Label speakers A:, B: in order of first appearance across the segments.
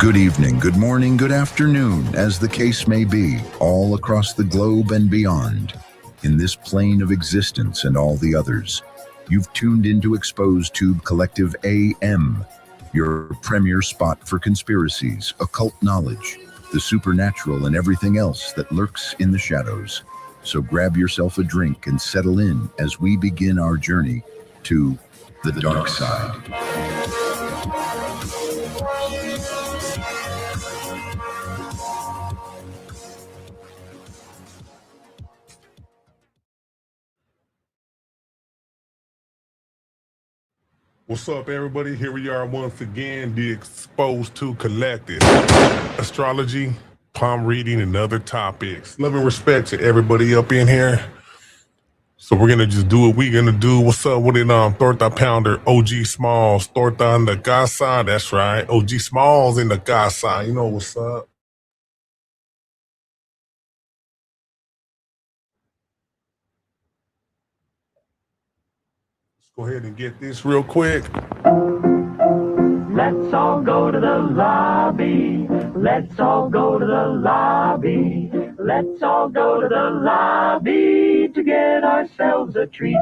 A: Good evening, good morning, good afternoon, as the case may be, all across the globe and beyond. In this plane of existence and all the others, you've tuned into Exposed Tube Collective AM, your premier spot for conspiracies, occult knowledge, the supernatural, and everything else that lurks in the shadows. So grab yourself a drink and settle in as we begin our journey to the dark side.
B: What's up, everybody? Here we are once again, the Exposed to Collective. Astrology, palm reading, and other topics. Love and respect to everybody up in here. So we're gonna just do what we're gonna do. What's up with it? Torta Pounder, OG Smalls, Torta in the casa. That's right, OG Smalls in the casa. You know what's up. Let's go ahead and get this real quick.
C: Let's all go to the lobby. Let's all go to the lobby. Let's all go to the lobby to get ourselves a treat.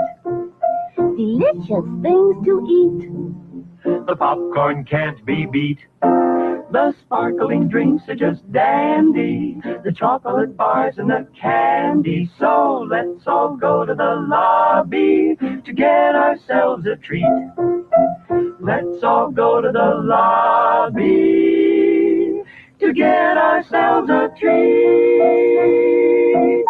D: Delicious things to eat.
C: The popcorn can't be beat. The sparkling drinks are just dandy. The chocolate bars and the candy. So let's all go to the lobby to get ourselves a treat. Let's all go to the lobby to get ourselves a treat.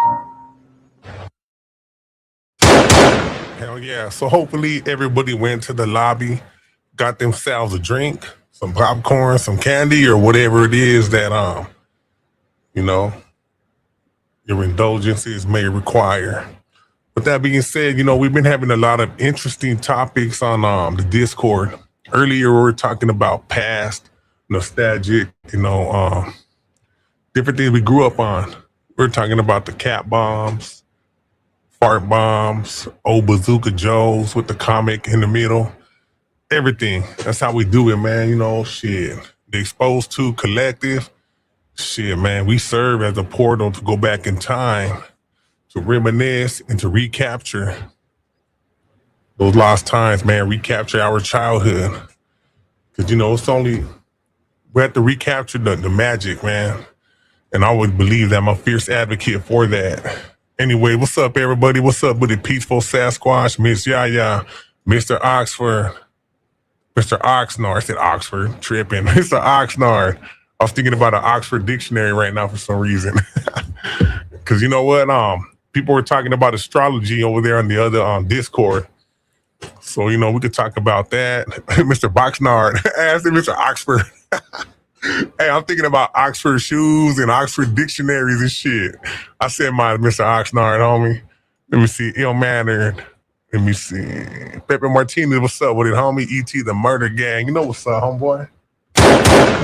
B: Hell yeah. So hopefully everybody went to the lobby, got themselves a drink, some popcorn, some candy, or whatever it is that, your indulgences may require. With that being said, we've been having a lot of interesting topics on the Discord. Earlier, we were talking about past, nostalgic, different things we grew up on. We were talking about the cat bombs, fart bombs, old Bazooka Joes with the comic in the middle. Everything. That's how we do it, man. Shit. The Exposed to Collective. Shit, man. We serve as a portal to go back in time, to reminisce and to recapture those lost times, man. Recapture our childhood. Because, we have to recapture the magic, man. And I always believe that I'm a fierce advocate for that. Anyway, what's up, everybody? What's up with the Peaceful Sasquatch, Miss Yaya, Mr. Oxford, Mr. Oxnard? I said Oxford, tripping. Mr. Oxnard. I was thinking about an Oxford dictionary right now for some reason. Because you know what? People were talking about astrology over there on the other Discord. So, we could talk about that. Mr. Boxnard. I said Mr. Oxford. Hey, I'm thinking about Oxford shoes and Oxford dictionaries and shit. I said my Mr. Oxnard, homie. Let me see. Ill-mannered. Let me see. Pepe Martinez, what's up with it, homie? E.T. the Murder Gang. You know what's up, homeboy?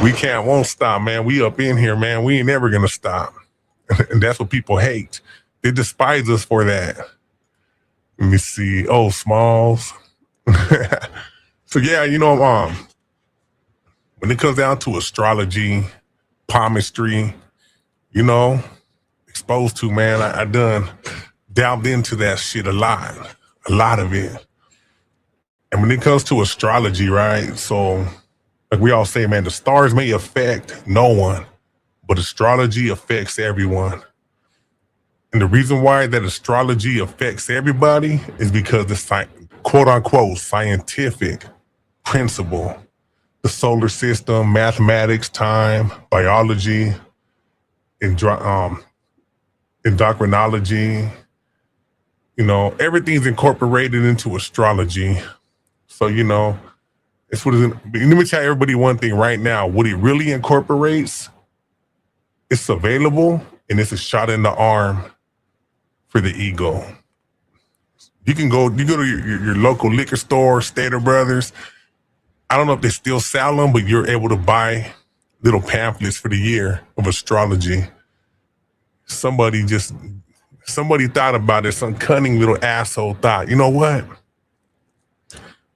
B: We won't stop, man. We up in here, man. We ain't never gonna stop. And that's what people hate. They despise us for that. Let me see. Oh, Smalls. So yeah, when it comes down to astrology, palmistry, exposed to, man, I done delved into that shit a lot of it. And when it comes to astrology, right? So like we all say, man, the stars may affect no one, but astrology affects everyone. And the reason why that astrology affects everybody is because the quote unquote scientific principle, the solar system, mathematics, time, biology, endocrinology, everything's incorporated into astrology. So, it's what let me tell everybody one thing right now. What it really incorporates, it's available and it's a shot in the arm for the ego. You go to your local liquor store, Stater Brothers. I don't know if they still sell them, but you're able to buy little pamphlets for the year of astrology. Somebody thought about it. Some cunning little asshole thought, you know what?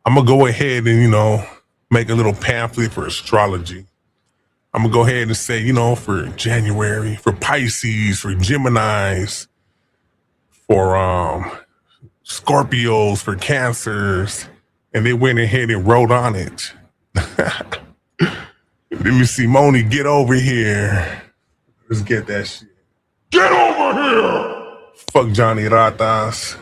B: I'm going to go ahead and, make a little pamphlet for astrology. I'm gonna go ahead and say, for January, for Pisces, for Geminis, for Scorpios, for Cancers, and they went ahead and wrote on it. Let me see, Moni, get over here. Let's get that shit. Get over here! Fuck Johnny Ratas.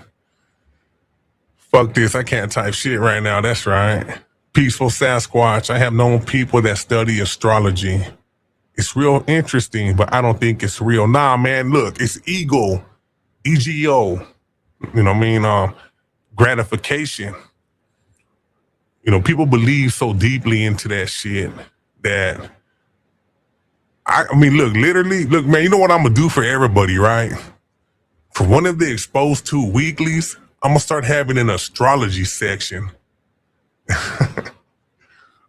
B: Fuck this, I can't type shit right now, that's right. Peaceful Sasquatch, I have known people that study astrology. It's real interesting, but I don't think it's real. Nah, man, look, it's ego, EGO, you know what I mean? Gratification. People believe so deeply into that shit that, I mean, look, literally, look, man, you know what I'm gonna do for everybody, right? For one of the Exposed to weeklies, I'm gonna start having an astrology section.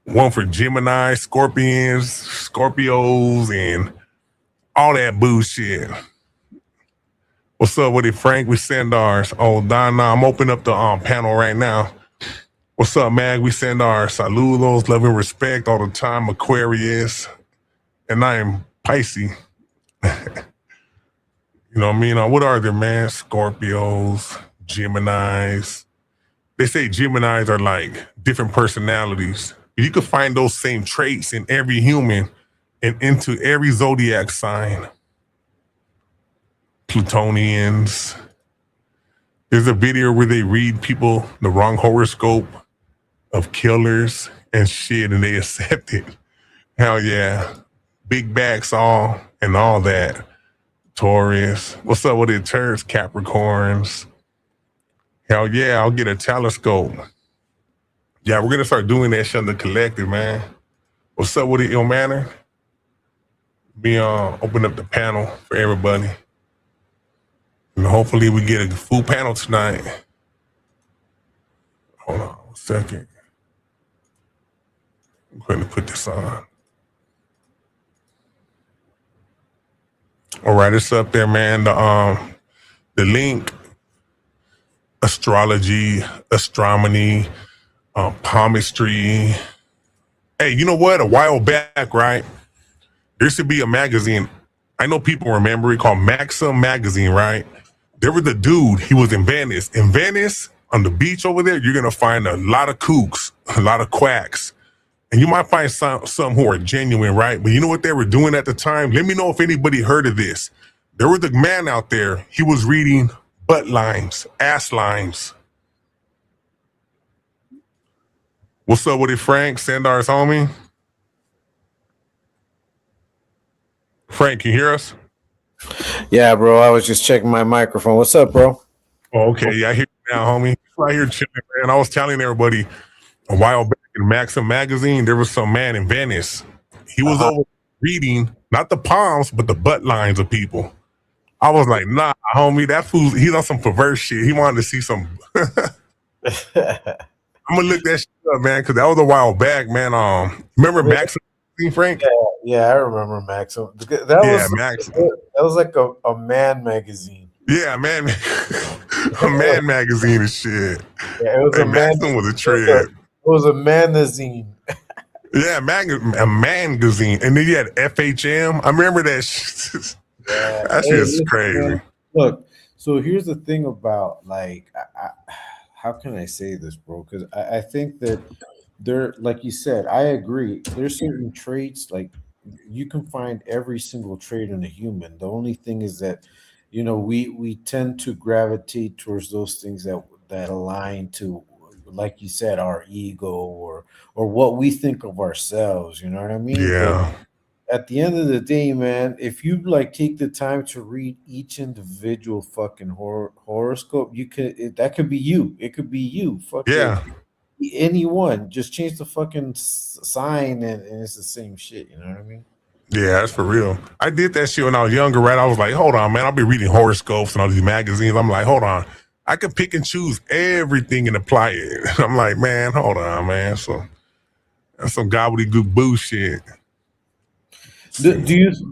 B: One for Gemini, Scorpions, Scorpios, and all that bullshit. What's up with it, Frank? We send ours. Oh, Donna, I'm opening up the panel right now. What's up, Mag? We send our saludos, love and respect all the time, Aquarius. And I am Pisces. You know what I mean? What are there, man? Scorpios, Geminis. They say Geminis are like different personalities. You can find those same traits in every human and into every zodiac sign. Plutonians. There's a video where they read people the wrong horoscope of killers and shit, and they accept it. Hell yeah. Big backs all and all that. Taurus. What's up with it, Turks? Capricorns. Hell yeah, I'll get a telescope. Yeah, we're gonna start doing that shit in the collective, man. What's up with it, Ill Manner? Be open up the panel for everybody. And hopefully we get a full panel tonight. Hold on a second. I'm going to put this on. All right, it's up there, man. The link, astrology, astronomy, palmistry. Hey, you know what? A while back, right? There should be a magazine. I know people remember it called Maxim Magazine, right? There was a dude, he was in Venice. In Venice, on the beach over there, you're going to find a lot of kooks, a lot of quacks. And you might find some who are genuine, right? But you know what they were doing at the time? Let me know if anybody heard of this. There was a man out there, he was reading butt lines, ass lines. What's up with it, Frank? Sandar's homie? Frank, can you hear us?
E: Yeah, bro. I was just checking my microphone. What's up, bro?
B: Oh, okay. Yeah, I hear you now, homie. Right here chilling, man. I was telling everybody a while back in Maxim Magazine, there was some man in Venice. He was over reading, not the palms, but the butt lines of people. I was like, nah, homie, that fool, he's on some perverse shit. He wanted to see some. I'm going to look that shit up, man, because that was a while back, man. Remember Maxim Magazine, Frank?
E: Yeah, I remember Maxim. Maxim. That was like a man magazine.
B: Yeah, man. A man magazine and shit.
E: Yeah, it was a
B: Maxim was a trip.
E: It was a manazine.
B: Yeah, a magazine. And then you had FHM. I remember that shit.
E: Yeah.
B: That shit is crazy.
E: Man, look, so here's the thing about, like, how can I say this, bro? Because I think that there, like you said, I agree. There's certain traits, like, you can find every single trait in a human. The only thing is that, we tend to gravitate towards those things that align to, like you said, our ego or what we think of ourselves. You know what I mean?
B: Yeah.
E: But at the end of the day, man, if you take the time to read each individual fucking horoscope, that could be you. It could be you. Fuck
B: yeah.
E: Anyone. Just change the fucking sign and it's the same shit. You know what I mean?
B: Yeah, that's for real. I did that shit when I was younger, right? I was like, hold on, man. I'll be reading horoscopes and all these magazines. I'm like, hold on. I can pick and choose everything and apply it. I'm like, man, hold on, man. So that's some gobbledygook bullshit.
E: Do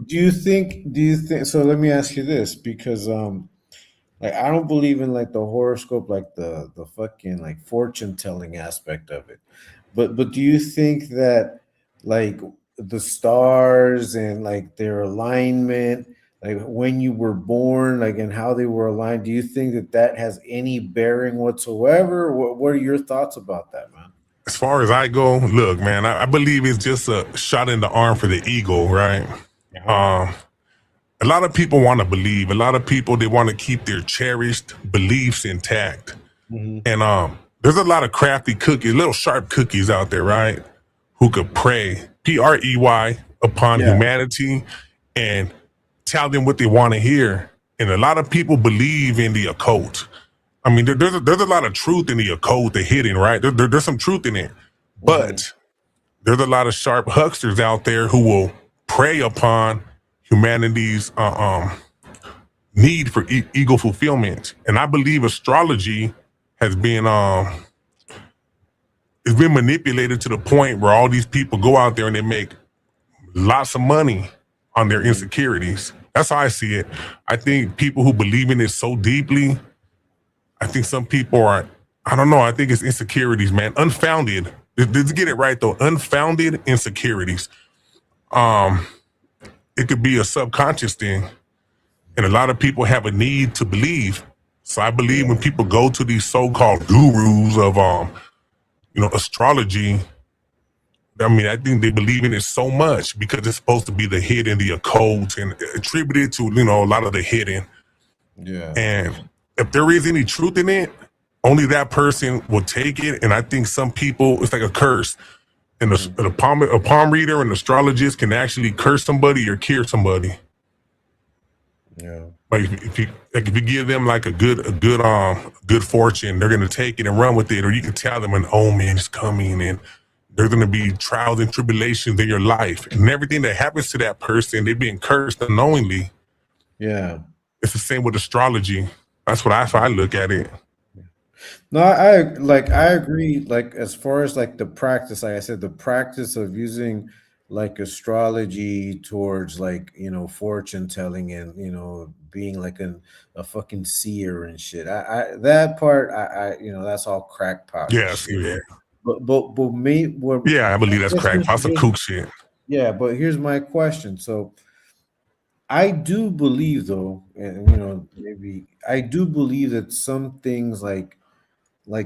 E: you think so? Let me ask you this, because like, I don't believe in like the horoscope, like the fucking like fortune telling aspect of it. But do you think that, like, the stars and like their alignment, like when you were born, like and how they were aligned. Do you think that that has any bearing whatsoever? What are your thoughts about that, man?
B: As far as I go, look, man, I believe it's just a shot in the arm for the ego, right?
E: Uh-huh.
B: Um, a lot of people want to believe. A lot of people, they want to keep their cherished beliefs intact.
E: Mhm.
B: And there's a lot of crafty cookies, little sharp cookies out there, right? Who could prey, Prey, upon
E: Yeah.
B: humanity and tell them what they want to hear. And a lot of people believe in the occult. I mean, there's a lot of truth in the occult, the hidden, right? There's some truth in it. But there's a lot of sharp hucksters out there who will prey upon humanity's need for ego fulfillment. And I believe astrology has been it's been manipulated to the point where all these people go out there and they make lots of money on their insecurities. That's how I see it. I think people who believe in it so deeply, I think some people are, I don't know, I think it's insecurities, man. Unfounded. Let's get it right though. Unfounded insecurities. It could be a subconscious thing. And a lot of people have a need to believe. So I believe when people go to these so-called gurus of astrology, I mean, I think they believe in it so much because it's supposed to be the hidden, the occult, and attributed to, a lot of the hidden.
E: Yeah.
B: And if there is any truth in it, only that person will take it. And I think some people, it's like a curse. And a palm reader and astrologist can actually curse somebody or cure somebody.
E: Yeah.
B: Like if you give them like a good fortune, they're gonna take it and run with it. Or you can tell them an omen is coming and there's gonna be trials and tribulations in your life. And everything that happens to that person, they're being cursed unknowingly.
E: Yeah.
B: It's the same with astrology. That's what I look at it.
E: No, I agree. Like as far as like the practice, like I said, the practice of using like astrology towards like fortune telling and being like a fucking seer and shit. I that part that's all crackpot and
B: Yes,
E: shit.
B: yeah.
E: But me what
B: Yeah, I believe that's
E: guess
B: crack. That's some kook shit.
E: yeah, but here's my question. So I do believe though, and maybe I do believe that some things like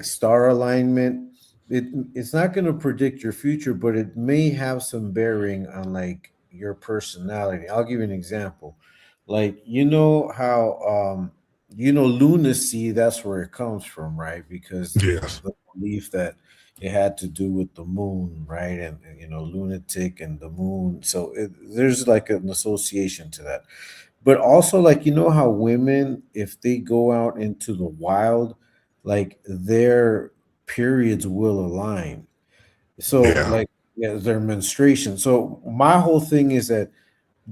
E: star alignment, it's not going to predict your future, but it may have some bearing on like your personality. I'll give you an example. Like how lunacy, that's where it comes from, right? Because
B: Yes.
E: the belief that it had to do with the moon, right? And lunatic and the moon. So there's like an association to that. But also, like, how women, if they go out into the wild, like their periods will align. So,
B: Yeah.
E: like, yeah, their menstruation. So, my whole thing is that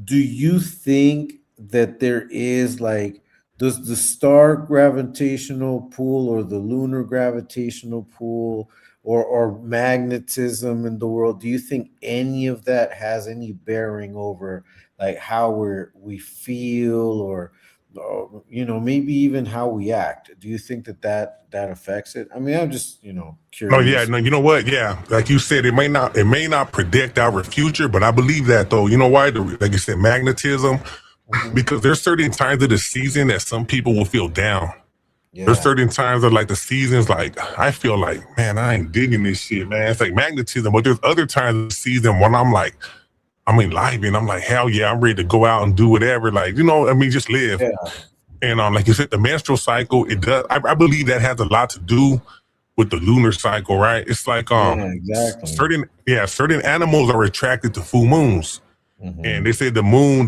E: do you think that there is like, does the star gravitational pull or the lunar gravitational pull or magnetism in the world, do you think any of that has any bearing over like how we feel or maybe even how we act? Do you think that affects it? I mean, I'm just
B: No, yeah,
E: curious.
B: no, you know what? Yeah, like you said, it may not predict our future, but I believe that though. You know why? Like you said, magnetism,
E: Mhm.
B: because there's certain times of the season that some people will feel down. There's
E: Yeah.
B: certain times of like the seasons, like I feel like, man, I ain't digging this shit, man. It's like magnetism, but there's other times of the season when I'm enlivened. I'm like, hell yeah, I'm ready to go out and do whatever. Like, I mean, just live.
E: Yeah.
B: And like you said, the menstrual cycle, it does. I believe that has a lot to do with the lunar cycle, right? It's like
E: Yeah, exactly.
B: certain animals are attracted to full moons, and
E: Hmm.
B: they say the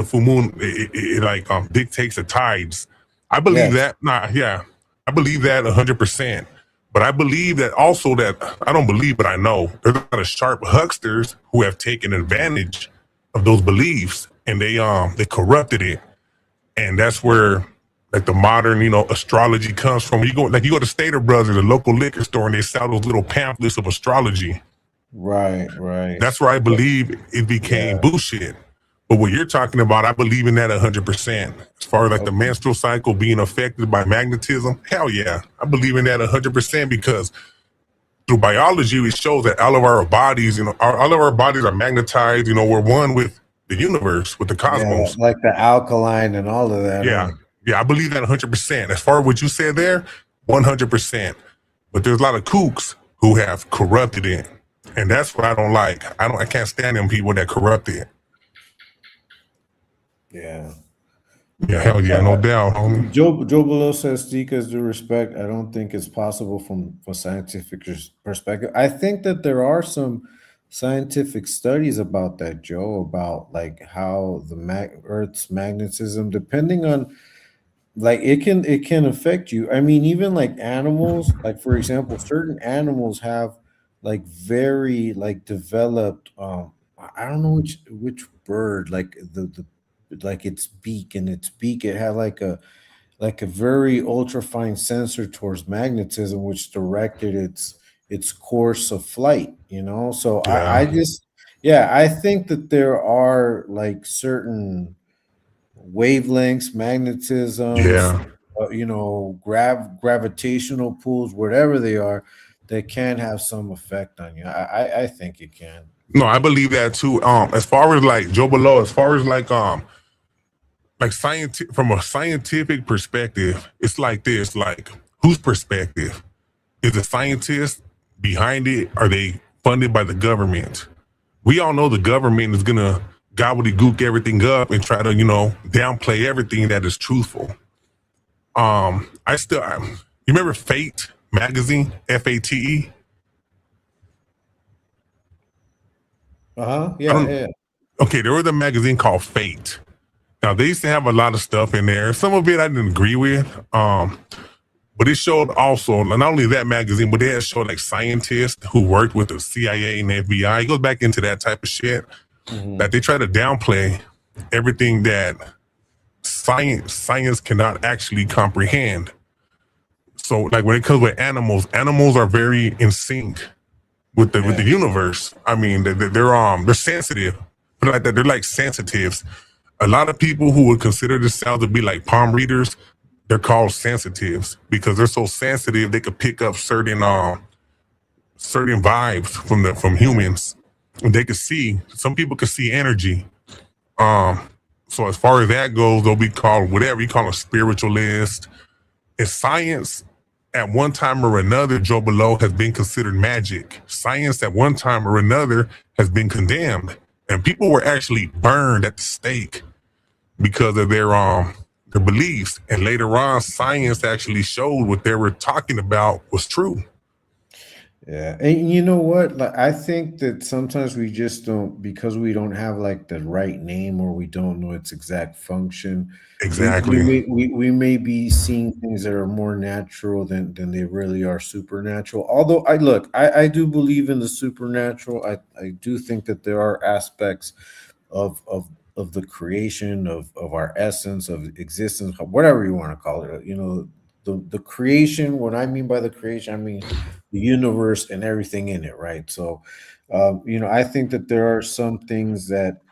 B: full moon, it like dictates the tides. I believe
E: Yes.
B: that. Nah, yeah, I believe that 100%. But I believe that also that I don't believe, but I know there's a lot of sharp hucksters who have taken advantage of those beliefs and they corrupted it, and that's where like the modern astrology comes from. You go to Stater Brothers, the local liquor store, and they sell those little pamphlets of astrology.
E: Right, right.
B: That's where I believe it became
E: Yeah.
B: bullshit. But what you're talking about, I believe in that 100%. As far as like the
E: Okay.
B: menstrual cycle being affected by magnetism, hell yeah, I believe in that 100% because through biology, it shows that all of our bodies, all of our bodies are magnetized. We're one with the universe, with the
E: Yeah,
B: cosmos.
E: like the alkaline and all of that.
B: Yeah,
E: Huh?
B: yeah, I believe that 100%. As far as what you said there, 100%. But there's a lot of kooks who have corrupted it, and that's what I don't like. I can't stand them people that corrupt it.
E: Yeah.
B: Yeah, hell yeah, no doubt, homie.
E: Joe Below says, "Seekers due respect. I don't think it's possible from a scientific perspective. I think that there are some scientific studies about that, Joe, about like how the Earth's magnetism, depending on like it can affect you. I mean, even like animals, like for example, certain animals have like very like developed. I don't know which bird, like the like its beak, and its beak it had like a very ultra fine sensor towards magnetism, which directed its course of flight. So I
B: Yeah,
E: just yeah, I think that there are like certain wavelengths, magnetisms,
B: yeah.
E: gravitational pools, whatever they are, that can have some effect on you. I think it can.
B: No, I believe that too. As far as like Joe Below, as far as like from a scientific perspective, it's like this: like, whose perspective is the scientist behind it? Are they funded by the government? We all know the government is gonna gobbledygook everything up and try to, downplay everything that is truthful. You remember Fate magazine, FATE? I
E: Yeah,
B: don't.
E: yeah.
B: Okay, there was a magazine called Fate. Now they used to have a lot of stuff in there. Some of it I didn't agree with. But it showed also not only that magazine, but they had showed like scientists who worked with the CIA and the FBI. It goes back into that type of shit that they try to downplay everything that science cannot actually comprehend. So like when it comes with animals are very in sync with the universe. I mean, they're sensitive. They're like sensitives. A lot of people who would consider themselves to be like palm readers, they're called sensitives because they're so sensitive they could pick up certain vibes from humans. And they could see. Some people could see energy. So as far as that goes, they'll be called whatever you call a spiritualist. And science, at one time or another, Joe Below, has been considered magic. Science, at one time or another, has been condemned, and people were actually burned at the stake because of their beliefs. And later on, science actually showed what they were talking about was true.
E: Yeah, and you know what? Like, I think that sometimes we just don't, because we don't have like the right name, or we don't know its exact function.
B: Exactly.
E: We may be seeing things that are more natural than they really are supernatural. Although I do believe in the supernatural. I do think that there are aspects of the creation of our essence, of existence, whatever you want to call it. The creation. What I mean by the creation, I mean the universe and everything in it, right? So, I think that there are some things that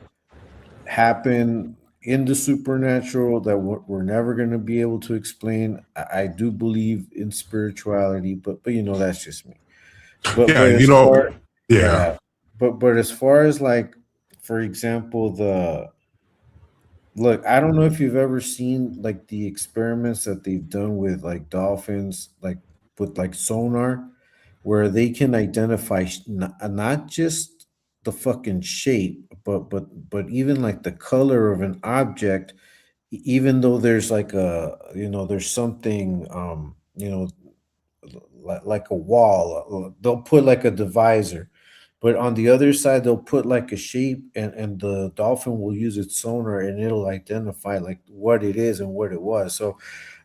E: happen in the supernatural that we're never going to be able to explain. I do believe in spirituality, but that's just me. But
B: Yeah,
E: as far
B: yeah.
E: yeah, but as far as like, for example, the look, I don't know if you've ever seen like the experiments that they've done with like dolphins, like with like sonar, where they can identify not just the fucking shape, but even like the color of an object, even though there's like there's something, like a wall. They'll put like a divisor, but on the other side they'll put like a shape, and the dolphin will use its sonar, and it'll identify like what it is and what it was. So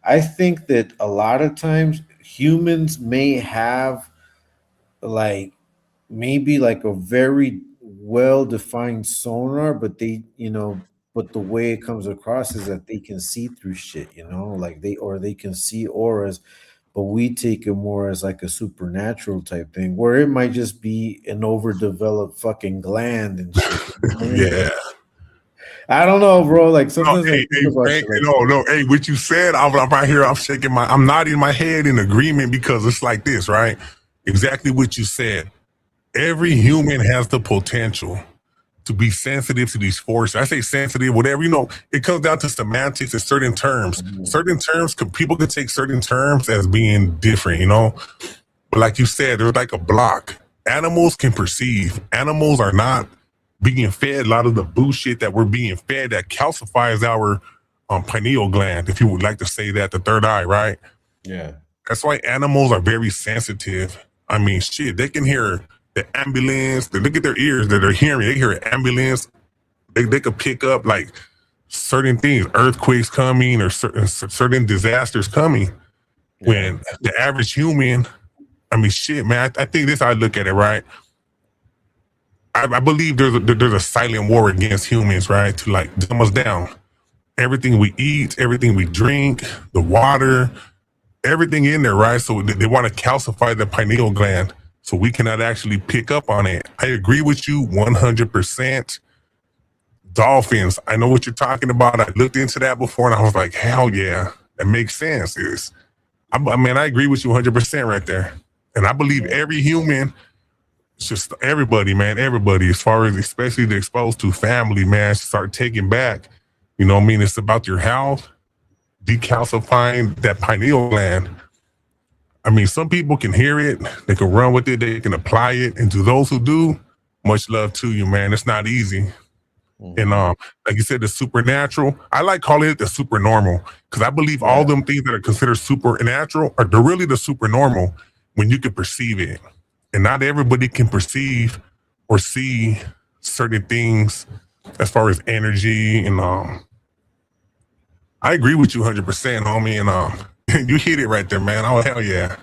E: I think that a lot of times humans may have like maybe like a very well defined sonar, but but the way it comes across is that they can see through shit, like they can see auras, but we take it more as like a supernatural type thing, where it might just be an overdeveloped fucking gland and shit. You know what I mean?
B: Yeah.
E: I don't know, bro. Like
B: No,
E: sometimes I think about shit like that.
B: no. Hey, what you said, I'm right here. I'm nodding my head in agreement because it's like this, right? exactly what you said. Every human has the potential to be sensitive to these forces. I say sensitive, whatever, it comes down to semantics and certain terms. Certain terms, people can take certain terms as being different, But like you said, there's like a block. Animals can perceive. Animals are not being fed a lot of the bullshit that we're being fed that calcifies our pineal gland, if you would like to say that, the third eye, right?
E: Yeah.
B: That's why animals are very sensitive. I mean, shit, they can hear the ambulance. They look at their ears that they're hearing. They hear an ambulance. They could pick up like certain things, earthquakes coming or certain disasters coming. When the average human, I mean, shit, man, I think this, I look at it, right? I believe there's a silent war against humans, right? To like dumb us down. Everything we eat, everything we drink, the water, everything in there, right? So they want to calcify the pineal gland so we cannot actually pick up on it. I agree with you 100%. Dolphins, I know what you're talking about. I looked into that before and I was like, hell yeah, that makes sense. I agree with you 100% right there. And I believe every human, it's just everybody, man, everybody, as far as especially the exposed to family, man, start taking back. You know what I mean? It's about your health, decalcifying that pineal gland. I mean, some people can hear it, they can run with it, they can apply it. And to those who do, much love to you, man. It's not easy. And like you said, the supernatural, I like calling it the supernormal because I believe all them things that are considered supernatural they're really the supernormal when you can perceive it. And not everybody can perceive or see certain things as far as energy. And I agree with you 100%, homie. And you hit it right there, man. Oh, hell yeah.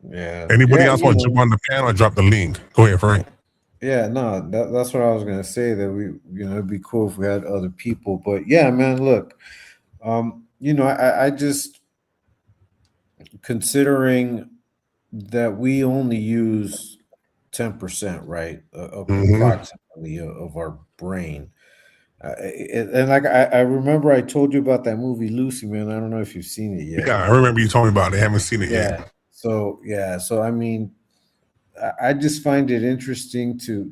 E: Yeah.
B: Anybody else want to jump on the panel or drop the link? Go ahead, Frank.
E: Yeah, no, that's what I was gonna say. That it'd be cool if we had other people. But yeah, man, look, I just considering that we only use 10%, right, approximately of our brain. And like I remember I told you about that movie Lucy, man. I don't know if you've seen it yet.
B: Yeah, I remember you told me about it. I haven't seen it yet.
E: So I mean, I just find it interesting to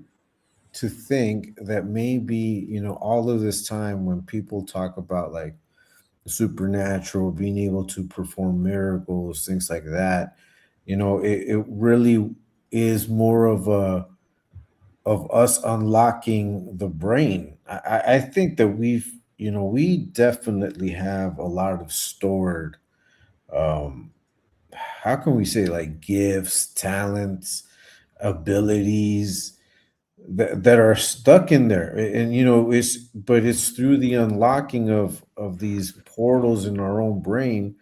E: think that maybe all of this time when people talk about like the supernatural, being able to perform miracles, things like that, it really is more of us unlocking the brain. I think that we definitely have a lot of stored how can we say, like, gifts, talents, abilities that are stuck in there. And it's through the unlocking of these portals in our own brain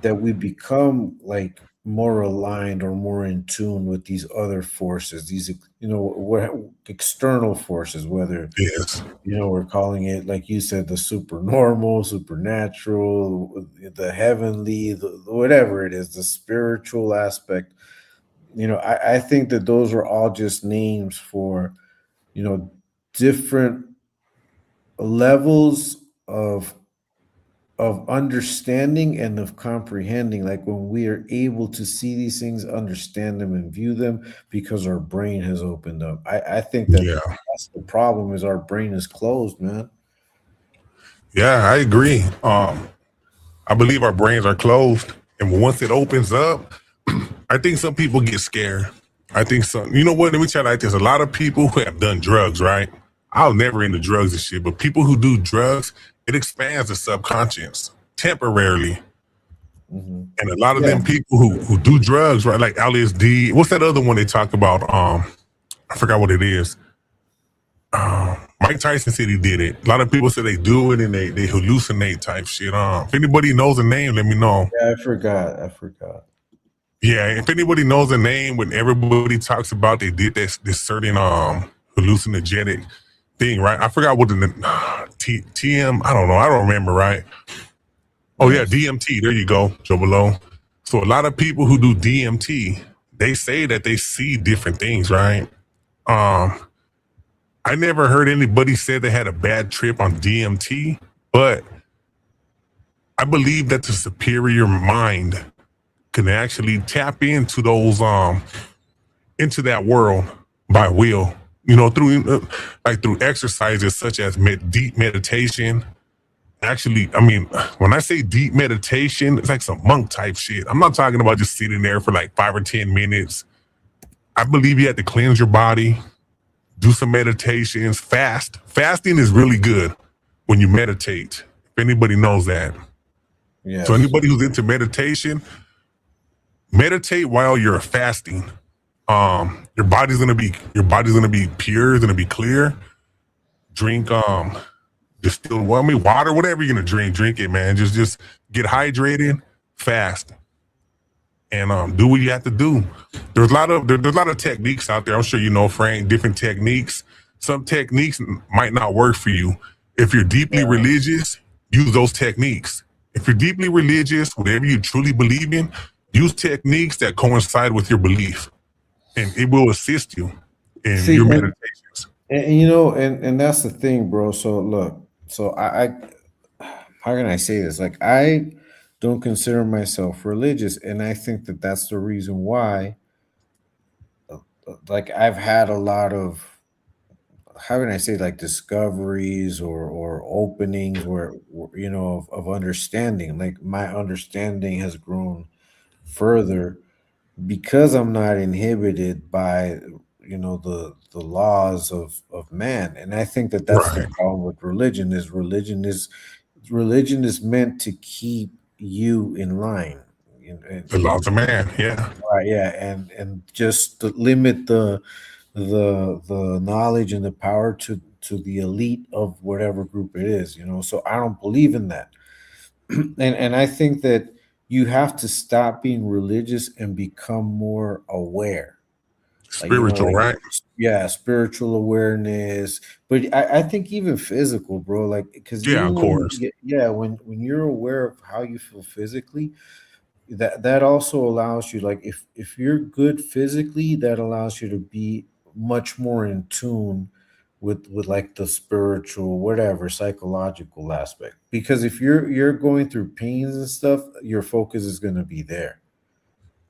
E: that we become like more aligned or more in tune with these other forces, these what external forces, whether
B: Yes.
E: we're calling it, like you said, the supernormal, supernatural, the heavenly, whatever it is, the spiritual aspect. I think that those are all just names for different levels of understanding and of comprehending, like when we are able to see these things, understand them, and view them because our brain has opened up. I think that that's the problem, is our brain is closed, man.
B: Yeah, I agree. I believe our brains are closed, and once it opens up, I think some people get scared. I think some, you know what? Let me tell you like this: a lot of people who have done drugs, right? I was never into drugs and shit, but people who do drugs, it expands the subconscious temporarily. And a lot of them people who do drugs, right? Like LSD. What's that other one they talk about? I forgot what it is. Mike Tyson said he did it. A lot of people say they do it and they hallucinate type shit. If anybody knows the name, let me know.
E: Yeah, I forgot.
B: Yeah, if anybody knows the name, when everybody talks about they did this certain hallucinogenic thing, right? I forgot what the TM. I don't know. I don't remember, right? Oh yeah, DMT. There you go, Joe Below. So a lot of people who do DMT, they say that they see different things, right? I never heard anybody say they had a bad trip on DMT, but I believe that the superior mind can actually tap into those into that world by will. You know, through through exercises such as deep meditation. Actually, I mean, when I say deep meditation, it's like some monk type shit. I'm not talking about just sitting there for like 5 or 10 minutes. I believe you have to cleanse your body, do some meditations, fast. Fasting is really good when you meditate. If anybody knows that.
E: Yes.
B: So anybody who's into meditation, meditate while you're fasting. Your body's gonna be pure, it's gonna be clear. Drink distilled water, whatever you're gonna drink it, man. Just get hydrated, fast, and do what you have to do. There's a lot of techniques out there. I'm sure you know, Frank, different techniques. Some techniques might not work for you. If you're deeply religious, use those techniques. If you're deeply religious, whatever you truly believe in, use techniques that coincide with your belief, and it will assist you in your meditations.
E: And you know, and that's the thing, bro. So look, so I how can I say this? Like, I don't consider myself religious, and I think that that's the reason why. Like, I've had a lot of, how can I say, like, discoveries or openings where, you know, of understanding. Like, my understanding has grown further because I'm not inhibited by, you know, the laws of man. And I think that that's the
B: Right.
E: problem with religion. Is religion is meant to keep you in line.
B: The laws of man, yeah.
E: Right, yeah, and just to limit the knowledge and the power to the elite of whatever group it is, you know. So I don't believe in that. And I think that you have to stop being religious and become more aware. Like, you know,
B: Spiritual,
E: like,
B: right?
E: yeah, spiritual awareness, but I think even physical, bro. Like, because
B: Yeah, of
E: even when
B: course.
E: yeah, when you're aware of how you feel physically, that also allows you, like, if you're good physically, that allows you to be much more in tune with like the spiritual, whatever, psychological aspect. Because if you're going through pains and stuff, your focus is going to be there.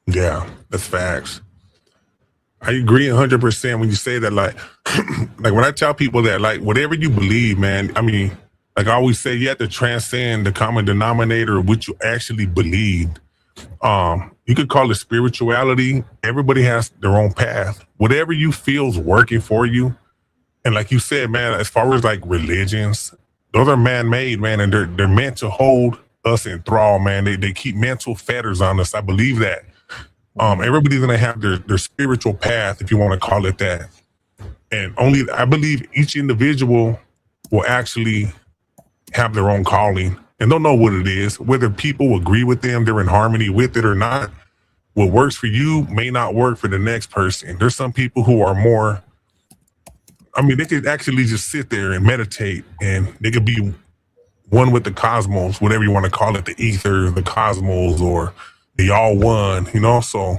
B: Yeah, that's facts. I agree 100% when you say that. Like, like when I tell people that, like, whatever you believe, man. I mean, like I always say, you have to transcend the common denominator of what you actually believed. You could call it spirituality. Everybody has their own path. Whatever you feel is working for you. And like you said, man, as far as like religions, those are man-made, man, and they're meant to hold us in thrall, man. They keep mental fetters on us. I believe that. Everybody's gonna have their spiritual path, if you want to call it that. And only I believe each individual will actually have their own calling and don't know what it is. Whether people agree with them, they're in harmony with it or not. What works for you may not work for the next person. There's some people who are more, I mean, they could actually just sit there and meditate and they could be one with the cosmos, whatever you want to call it, the ether, the cosmos, or the all one, you know? So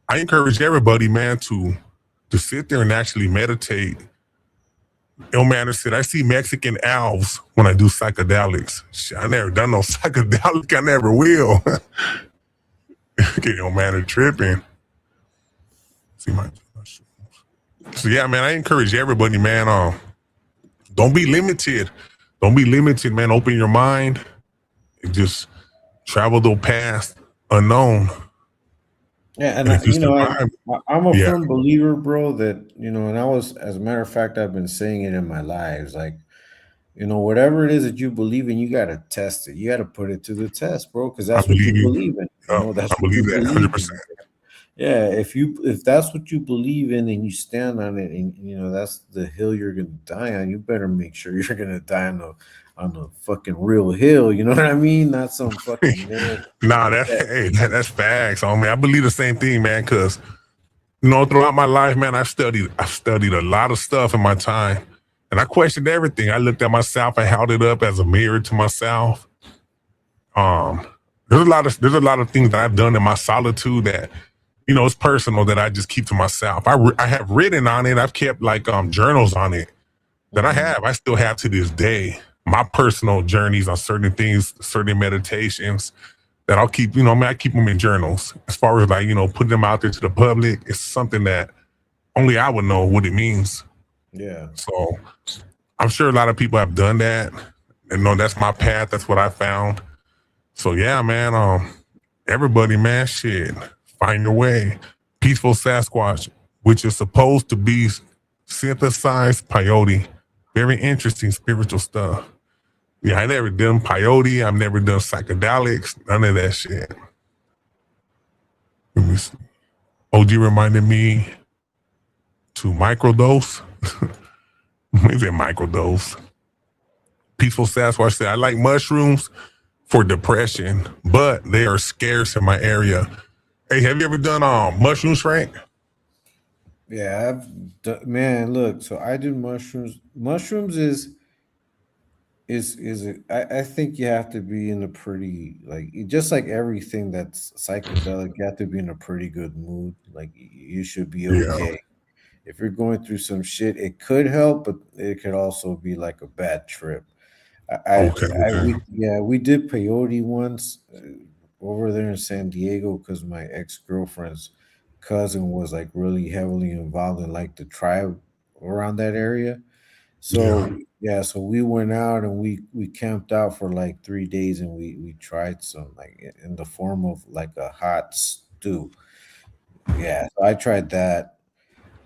B: I encourage everybody, man, to sit there and actually meditate. Yo, man, I said, I see Mexican elves when I do psychedelics. Shit, I never done no psychedelic. I never will. Get your man tripping. See my. So yeah, man, I encourage everybody, man. Don't be limited. Don't be limited, man. Open your mind and just travel the past unknown.
E: Yeah, and
B: if you
E: you know,
B: survive,
E: I'm a
B: yeah,
E: firm believer, bro, that, you know, and I was, as a matter of fact, I've been saying it in my lives, like, you know, whatever it is that you believe in, you got to test it. You got to put it to the test, bro, because
B: I
E: that's what you
B: believe you.
E: believe in. You know, that's
B: I
E: what you
B: believe that
E: believe
B: 100%.
E: in. Yeah, if that's what you believe in and you stand on it, and you know that's the hill you're gonna die on, you better make sure you're gonna die on the fucking real hill. You know what I mean? Not some fucking man.
B: Nah, that's facts. I mean, I believe the same thing, man. Because you know, throughout my life, man, I've studied a lot of stuff in my time, and I questioned everything. I looked at myself. I held it up as a mirror to myself. There's a lot of things that I've done in my solitude that, you know, it's personal, that I just keep to myself. I have written on it. I've kept like journals on it that I still have to this day. My personal journeys on certain things, certain meditations that I'll keep, you know, I mean, I keep them in journals. As far as like, you know, putting them out there to the public, it's something that only I would know what it means.
E: Yeah.
B: So I'm sure a lot of people have done that. And no, that's my path. That's what I found. So yeah, man. Everybody, man, shit, find your way. Peaceful Sasquatch, which is supposed to be synthesized peyote. Very interesting spiritual stuff. Yeah, I never done peyote. I've never done psychedelics. None of that shit. Let me see. OG reminded me to microdose. What is it, microdose? Peaceful Sasquatch said, I like mushrooms for depression, but they are scarce in my area. Hey, have you ever done mushrooms, Frank?
E: Yeah, man, look, so I do mushrooms. Mushrooms is I think you have to be in a pretty, like, just like everything that's psychedelic, you have to be in a pretty good mood. Like, you should be
B: Yeah.
E: okay. If you're going through some shit, it could help, but it could also be like a bad trip.
B: Okay.
E: We did peyote once over there in San Diego because my ex-girlfriend's cousin was like really heavily involved in like the tribe around that area. So so we went out and we camped out for like 3 days and we tried some like in the form of like a hot stew. Yeah, so I tried that.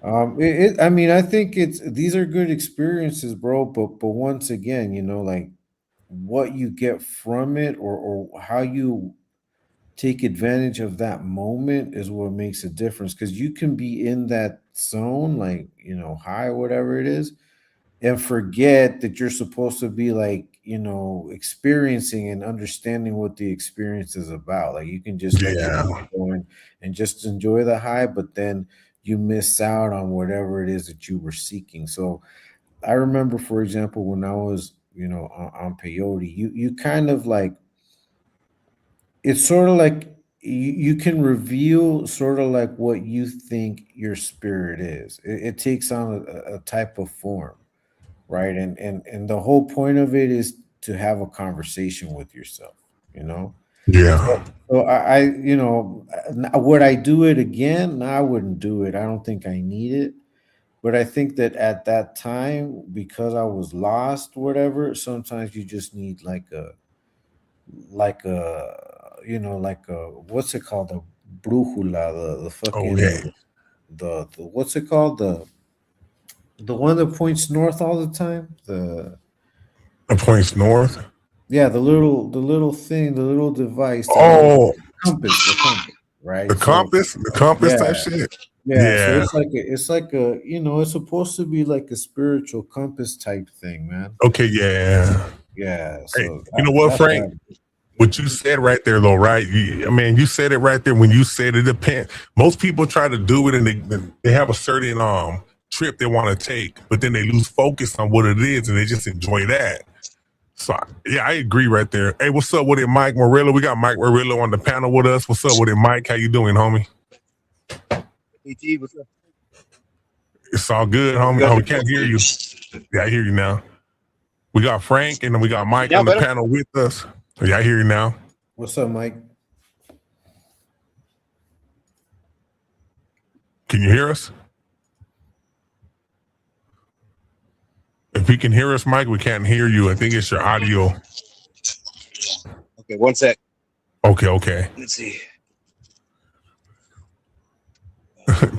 E: I mean, I think these are good experiences, bro. But once again, you know, like what you get from it or how you take advantage of that moment is what makes a difference. Because you can be in that zone, like, you know, high, whatever it is, and forget that you're supposed to be like, you know, experiencing and understanding what the experience is about. Like you can just let your
B: Yeah.
E: mind go and just enjoy the high, but then you miss out on whatever it is that you were seeking. So I remember, for example, when I was, you know, on peyote, you kind of like, it's sort of like you can reveal sort of like what you think your spirit is. It takes on a type of form, right? And the whole point of it is to have a conversation with yourself, you know.
B: Yeah.
E: So I you know, would I do it again? No, I wouldn't do it. I don't think I need it. But I think that at that time, because I was lost, whatever, sometimes you just need like a you know, like a, what's it called, the brújula, the fucking
B: Okay.
E: the what's it called, the one that points north all the time, the,
B: It points north.
E: yeah, the little thing, the little device that always,
B: Oh,
E: the compass,
B: the
E: right? So
B: compass, the compass
E: yeah,
B: type shit.
E: so
B: Yeah.
E: it's like a, you know, it's supposed to be like a spiritual compass type thing, man.
B: Okay. Yeah.
E: Yeah,
B: Hey,
E: so
B: you know what,
E: that's what
B: Frank? What you said right there, though, right? I mean, you said it right there when you said it depends. Most people try to do it and they have a certain trip they want to take, but then they lose focus on what it is and they just enjoy that. So yeah, I agree right there. Hey, what's up with it, Mike Murillo? We got Mike Murillo on the panel with us. What's up with it, Mike? How you doing, homie?
F: AT, what's up?
B: It's all good, homie. Oh, we can't hear you. Yeah, I hear you now. We got Frank and then we got Mike
F: Now
B: on the
F: better?
B: panel with us. Yeah, I hear you now.
E: What's up, Mike?
B: Can you hear us? If you can hear us, Mike, we can't hear you. I think it's your audio.
F: Okay, one sec.
B: Okay.
F: Let's see.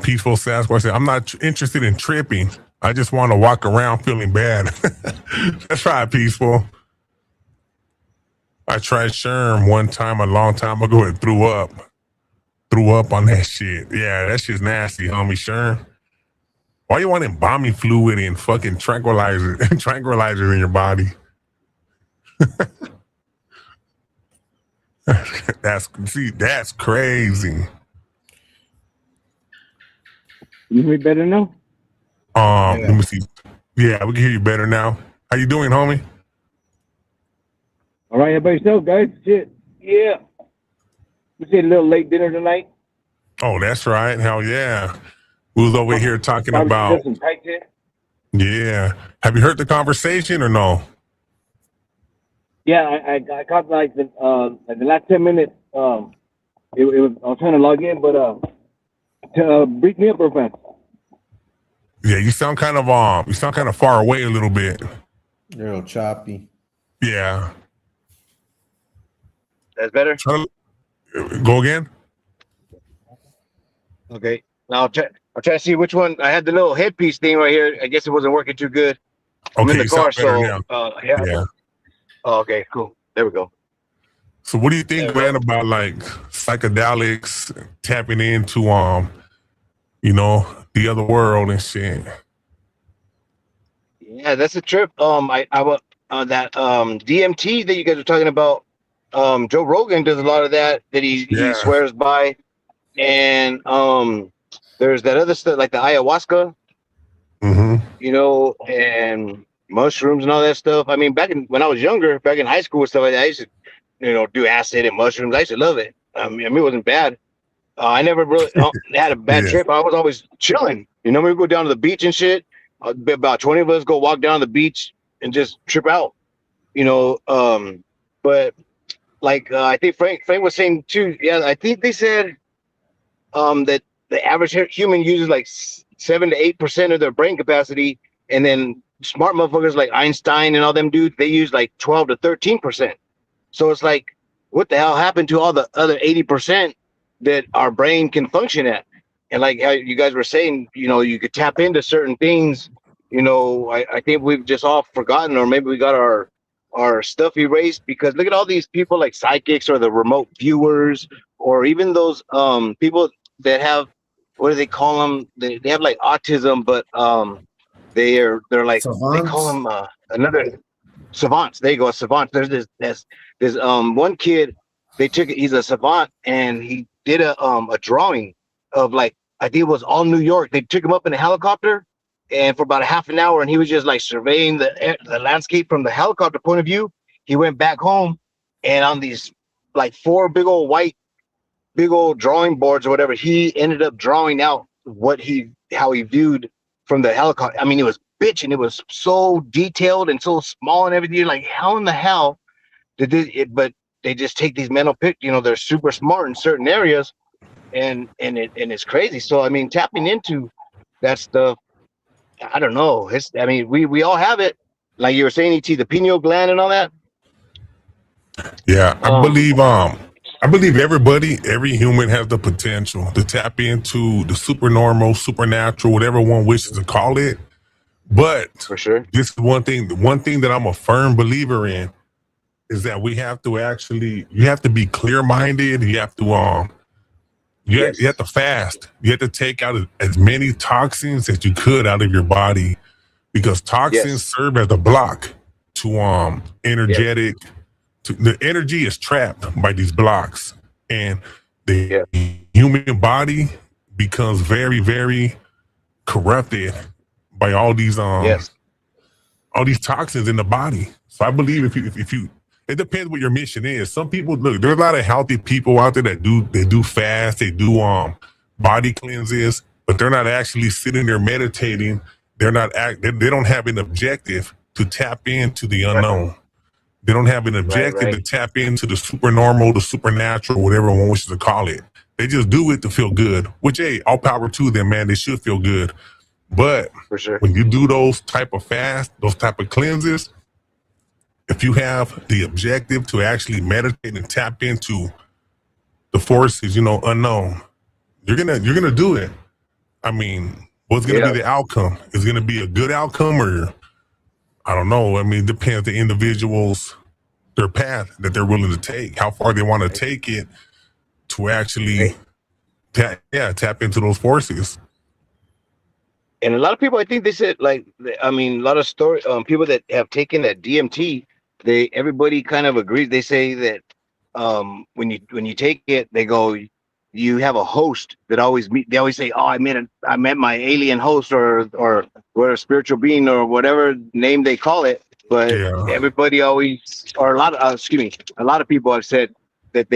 B: Peaceful Sasquatch said, I'm not interested in tripping. I just want to walk around feeling bad. That's right, Peaceful. I tried Sherm one time a long time ago and threw up. Threw up on that shit. Yeah, that shit's nasty, homie. Sherm. Why you want embalming fluid and fucking tranquilizers in your body? That's crazy.
G: You hear me better now?
B: Let me see. Yeah, we can hear you better now. How you doing, homie?
G: All right, how about yourself, guys? Shit. Yeah. We had a little late dinner tonight.
B: Oh, that's right. Hell yeah. We was over here talking about.
G: Some tight shit.
B: Yeah. Have you heard the conversation or no?
G: Yeah, I caught like the last 10 minutes it was I was trying to log in, but brief me up real fast.
B: Yeah, you sound kind of far away a little bit.
E: You're a little choppy.
B: Yeah.
F: That's better.
B: Go again.
F: Okay. Now I'll try to see which one. I had the little headpiece thing right here. I guess it wasn't working too good. I'm
B: Okay,
F: in the
B: you sound
F: car,
B: better
F: so
B: now.
F: yeah.
B: Yeah.
F: Oh, okay, cool. There we go.
B: So what do you think, man, about like psychedelics tapping into the other world and shit?
F: Yeah, that's a trip. I was that DMT that you guys were talking about. Joe Rogan does a lot of that he
B: Yeah.
F: swears by, and there's that other stuff like the ayahuasca,
B: Mm-hmm.
F: and mushrooms and all that stuff. I mean, when I was younger, back in high school and stuff like that, I used to, do acid and mushrooms. I used to love it. I mean, it wasn't bad. I never really had a bad
B: Yeah.
F: trip. I was always chilling. We would go down to the beach and shit. About 20 of us go walk down the beach and just trip out. But like I think Frank was saying too. Yeah, I think they said that the average human uses like 7 to 8% of their brain capacity, and then smart motherfuckers like Einstein and all them dudes, they use like 12 to 13%. So it's like, what the hell happened to all the other 80% that our brain can function at? And like how you guys were saying, you could tap into certain things. I think we've just all forgotten, or maybe we got our stuff erased, because look at all these people like psychics or the remote viewers, or even those people that have, what do they call them? They have like autism, but they're like, they call
E: Savants?
F: them another savants. There you go, savants. There's one kid, he's a savant, and he did a drawing of, like, I think it was all New York. They took him up in a helicopter, and for about a half an hour, and he was just like surveying the landscape from the helicopter point of view. He went back home, and on these like four big old drawing boards or whatever, he ended up drawing out how he viewed from the helicopter. I mean, it was bitching. It was so detailed and so small and everything. You're like, how in the hell did it? But they just take these mental pictures. They're super smart in certain areas, and it's crazy. So I mean, tapping into that stuff, I don't know. I mean, we all have it. Like you were saying, the pineal gland and all that.
B: Yeah, I believe every human has the potential to tap into the supernormal, supernatural, whatever one wishes to call it. But
F: For sure.
B: this is one thing. The one thing that I'm a firm believer in is that you have to be clear minded. You have to
F: Yes.
B: you have to fast. You have to take out as many toxins as you could out of your body, because toxins serve as a block to energetic. The energy is trapped by these blocks, and the human body becomes very, very corrupted by all these toxins in the body. So I believe if you it depends what your mission is. Some people, look, there's a lot of healthy people out there that do fast, they do body cleanses, but they're not actually sitting there meditating. They don't have an objective to tap into the unknown. They don't have an objective to tap into the supernormal, the supernatural, whatever one wishes to call it. They just do it to feel good, which, hey, all power to them, man. They should feel good. But
F: For sure.
B: when you do those type of fast, those type of cleanses, if you have the objective to actually meditate and tap into the forces, unknown, you're gonna do it. I mean, what's gonna be the outcome? Is it gonna be a good outcome, or I don't know. I mean, it depends the individual's their path that they're willing to take, how far they want to take it to actually tap into those forces.
F: And a lot of people, I think they said, like, I mean, a lot of people that have taken that DMT, everybody kind of agrees. They say that when you take it, they go, you have a host that always meet. They always say, oh, I met my alien host, or a spiritual being, or whatever name they call it. But everybody always, or a lot of people have said that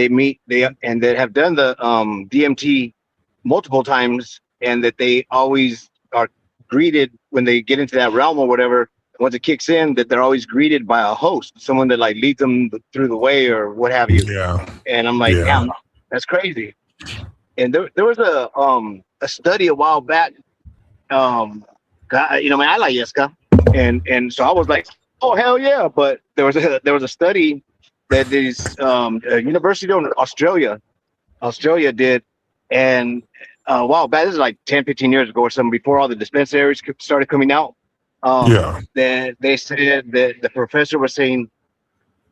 F: and that have done the DMT multiple times, and that they always are greeted when they get into that realm or whatever, once it kicks in, that they're always greeted by a host, someone that like leads them through the way or what have you.
B: Yeah.
F: And I'm like,
B: Yeah.
F: damn, that's crazy. And there was a study a while back. You know, man, I like Yeska, and so I was like, oh hell yeah! But there was a study that this University of Australia did, and a while back, this is like 10, 15 years ago or something, before all the dispensaries started coming out.
B: Yeah.
F: That they said that the professor was saying,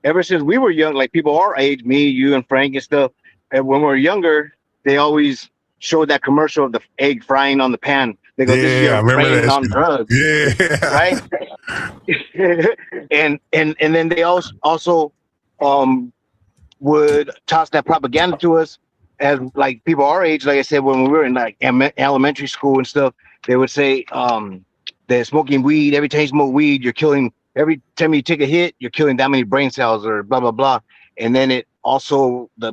F: ever since we were young, like people our age, me, you, and Frank and stuff, and when we were younger, they always showed that commercial of the egg frying on the pan. They go, "This is
B: Yeah. I
F: your
B: remember
F: brain
B: that
F: on
B: shit.
F: drugs,"
B: Yeah.
F: right? And then they also um would toss that propaganda to us as like people our age. Like I said, when we were in like elementary school and stuff, they would say that smoking weed, every time you smoke weed, you're killing. Every time you take a hit, you're killing that many brain cells or blah blah blah. And then it also the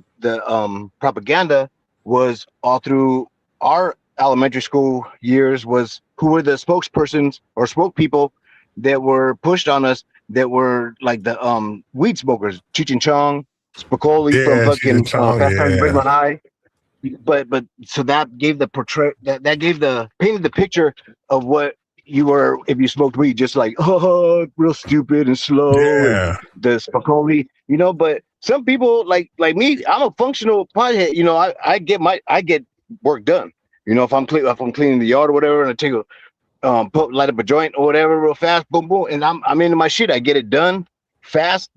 F: propaganda was all through our elementary school years, was who were the spokespersons or spokespeople that were pushed on us, that were like the weed smokers, Cheech and Chong, Spicoli from
B: Yeah. She's a
F: fucking
B: chong.
F: Fast Times at
B: Yeah.
F: Ridgemont High. But so that gave the that gave the painted the picture of what you were if you smoked weed, just like, oh, real stupid and slow, and
B: Yeah.
F: the Spicoli, you know. But some people like me, I'm a functional pothead. You know, I get work done. You know, if I'm cleaning the yard or whatever, and I take a light up a joint or whatever real fast, boom boom, and I'm into my shit. I get it done fast,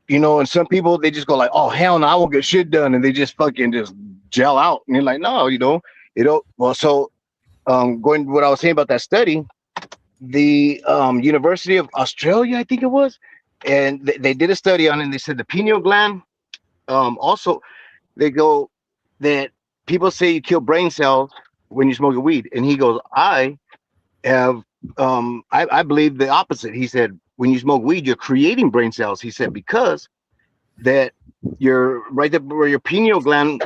F: you know. And some people, they just go like, oh hell no, I won't get shit done, and they just fucking just gel out. And you're like, no, you don't. Well, so going to what I was saying about that study, the University of Australia, I think it was, and they did a study on it, and they said the pineal gland, also, they go that people say you kill brain cells when you smoke a weed, and he goes, I have I believe the opposite. He said, when you smoke weed, you're creating brain cells. He said, because that you're right there where your pineal gland,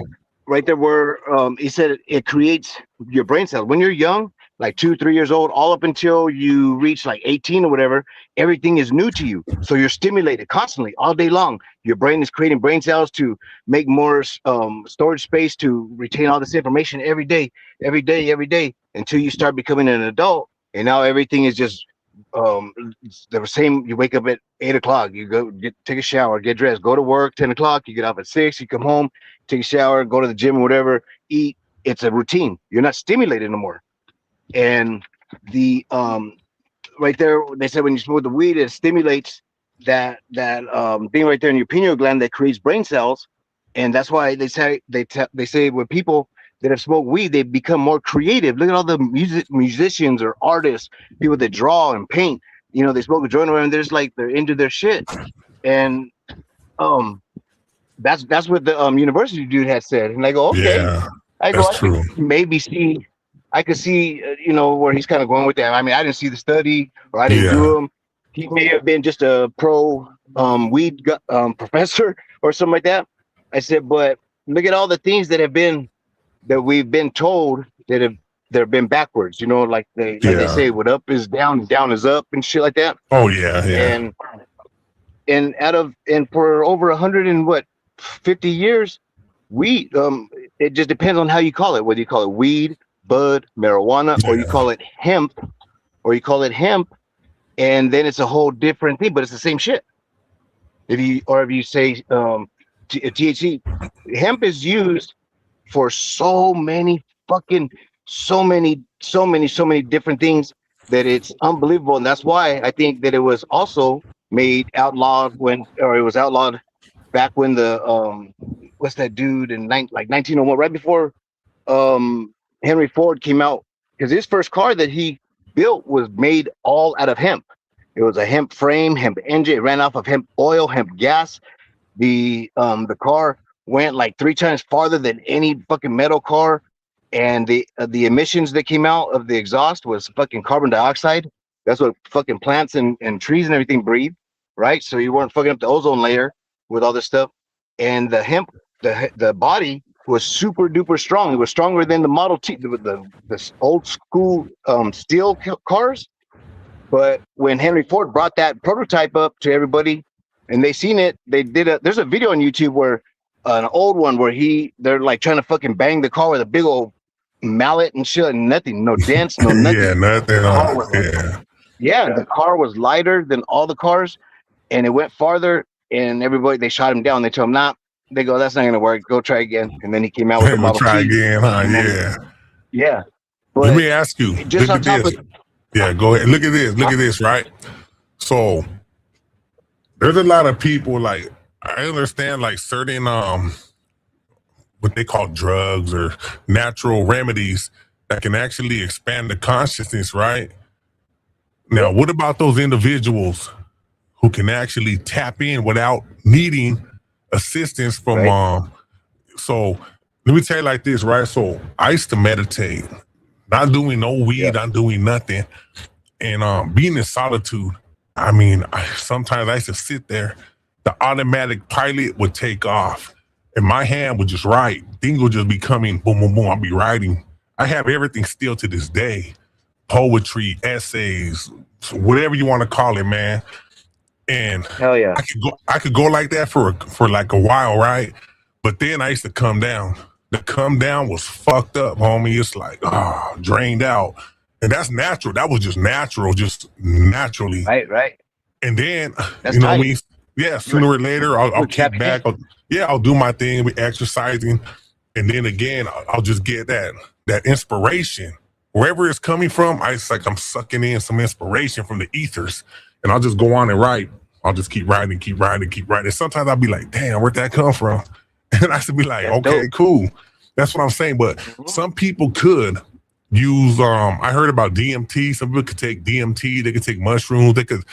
F: right there where he said it creates your brain cells. When you're young, like 2, 3 years old, all up until you reach like 18 or whatever, everything is new to you. So you're stimulated constantly all day long. Your brain is creating brain cells to make more storage space to retain all this information every day, every day, every day, until you start becoming an adult. And now everything is just um the same. You wake up at 8 o'clock, you go take a shower, get dressed, go to work. 10 o'clock, you get off at 6, you come home, take a shower, go to the gym or whatever, eat. It's a routine. You're not stimulated no more. And the right there, they said when you smoke the weed, it stimulates that thing right there in your pineal gland that creates brain cells. And that's why they say when people that have smoked weed, they become more creative. Look at all the musicians or artists, people that draw and paint. You know, they smoke a joint around, they're just like they're into their shit. And um that's what the university dude had said. And I go, okay.
B: Yeah.
F: I go,
B: That's
F: I could
B: true.
F: maybe see, I could see, you know, where he's kind of going with that. I mean, I didn't see the study, or I didn't
B: Yeah.
F: do them. He may have been just a pro weed professor or something like that. I said, but look at all the things that we've been told that have been backwards. You know, like they
B: Yeah.
F: say, what up is down, down is up, and shit like that.
B: Oh yeah. Yeah.
F: And and for over 150 years, weed, it just depends on how you call it, whether you call it weed, bud, marijuana, or you
B: Yeah.
F: call it hemp, and then it's a whole different thing, but it's the same shit. If you say THC, hemp is used for so many fucking, so many different things, that it's unbelievable. And that's why I think that it was also made outlawed or it was outlawed back when the what's that dude in 1901, right before Henry Ford came out, because his first car that he built was made all out of hemp. It was a hemp frame, hemp engine. It ran off of hemp oil, hemp gas. The car went like 3 times farther than any fucking metal car, and the emissions that came out of the exhaust was fucking carbon dioxide. That's what fucking plants and trees and everything breathe, right? So you weren't fucking up the ozone layer with all this stuff. And the hemp, the body was super duper strong. It was stronger than the Model T, the old school steel cars. But when Henry Ford brought that prototype up to everybody and they seen it, there's a video on YouTube where an old one where they're like trying to fucking bang the car with a big old mallet and shit, and nothing, no dents, no nothing.
B: Yeah, nothing.
F: The car was lighter than all the cars, and it went farther. And everybody, they shot him down. They told him, "Nah." They go, "That's not gonna work. Go try again." And then he came out with the
B: We'll
F: Model
B: try
F: T.
B: again, huh?
F: Yeah. Yeah. But
B: let me ask you.
F: just
B: Look
F: on
B: at
F: top
B: this.
F: of
B: Yeah, go ahead. Look at this. Look at this, right? So there's a lot of people, like, I understand, like, certain what they call drugs or natural remedies that can actually expand the consciousness, right? Now, what about those individuals who can actually tap in without needing assistance from so let me tell you like this, right? So I used to meditate, not doing no weed, not doing nothing, and being in solitude. I mean, sometimes I used to sit there, the automatic pilot would take off, and my hand would just write. Things would just be coming, boom, boom, boom. I'll be writing. I have everything still to this day, poetry, essays, whatever you want to call it, man. And
F: hell yeah,
B: I could go like that for like a while, right? But then I used to come down. The come down was fucked up, homie. It's like, drained out. And that's natural. That was just natural, just naturally.
F: Right.
B: And then,
F: That's
B: you know what I
F: tight.
B: mean? Yeah, sooner or later, I'll kick back. I'll do my thing with exercising. And then again, I'll just get that inspiration. Wherever it's coming from, I'm sucking in some inspiration from the ethers. And I'll just go on and write. I'll just keep writing. And sometimes I'll be like, damn, where'd that come from? And I should be like, okay, cool. That's what I'm saying. But some people could use, I heard about DMT. Some people could take DMT. They could take mushrooms. They could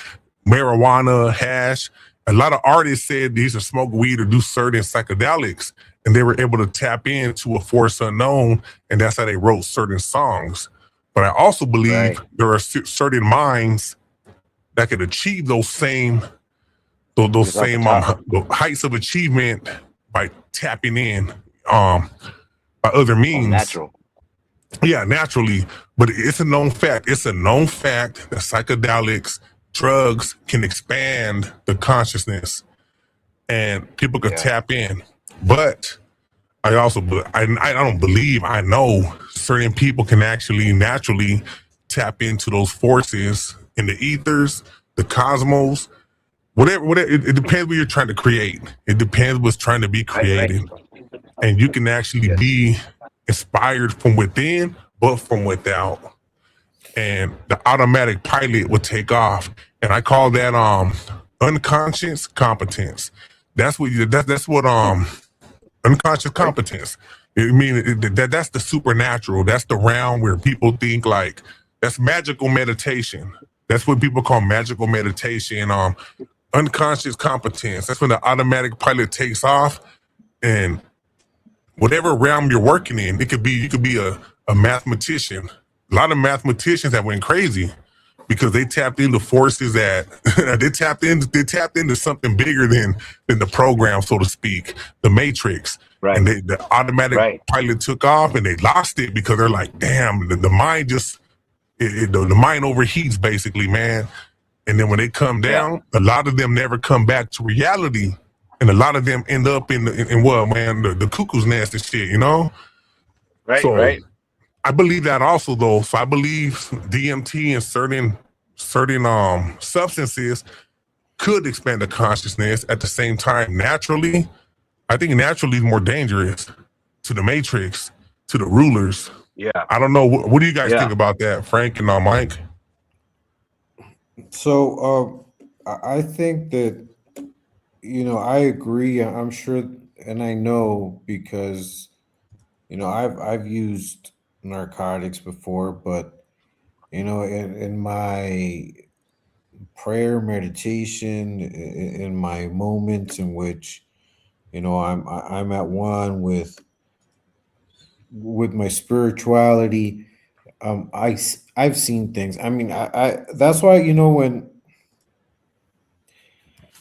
B: marijuana, hash. A lot of artists said these are smoke weed or do certain psychedelics, and they were able to tap into a force unknown, and that's how they wrote certain songs. But I also believe there are certain minds that could achieve those same heights of achievement by tapping in by other means.
F: Natural.
B: Yeah, naturally. But it's a known fact. It's a known fact that psychedelics, drugs can expand the consciousness and people could tap in. But I don't believe, I know certain people can actually naturally tap into those forces in the ethers, the cosmos, whatever. It depends what you're trying to create. It depends what's trying to be created. And you can actually be inspired from within, but from without. And the automatic pilot will take off. And I call that unconscious competence. That's what unconscious competence. I mean, that's the supernatural. That's the realm where people think like that's magical meditation. That's what people call magical meditation. Unconscious competence. That's when the automatic pilot takes off, and whatever realm you're working in, you could be a mathematician. A lot of mathematicians that went crazy because they tapped into forces that they tapped into something bigger than the program, so to speak, the matrix. Right. And the automatic pilot took off and they lost it because they're like, damn, the mind just the mind overheats basically, man. And then when they come down, a lot of them never come back to reality. And a lot of them end up in what, man, the cuckoo's nest and shit, you know? Right. I believe that also, though. So I believe DMT and certain substances could expand the consciousness. At the same time, naturally, I think naturally is more dangerous to the matrix, to the rulers. Yeah. I don't know. What do you guys think about that, Frank and Mike?
E: So I think that, I agree. I'm sure, and I know because, I've used narcotics before, but, in my prayer, meditation, in my moments in which, I'm at one with my spirituality, I've seen things. I mean, I that's why, when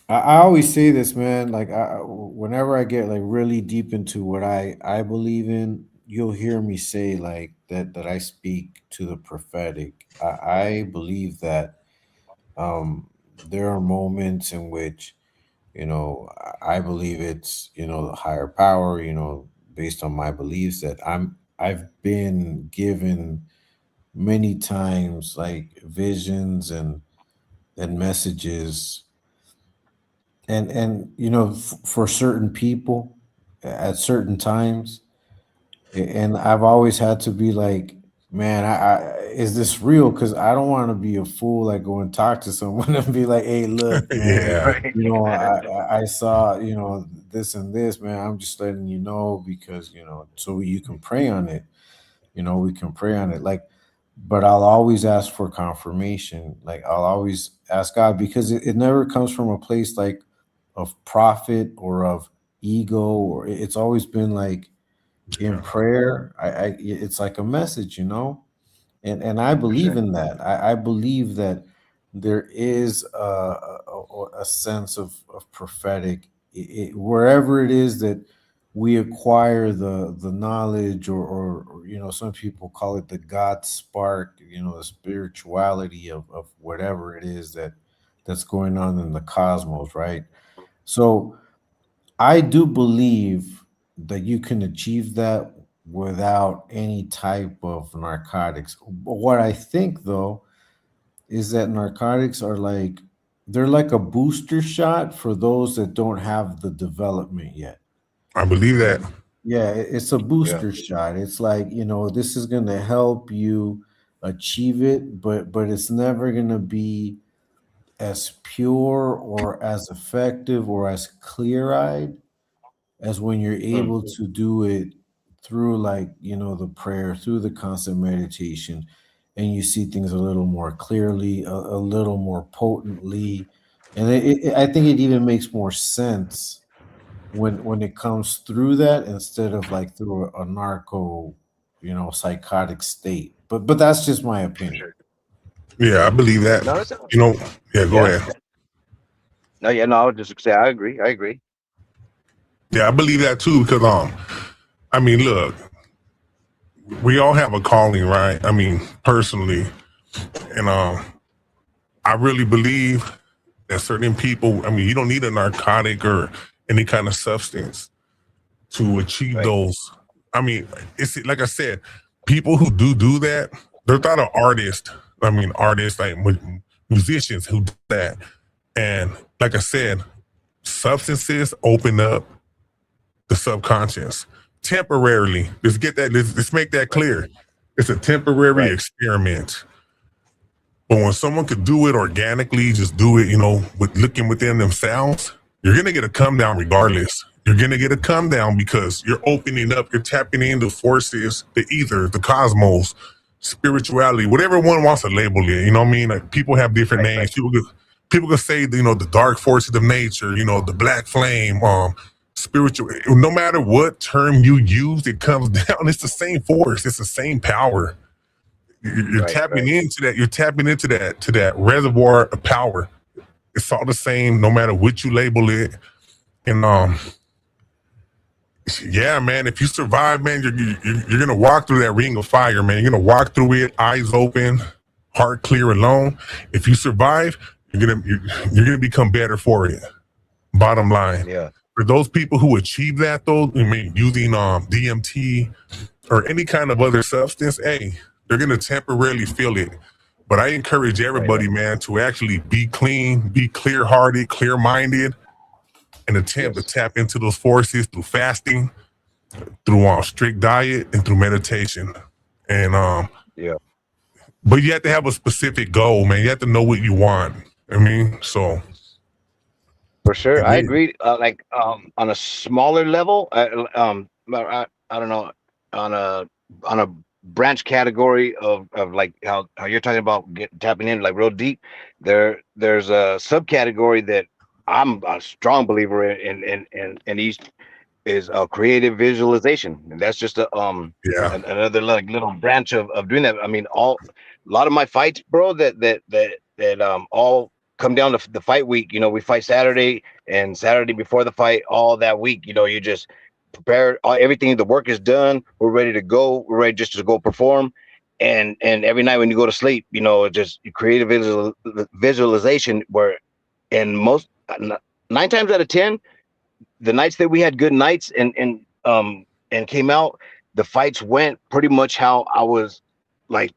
E: I always say this, man, like whenever I get like really deep into what I believe in, you'll hear me say like that I speak to the prophetic. I believe that There are moments in which, I believe it's, the higher power, based on my beliefs that I've been given many times like visions and messages, and for certain people at certain times. And I've always had to be like, man, is this real? Because I don't want to be a fool, like go and talk to someone and be like, hey, look, man,
B: Yeah.
F: Right.
E: I saw, this and this, man. I'm just letting you know because, so you can pray on it. We can pray on it. Like, but I'll always ask for confirmation. Like, I'll always ask God because it never comes from a place like of profit or of ego, or it's always been like, in
B: Yeah.
E: prayer. It's like a message, and I
F: For
E: believe
F: sure.
E: in that. I believe that there is a sense of prophetic, wherever it is that we acquire the knowledge, or some people call it the God spark, the spirituality of whatever it is that's going on in the cosmos, right? So I do believe that you can achieve that without any type of narcotics. But what I think though is that narcotics are like, they're like a booster shot for those that don't have the development yet.
B: I believe that.
E: Yeah, it's a
F: Yeah.
E: booster shot. It's like, this is going to help you achieve it, but it's never going to be as pure or as effective or as clear-eyed as when you're
F: Mm.
E: able to do it through, like, the prayer, through the constant meditation, and you see things a little more clearly, a little more potently, and I think it even makes more sense when it comes through that, instead of like through a narco, psychotic state. But that's just my
F: For
E: opinion.
F: sure.
B: Yeah, I believe that.
F: No, that's
B: You know, yeah, go
F: yeah.
B: ahead.
F: No, yeah, no, I would just say I agree. I agree.
B: Yeah, I believe that too because I mean, look, we all have a calling, right? I mean, personally, and I really believe that certain people, I mean, you don't need a narcotic or any kind of substance to achieve
F: Right.
B: those. I mean, it's like I said, people who do that, they're not an artist. I mean, artists like musicians who do that, and like I said, substances open up the subconscious temporarily. Let's get that. Let's make that
F: Right.
B: clear. It's a temporary
F: Right.
B: experiment. But when someone could do it organically, just do it, with looking within themselves, you're gonna get a come down regardless. You're gonna get a come down because you're opening up, you're tapping into forces, the ether, the cosmos, spirituality, whatever one wants to label it. You know what I mean? Like people have different
F: Right.
B: names. People could say, the dark forces of nature, the black flame, spiritual. No matter what term you use, it comes down. It's the same force. It's the same power. You're
F: Right.
B: tapping into that. You're tapping into that to that reservoir of power. It's all the same, no matter what you label it. And yeah, man, if you survive, man, you're gonna walk through that ring of fire, man. You're gonna walk through it, eyes open, heart clear, alone. If you survive, you're gonna become better for it. Bottom line.
F: Yeah.
B: For those people who achieve that, though, I mean, using DMT or any kind of other substance, hey, they're gonna temporarily feel it. But I encourage
F: Right.
B: everybody, man, to actually be clean, be clear hearted, clear minded, and attempt to
F: Yes.
B: tap into those forces through fasting, through strict diet, and through meditation. And
F: Yeah.
B: but you have to have a specific goal, man. You have to know what you want. I mean, so
F: For sure.
B: and
F: I
B: it,
F: agree. Like on a smaller level, I don't know, on a branch category of like how you're talking about tapping in like real deep. There's a subcategory that I'm a strong believer in these is creative visualization, and that's just
B: yeah,
F: another like little branch of doing that. I mean, a lot of my fights, bro, that all come down to the fight week. We fight Saturday and Saturday before the fight, all that week. You just prepare everything. The work is done. We're ready to go. We're ready just to go perform. and every night when you go to sleep, you know, just you create a visualization where, and most 9 times out of 10, the nights that we had good nights and came out, the fights went pretty much how I was like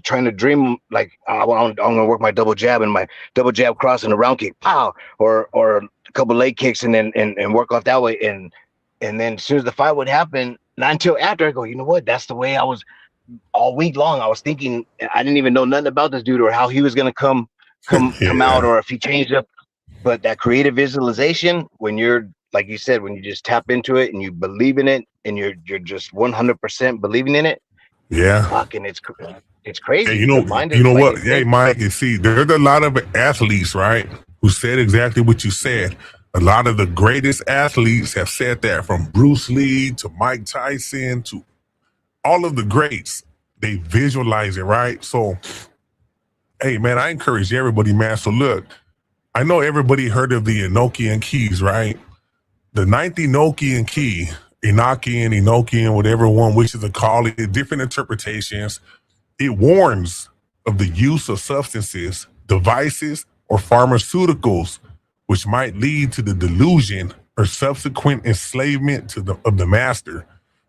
F: trying to dream. Like I'm gonna work my double jab and my double jab cross and a round kick, pow, or a couple leg kicks and then and work off that way. And then as soon as the fight would happen, not until after I go, you know what? That's the way I was all week long. I was thinking I didn't even know nothing about this dude or how he was gonna come out
B: Yeah.
F: or if he changed up. But that creative visualization, when you're like you said, when you just tap into it and you believe in it and you're just 100% believing in it,
B: Yeah.
F: fucking it's
B: Hey,
F: crazy. The mind is
B: you know
F: like
B: what?
F: it
B: Hey,
F: thinks.
B: Mike, you see, there's a lot of athletes, right, who said exactly what you said. A lot of the greatest athletes have said that, from Bruce Lee to Mike Tyson to all of the greats. They visualize it, right? So, hey, man, I encourage everybody, man. So, look, I know everybody heard of the Enochian keys, right? The ninth Enochian key, Enochian, whatever one wishes to call it, different interpretations. It warns of the use of substances, devices, or pharmaceuticals, which might lead to the delusion or subsequent enslavement of the master.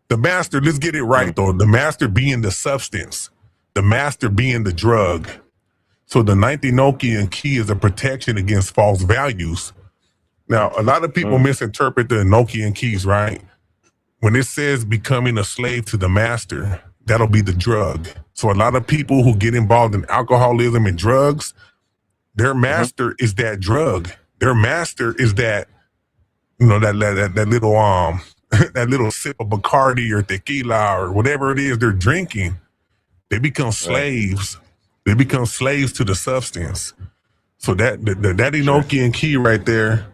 B: The master, let's get it right though, the master being the substance, the master being the drug. So the ninth Enochian key is a protection against false values. Now, a lot of people misinterpret the Enochian keys, right? When it says becoming a slave to the master, that'll be the drug. So a lot of people who get involved in alcoholism and drugs, their master is that drug. Their master is that, you know, that little that little sip of Bacardi or tequila or whatever it is they're drinking. They become slaves. They become slaves to the substance. So that Enochian key right there,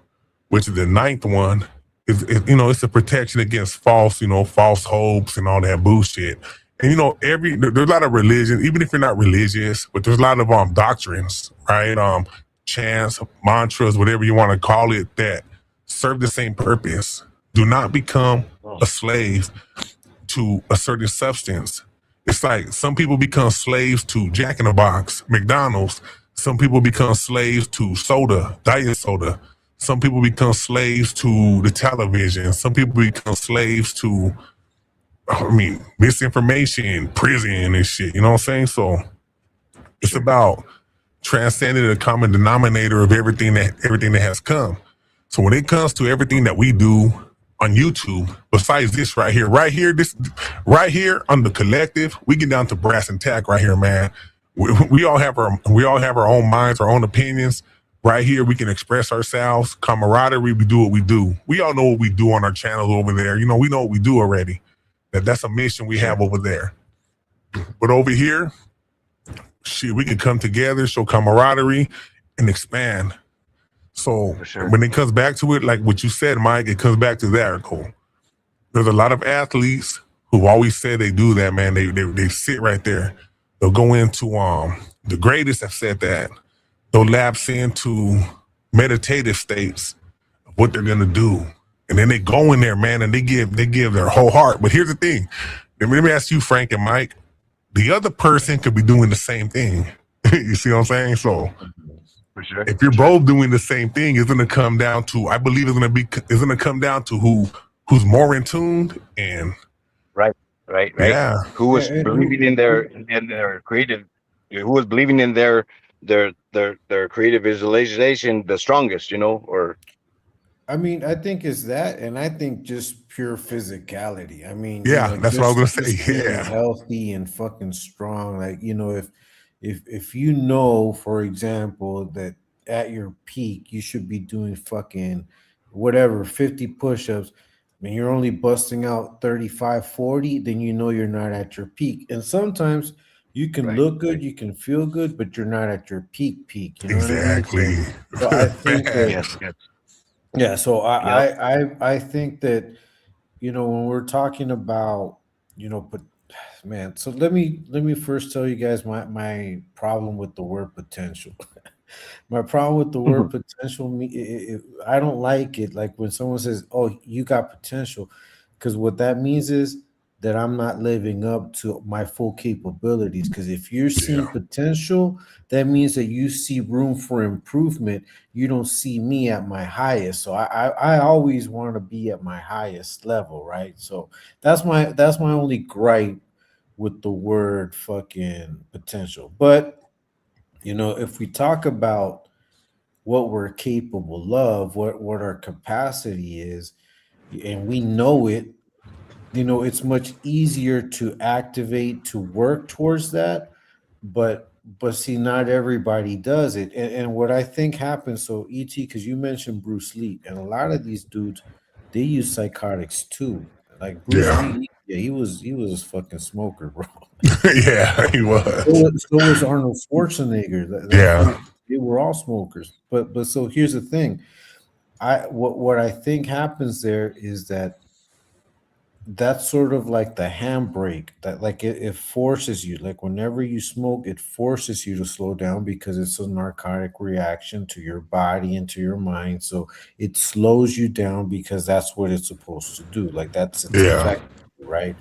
B: which is the ninth one, is, you know, it's a protection against false, you know, false hopes and all that bullshit. And you know, there's a lot of religion, even if you're not religious, but there's a lot of doctrines, right? Chants, mantras, whatever you want to call it, that serve the same purpose. Do not become a slave to a certain substance. It's like some people become slaves to Jack in the Box, McDonald's. Some people become slaves to soda, diet soda. Some people become slaves to the television. Some people become slaves to, I mean, misinformation, prison and shit. You know what I'm saying? So it's about transcending the common denominator of everything that has come. So when it comes to everything that we do on YouTube, besides this this right here on the collective, we get down to brass and tack right here, man. We all have our own minds, our own opinions. Right here, we can express ourselves. Camaraderie, we do what we do. We all know what we do on our channels over there. You know, we know what we do already. That's a mission we have over there. But over here, shit, we can come together, show camaraderie, and expand. So when it comes back to it, like what you said, Mike, it comes back to that. Cool. There's a lot of athletes who always say they do that, man. They sit right there. They'll go into the greatest have said that. They'll lapse into meditative states of what they're gonna do. And then they go in there, man, and they give their whole heart. But here's the thing. Let me ask you, Frank and Mike, the other person could be doing the same thing. You see what I'm saying? So
F: For sure.
B: if you're both doing the same thing, it's gonna come down to, I believe it's gonna come down to who's more in tune and
F: Right.
B: yeah.
F: Who was believing in their creative, who was believing in their creative visualization the strongest, you know, or
E: I mean, I think it's that, and I think just pure physicality. I mean,
B: Yeah, that's what I was gonna
E: just
B: say.
E: being
B: Yeah.
E: healthy and fucking strong. Like, if you know, for example, that at your peak you should be doing fucking whatever 50 push-ups, and you're only busting out 35, 40, then you know you're not at your peak. And sometimes you can look good, you can feel good, but you're not at your peak. You know what I mean?
B: Exactly.
E: So I think that
B: Facts.
E: yeah, so
F: Yep.
E: I think that when we're talking about but man, so let me first tell you guys my problem with the word potential. My problem with the word potential, I don't like it. Like when someone says, "Oh, you got potential," because what that means is that I'm not living up to my full capabilities. Because if you're seeing
B: Yeah.
E: potential, that means that you see room for improvement. You don't see me at my highest. So I always want to be at my highest level, right? So that's my only gripe with the word fucking potential. But if we talk about what we're capable of, what our capacity is, and we know it, it's much easier to activate, to work towards that. But see, not everybody does it. And what I think happens, so ET, because you mentioned Bruce Lee, and a lot of these dudes, they use psychotics too. Like Bruce
B: Yeah.
E: Lee, yeah, he was a fucking smoker, bro.
B: Yeah, he was.
E: So was Arnold Schwarzenegger. That
B: Yeah.
E: fool, they were all smokers. But so here's the thing. What I think happens there is that that's sort of like the handbrake that, like, it forces you, like whenever you smoke, it forces you to slow down because it's a narcotic reaction to your body and to your mind. So it slows you down because that's what it's supposed to do. Like that's its
B: Yeah.
E: effect, right?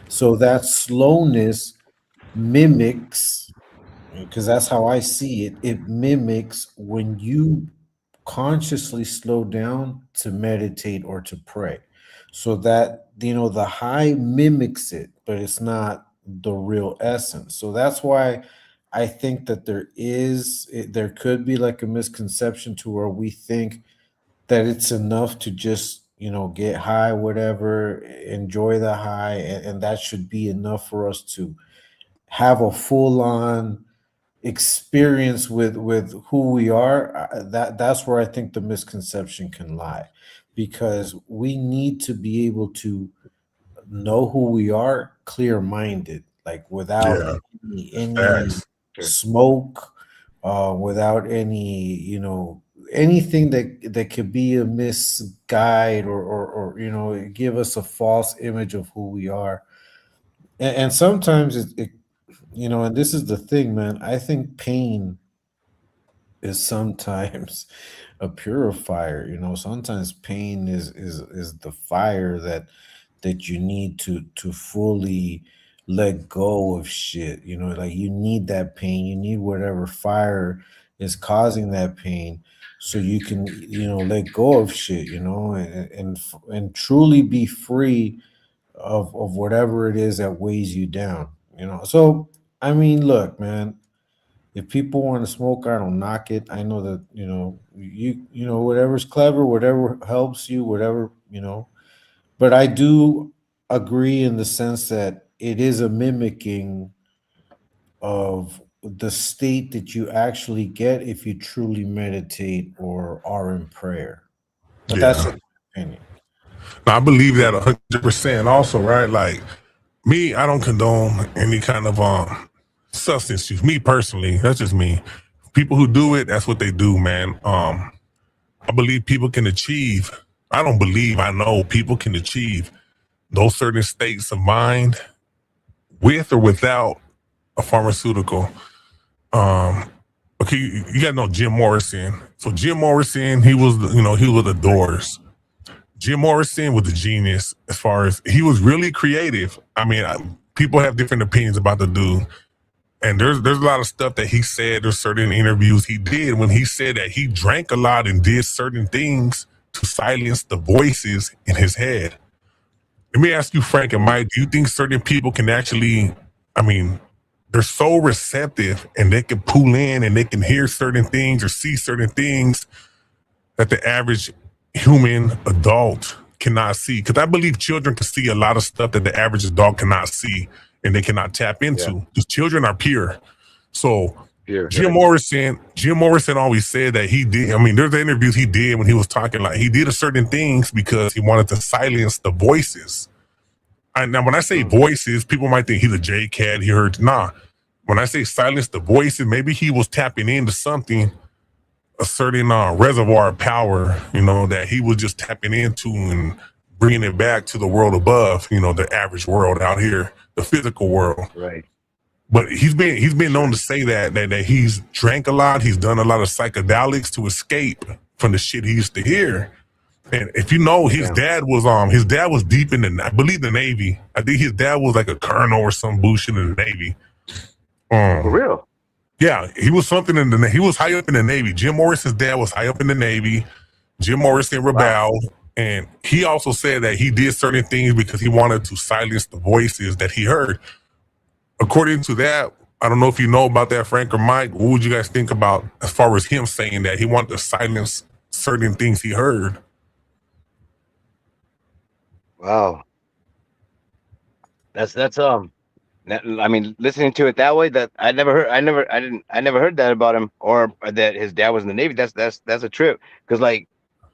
E: So that slowness mimics, because that's how I see it. It mimics when you consciously slow down to meditate or to pray. So that, the high mimics it, but it's not the real essence. So that's why I think that there could be like a misconception to where we think that it's enough to just, get high, whatever, enjoy the high, and that should be enough for us to have a full on experience with who we are. That's where I think the misconception can lie, because we need to be able to know who we are clear minded, like without
B: Yeah.
E: any
B: Facts.
F: Sure.
E: smoke, without any, anything that could be a misguide, or give us a false image of who we are. And sometimes and this is the thing, man. I think pain is sometimes a purifier. Sometimes pain is the fire that you need to fully let go of shit. Like you need that pain. You need whatever fire is causing that pain, so you can let go of shit. And truly be free of whatever it is that weighs you down. So I mean, look, man, if people want to smoke, I don't knock it. I know that, whatever's clever, whatever helps you, whatever, but I do agree in the sense that it is a mimicking of the state that you actually get if you truly meditate or are in prayer. But that's
B: Yeah.
E: just my opinion.
B: Now, I believe that 100% also, right? Like me, I don't condone any kind of substance use. Me personally, that's just me. People who do it, that's what they do, man. I believe people can achieve. I don't believe, I know people can achieve those certain states of mind with or without a pharmaceutical. Um, okay, you gotta know Jim Morrison. So Jim Morrison, he was the Doors. Jim Morrison was a genius as far as he was really creative. I mean, people have different opinions about the dude, and there's a lot of stuff that he said. There's certain interviews he did when he said that he drank a lot and did certain things to silence the voices in his head. Let me ask you, Frank and Mike, do you think certain people can actually, I mean, they're so receptive and they can pull in and they can hear certain things or see certain things that the average human adult cannot see? Because I believe children can see a lot of stuff that the average adult cannot see and they cannot tap into. Because children are pure. So
F: Pure.
B: Jim Morrison always said that he did. I mean, there's the interviews he did when he was talking, like he did a certain things because he wanted to silence the voices. Now, when I say voices, people might think he's a J cat. He heard, nah. When I say silence the voices, maybe he was tapping into something, a certain reservoir of power, that he was just tapping into and bringing it back to the world above, the average world out here, the physical world.
F: Right.
B: But he's been known to say that he's drank a lot, he's done a lot of psychedelics to escape from the shit he used to hear. And if you know, his
F: Yeah.
B: dad was deep in I believe the Navy. I think his dad was like a colonel or some bullshit in the Navy.
F: For real.
B: Yeah, he was something he was high up in the Navy. Jim Morrison's dad was high up in the Navy. Jim Morrison rebelled, and he also said that he did certain things because he wanted to silence the voices that he heard. According to that, I don't know if you know about that, Frank or Mike. What would you guys think about as far as him saying that he wanted to silence certain things he heard?
F: Wow. That's I mean, listening to it that way, that I never heard that about him, or that his dad was in the Navy. That's a trip. Because like,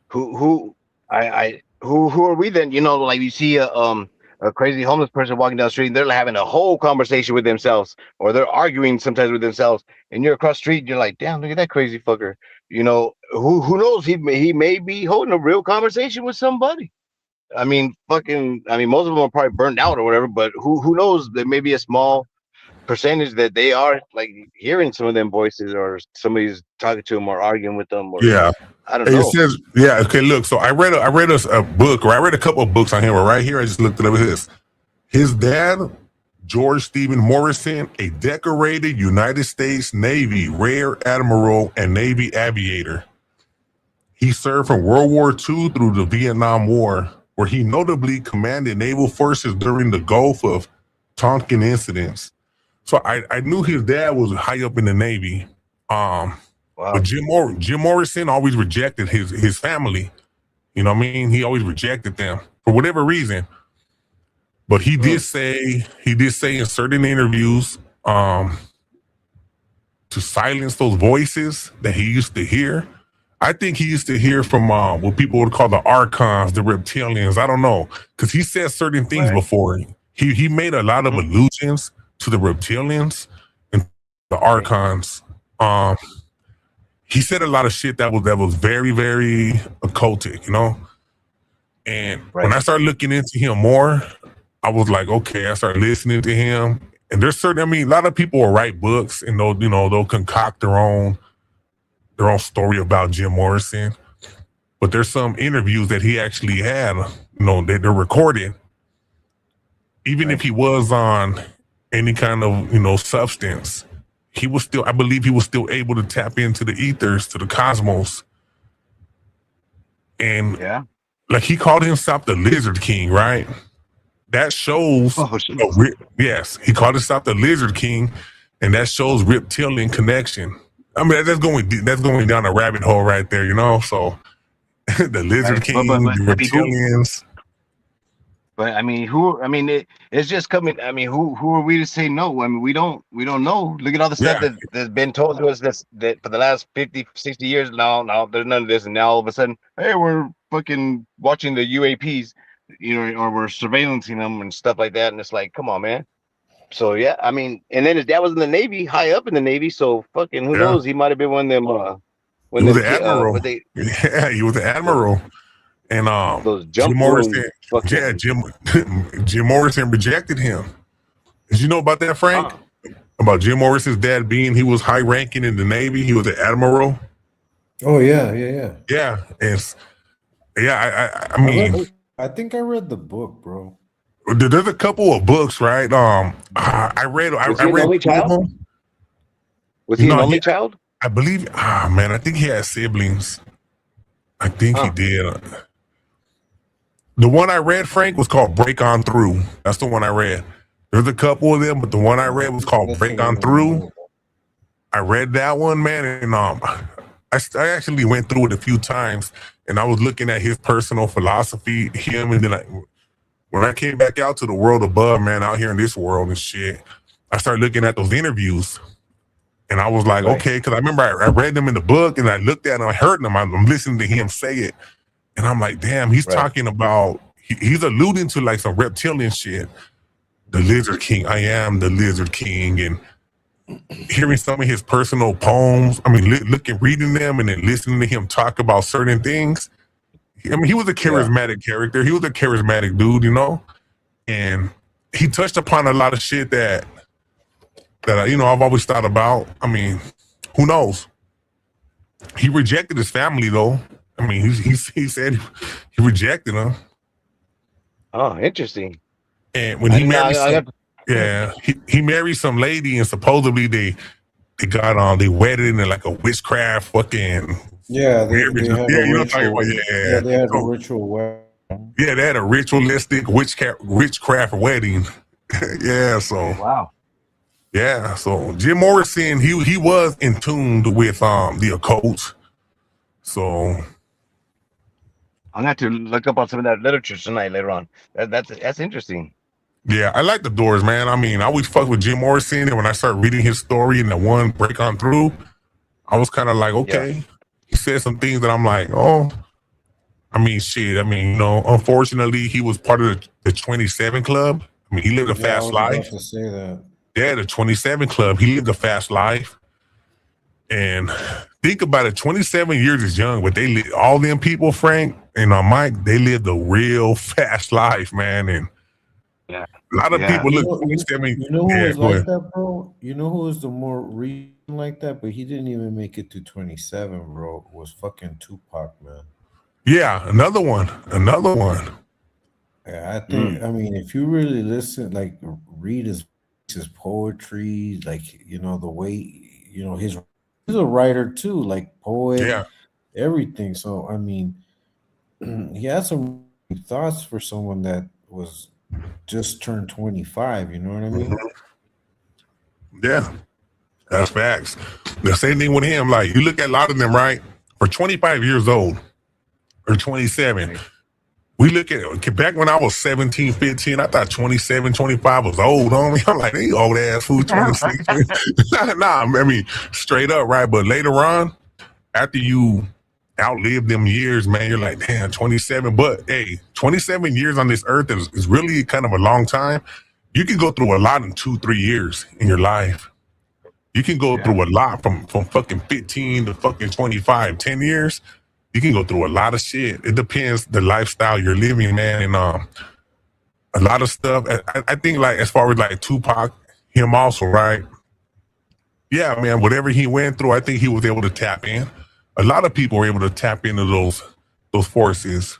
F: who are we then? You know, like you see a crazy homeless person walking down the street, and they're like having a whole conversation with themselves, or they're arguing sometimes with themselves, and you're across the street, and you're like, damn, look at that crazy fucker. You know, who knows? He may be holding a real conversation with somebody. I mean, most of them are probably burned out or whatever, but who knows? There may be a small percentage that they are like hearing some of them voices, or somebody's talking to them or arguing with them, or
B: Yeah.
F: I don't
B: It
F: know.
B: says, yeah, okay, look. So I read a book, or I read a couple of books on him, but right here I just looked it up. His dad, George Stephen Morrison, a decorated United States Navy Rear Admiral and Navy aviator. He served from World War II through the Vietnam War, where he notably commanded naval forces during the Gulf of Tonkin incidents. So I knew his dad was high up in the Navy.
F: Wow.
B: But Jim Morrison always rejected his family. You know what I mean? He always rejected them for whatever reason. But he did say in certain interviews to silence those voices that he used to hear. I think he used to hear from what people would call the archons, the reptilians. I don't know, because he said certain things before. He made a lot of allusions to the reptilians and the archons. He said a lot of shit that was very, very occultic, you know. And when I started looking into him more, I was like, okay, I started listening to him. And there's certain, I mean, a lot of people will write books and they'll concoct their own story about Jim Morrison. But there's some interviews that he actually had, that they're recorded. Even if he was on any kind of, substance, I believe he was still able to tap into the ethers, to the cosmos. And like he called himself the Lizard King, right? That shows, yes, he called himself the Lizard King, and that shows reptilian connection. I mean, that's going down a rabbit hole right there, So the Lizard King, the reptilians.
F: But I mean, it's just coming. I mean, who are we to say no? I mean, we don't know. Look at all the stuff that's been told to us that for the last 50, 60 years now there's none of this, and now all of a sudden, hey, we're fucking watching the UAPs, or we're surveillancing them and stuff like that, and it's like, come on, man. So yeah, I mean, and then his dad was in the Navy, high up in the Navy, so fucking who knows? He might have been one of them.
B: He was an admiral. He was an admiral. And
F: those jump
B: Jim Morrison, Jim Morrison rejected him. Did you know about that, Frank? About Jim Morrison's dad he was high ranking in the Navy. He was an admiral.
E: Oh yeah.
B: Yeah, I mean,
E: I think I read the book, bro.
B: There's a couple of books, right? I read.
F: Was he an only child? Was he an only child?
B: I believe. Man, I think he had siblings. I think he did. The one I read, Frank, was called Break On Through. That's the one I read. There's a couple of them, but the one I read was called Break On Through. I read that one, man, and I actually went through it a few times, and I was looking at his personal philosophy, and then when I came back out to the world above, man, out here in this world and shit, I started looking at those interviews, and I was like, okay, because I remember I read them in the book, and I looked at them, I heard them, I'm listening to him say it. And I'm like, damn, he's talking about, he's alluding to like some reptilian shit. The Lizard King, I am the Lizard King. And hearing some of his personal poems, I mean, reading them and then listening to him talk about certain things. I mean, he was a charismatic character. He was a charismatic dude, And he touched upon a lot of shit that I've always thought about. I mean, who knows? He rejected his family, though. I mean, he said he rejected him,
F: Oh, interesting.
B: and when
F: I
B: he
F: didn't know.
B: married
F: I
B: some,
F: got.
B: yeah, he married some lady, and supposedly they got on, they wedded in like a witchcraft fucking
E: Yeah, they
B: marriage.
E: had
B: Yeah,
E: a
B: you know what I'm talking
E: ritual.
B: about?
E: Yeah,
B: Yeah.
E: they had a
B: So
E: ritual wedding.
B: yeah, they had a ritualistic witchcraft wedding. Yeah, so
F: Wow.
B: yeah, so Jim Morrison, he was in tune with the occult. So
F: I'm gonna have to look up on some of that literature tonight later on. That's interesting.
B: yeah, I like the Doors, man. I mean, I always fuck with Jim Morrison, and when I started reading his story and the one break on through, I was kind of like,
F: Yeah.
B: okay. He said some things that I'm like, oh, I mean, shit. I mean, unfortunately, he was part of the 27 Club. I mean, he lived a
E: Yeah, I
B: fast
E: was about
B: life.
E: to say that.
B: Yeah, the 27 Club. He lived a fast life. And think about it, 27 years is young, but all them people, Frank and Mike, they lived a real fast life, man. And
F: Yeah.
B: a lot of
F: Yeah.
B: people look 27.
E: You know who
B: Yeah,
E: was
B: go
E: like
B: ahead.
E: that, bro? You know who was the more recent like that, but he didn't even make it to 27, bro. Was fucking Tupac, man.
B: Yeah, another one.
E: Yeah, I think. I mean, if you really listen, like read his poetry, like the way he's a writer too, like poet,
B: Yeah.
E: everything. So I mean, he had some thoughts for someone that was just turned 25. You know what I mean?
B: Yeah. That's facts. The same thing with him. Like, you look at a lot of them, right? For 25 years old or 27,
F: Right.
B: we look at back when I was 17, 15, I thought 27, 25 was old, homie. I'm like, they old ass fool, 26. Nah, I mean, straight up, right? But later on, after you outlive them years, man, you're like, damn, 27. But hey, 27 years on this earth is really kind of a long time. You can go through a lot in 2, 3 years in your life. You can go through a lot from fucking 15 to fucking 25, 10 years. You can go through a lot of shit. It depends the lifestyle you're living, man. And a lot of stuff. I think like as far as like Tupac, him also, right? Yeah, man, whatever he went through, I think he was able to tap in. A lot of people were able to tap into those forces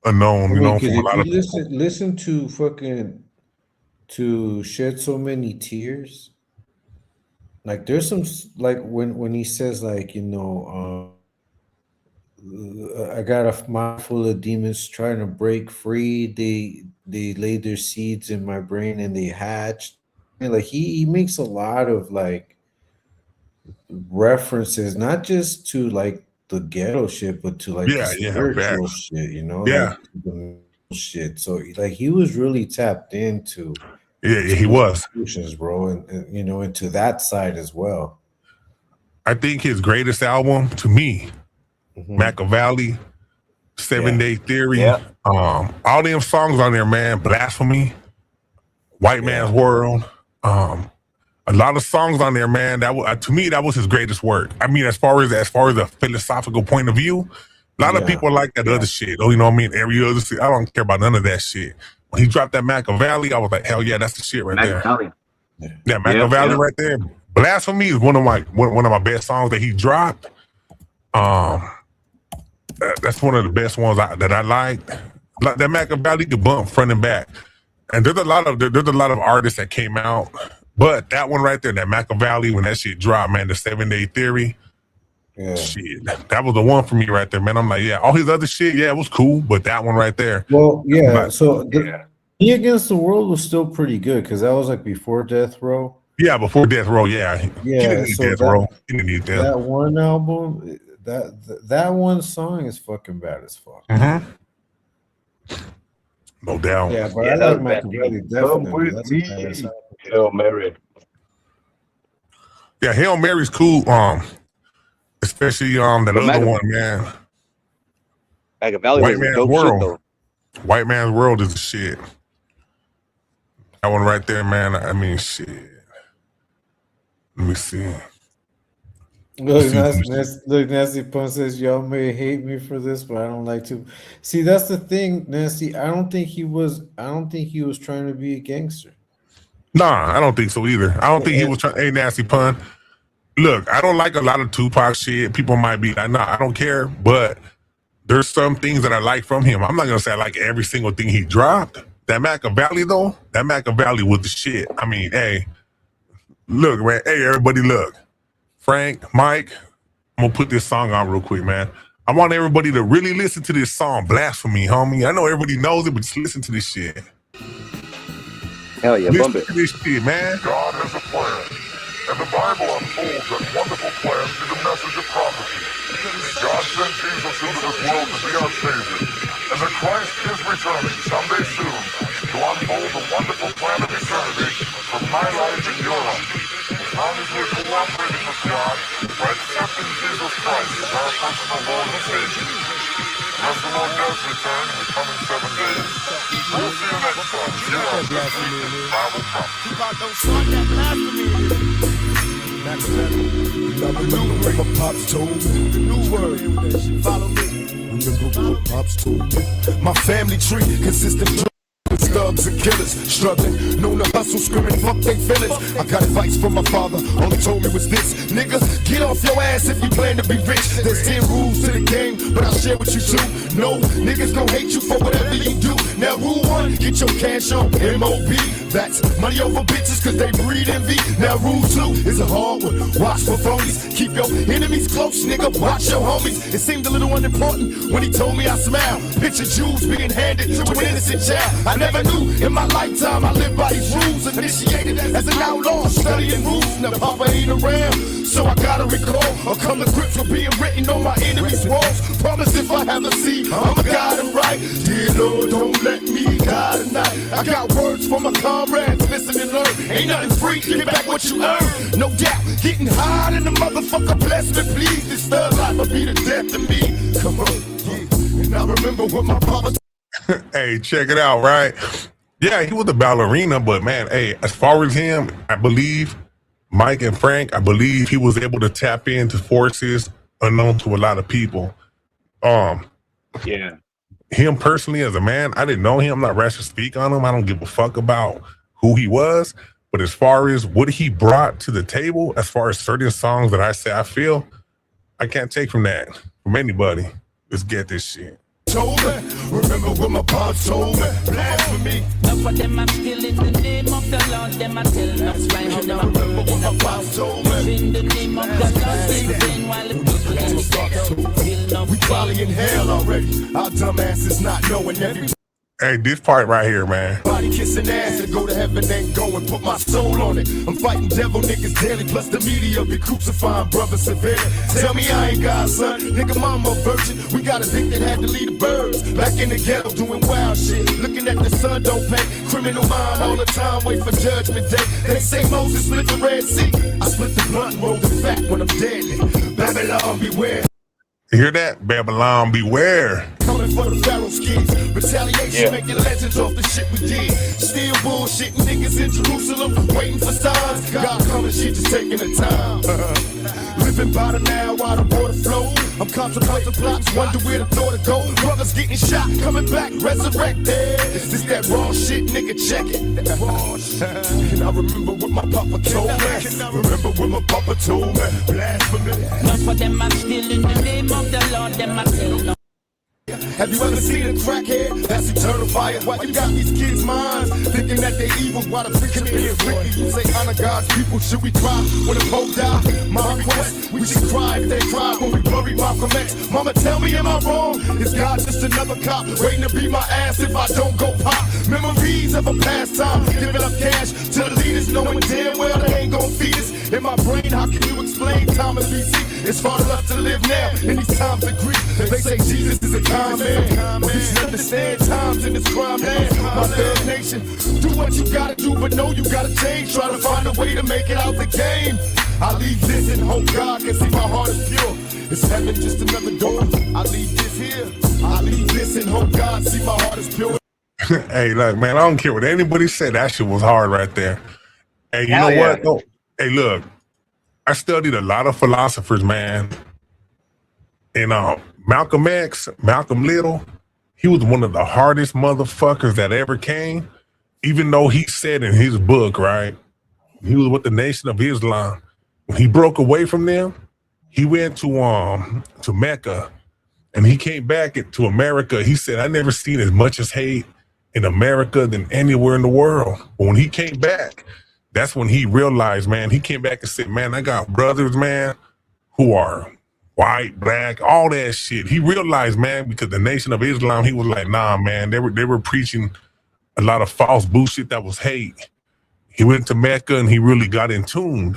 B: unknown,
E: I mean, because
B: from a
E: if
B: lot
E: you
B: of people.
E: listen to fucking to Shed So Many Tears, like there's some like when he says like I got a mind full of demons trying to break free. They laid their seeds in my brain and they hatched. And like he makes a lot of like references, not just to like the ghetto shit, but to like the
B: Yeah, yeah,
E: spiritual
B: facts.
E: shit,
B: Yeah,
E: like the shit. So like he was really tapped into
B: yeah,
E: to
B: he
E: those
B: was.
E: emotions, bro, and into that side as well.
B: I think his greatest album to me,
E: Mhm.
B: Machiavelli, Seven
E: Yeah,
B: Day Theory,
F: Yeah.
B: all them songs on there, man. Blasphemy, White Man's
E: yeah,
B: World, a lot of songs on there, man. That to me that was his greatest work. I mean, as far as a philosophical point of view, a lot of
E: yeah.
B: people like that other shit. Oh, you know what I mean? Every other shit, I don't care about none of that shit. When he dropped that Machiavelli, I was like, hell yeah, that's the shit right there.
F: Machiavelli.
E: Yeah.
B: Yeah,
F: Yep.
B: Machiavelli
F: Yep.
B: right there. Blasphemy is one of my best songs that he dropped. Um, that's one of the best ones that I liked. Like that Machiavelli could bump front and back. And there's a lot of artists that came out, but that one right there, that Machiavelli, when that shit dropped, man, the 7 Day Theory,
E: Yeah.
B: shit, that was the one for me right there, man. I'm like, yeah, all his other shit, yeah, it was cool, but that one right there,
E: Well, yeah.
B: like,
E: So He Against the World was still pretty good because that was like before Death Row.
B: yeah, before Death Row, yeah, he didn't
E: Yeah.
B: need
E: So
B: Death Row, he didn't need them.
E: that one album, that one song is fucking bad as fuck.
B: Mm-hmm. No doubt.
E: Yeah, but
F: Yeah,
E: I
F: that
E: like
F: was bad.
E: Machiavelli
F: Come
E: definitely.
F: with
E: That's a
F: me.
E: badass album.
F: Hail Mary.
B: Yeah, Hail Mary's cool. Especially that
F: But
B: other one, man.
F: Machiavelli
B: White
F: was
B: Man's
F: dope shit
B: World.
F: though.
B: White Man's World is the shit. That one right there, man. I mean, shit. Let me see.
E: Look,
B: See,
E: Nasty Pun says y'all may hate me for this, but I don't like to. See, that's the thing, Nasty. I don't think he was. I don't think he was trying to be a gangster.
B: Nah, I don't think so either. I don't think he
E: And,
B: was trying. Hey, Nasty Pun. Look, I don't like a lot of Tupac shit. People might be like, nah, I don't care. But there's some things that I like from him. I'm not gonna say I like every single thing he dropped. That Machiavelli though, that Machiavelli was the shit. I mean, hey, look, man. Hey, everybody, look. Frank, Mike, I'm gonna put this song on real quick, man. I want everybody to really listen to this song, Blasphemy, homie. I know everybody knows it, but just listen to this shit.
F: Hell yeah, bump
B: Listen
F: it.
B: to this shit, man.
H: God has a plan, and the Bible unfolds that wonderful plan through the message of prophecy. God sent Jesus into this world to be our Savior, and that Christ is returning someday soon to unfold the wonderful plan of eternity for my life and your life. As long as we're cooperating with God by accepting Jesus Christ as our personal Lord and Savior. As the Lord does return in the coming 7 days, we'll see you next time here on This Week in Bible Prophecy.
I: Remember what my pops told me. The new word. Follow me. Remember what pops told me. My family tree consists of thugs and killers, struggling, known to hustle, screaming, fuck they feelings. I got advice from my father, all he told me was this: nigga, get off your ass if you plan to be rich. There's 10 rules to the game, but I'll share with you too. No, niggas gon' hate you for whatever you do. Now rule 1, get your cash on MOB. That's money over bitches cause they breed envy. Now rule 2 is a hard one, watch for phonies. Keep your enemies close, nigga, watch your homies. It seemed a little unimportant when he told me I smiled. Picture Jews being handed to an innocent child. I never knew in my lifetime I lived by these rules. Initiated as an outlaw, studying rules. Now Papa ain't around, so I gotta recall or come to grips with being written on my enemies' walls. Promise if I have a seed, I'ma guide them right. Dear Lord, don't let me die tonight. I got words for my comrades, listen and learn. Ain't nothing free, give back what you earn. No doubt, getting high in the motherfucker, bless me please. This thug life will be the death to me. Come on, yeah. And I remember what my papa.
B: Hey, check it out, right? Yeah, he was a ballerina, but man, hey, as far as him, I believe Mike and Frank, I believe he was able to tap into forces unknown to a lot of people.
F: Yeah.
B: Him personally as a man, I didn't know him. I'm not rash to speak on him. I don't give a fuck about who he was. But as far as what he brought to the table, as far as certain songs that I say I feel, I can't take from that from anybody. Let's get this shit.
I: Told me, remember what my pops told me. Blasphemy.
J: Enough of them are still in the name of the Lord. Them are telling us right how them are
I: Remember what my pops told me.
J: in the name of the Lord. They saying while the people in the ghetto.
I: We probably in hell already. Our dumb asses not knowing every.
B: Hey, this part right here, man.
I: Body kissing ass and go to heaven ain't going. Put my soul on it. I'm fighting devil niggas daily. Plus the media be crucifying brothers severely. Tell me I ain't God, son. Nigga, mama a virgin. We got addicted, had to leave the birds. Back in the ghetto doing wild shit. Looking at the sun don't pay. Criminal mind all the time. Wait for judgment day. They say Moses split the Red Sea. I split the blunt and roll the fat when I'm deadly. Babylon beware.
B: You hear that? Babylon beware.
I: Coming for the Pharaoh skis. Retaliation, making legends off the shit we did. Still bullshitting niggas in Jerusalem, waiting for signs. God coming, shit just taking the time. Living by the now while the water flows. I'm contemplating plots, wonder where the thought to go. Brothers getting shot, coming back, resurrected. This that raw shit, nigga, check it. That raw shit. And I remember what my papa told me. Remember what my papa told me. Blasphemy.
J: Enough of them are still in the name of the Lord. Them are telling us.
I: Have you ever seen a crackhead? That's eternal fire. Why you got these kids' minds thinking that they evil while the freaking is wicked? You say honor God's people, should we cry when the Pope die? My request, we should cry if they cry when we bury Malcolm X. Mama, tell me, am I wrong? Is God just another cop waiting to beat my ass if I don't go pop? Memories of a past time, giving up cash to the leaders, knowing damn well they ain't gon' feed us. In my brain, how can you explain time is BC? It's hard enough to live now in these times of grief. They say Jesus is a kind man, but we should understand times in this crime land. My third nation, do what you gotta do, but know you gotta change. Try to find a way to make it out the game. I leave this and hope God can see my heart is pure. Is heaven just another door? I leave this here. I leave this and hope God see my heart is pure.
B: Hey, look, man, I don't care what anybody said. That shit was hard right there. Hey, you know what? No. Hey, look, I studied a lot of philosophers, man. And Malcolm X, Malcolm Little, he was one of the hardest motherfuckers that ever came. Even though he said in his book, right, he was with the Nation of Islam. When he broke away from them, he went to Mecca, And he came back to America. He said, I never seen as much as hate in America than anywhere in the world. But when he came back, that's when he realized, man, he came back and said, man, I got brothers, man, who are white, black, all that shit. He realized, man, because the Nation of Islam, he was like, nah, man, they were preaching a lot of false bullshit that was hate. He went to Mecca and he really got in tuned.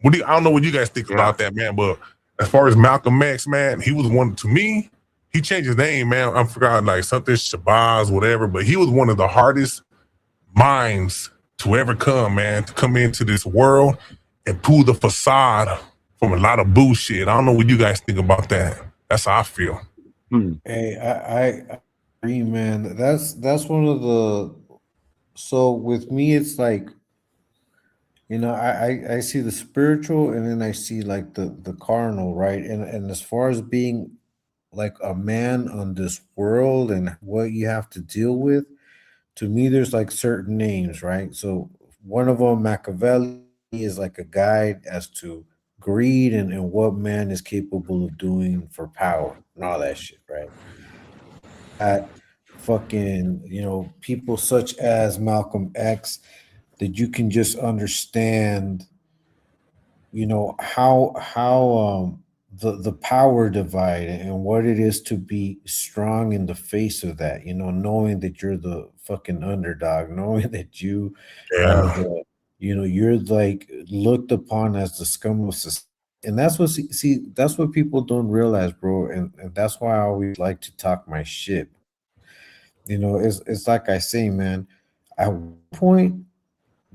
B: I don't know what you guys think about that, man, but as far as Malcolm X, man, he was one, to me, he changed his name, man. I forgot, like something Shabazz, whatever, but he was one of the hardest minds to ever come, man, to come into this world and pull the facade from a lot of bullshit. I don't know what you guys think about that. That's how I feel.
E: Hey, I agree, man. That's one of the. So with me, it's like, you know, I see the spiritual, and then I see like the carnal, right? And as far as being like a man on this world and what you have to deal with, to me, there's like certain names, right? So one of them, Machiavelli, is like a guide as to greed and what man is capable of doing for power and all that shit, right? At fucking, you know, people such as Malcolm X, that you can just understand, you know, how the power divide and what it is to be strong in the face of that, you know, knowing that you're the fucking underdog, knowing that you are the, you know, you're like looked upon as the scum of society. And that's what, see, that's what people don't realize, bro. And that's why I always like to talk my shit. You know, it's like I say, man, at one point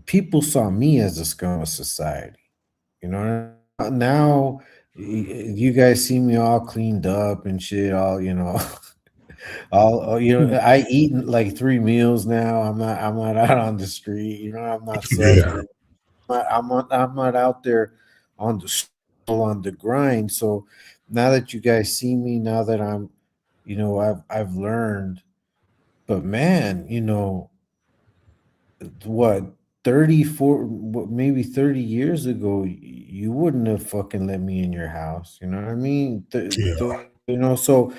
E: people saw me as the scum of society. You know, now you guys see me all cleaned up and shit, all, you know, all, you know, I eat like 3 meals now. I'm not out on the street, you know, I'm not suffering. I'm not out there on on the grind. So now that you guys see me, now that I'm, you know, I've learned, but man, you know, what, 34, maybe 30 years ago, you wouldn't have fucking let me in your house, you know what I mean? You know, so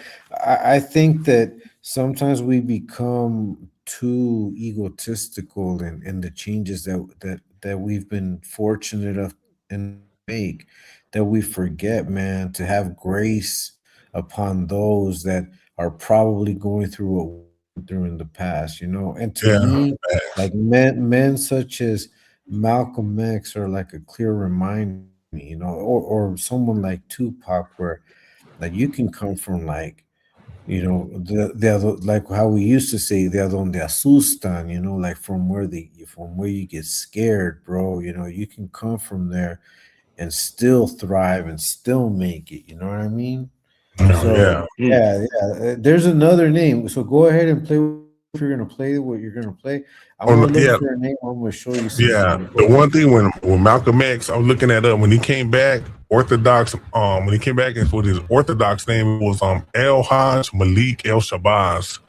E: I think that sometimes we become too egotistical in the changes that we've been fortunate enough and make, that we forget, man, to have grace upon those that are probably going through what we went through in the past, you know. And to me, like men such as Malcolm X are like a clear reminder, you know, or someone like Tupac, where like you can come from, like, you know, like how we used to say, de donde asustan, you know, like from where you get scared, bro. You know, you can come from there and still thrive and still make it. You know what I mean? So yeah. There's another name. So go ahead and play. If you're gonna play what you're gonna play, I'm gonna look for a name. I'm gonna show you something.
B: Yeah, the one thing when Malcolm X, I was looking at when he came back, Orthodox, when he came back, and for his Orthodox name was El Hajj Malik El Shabazz,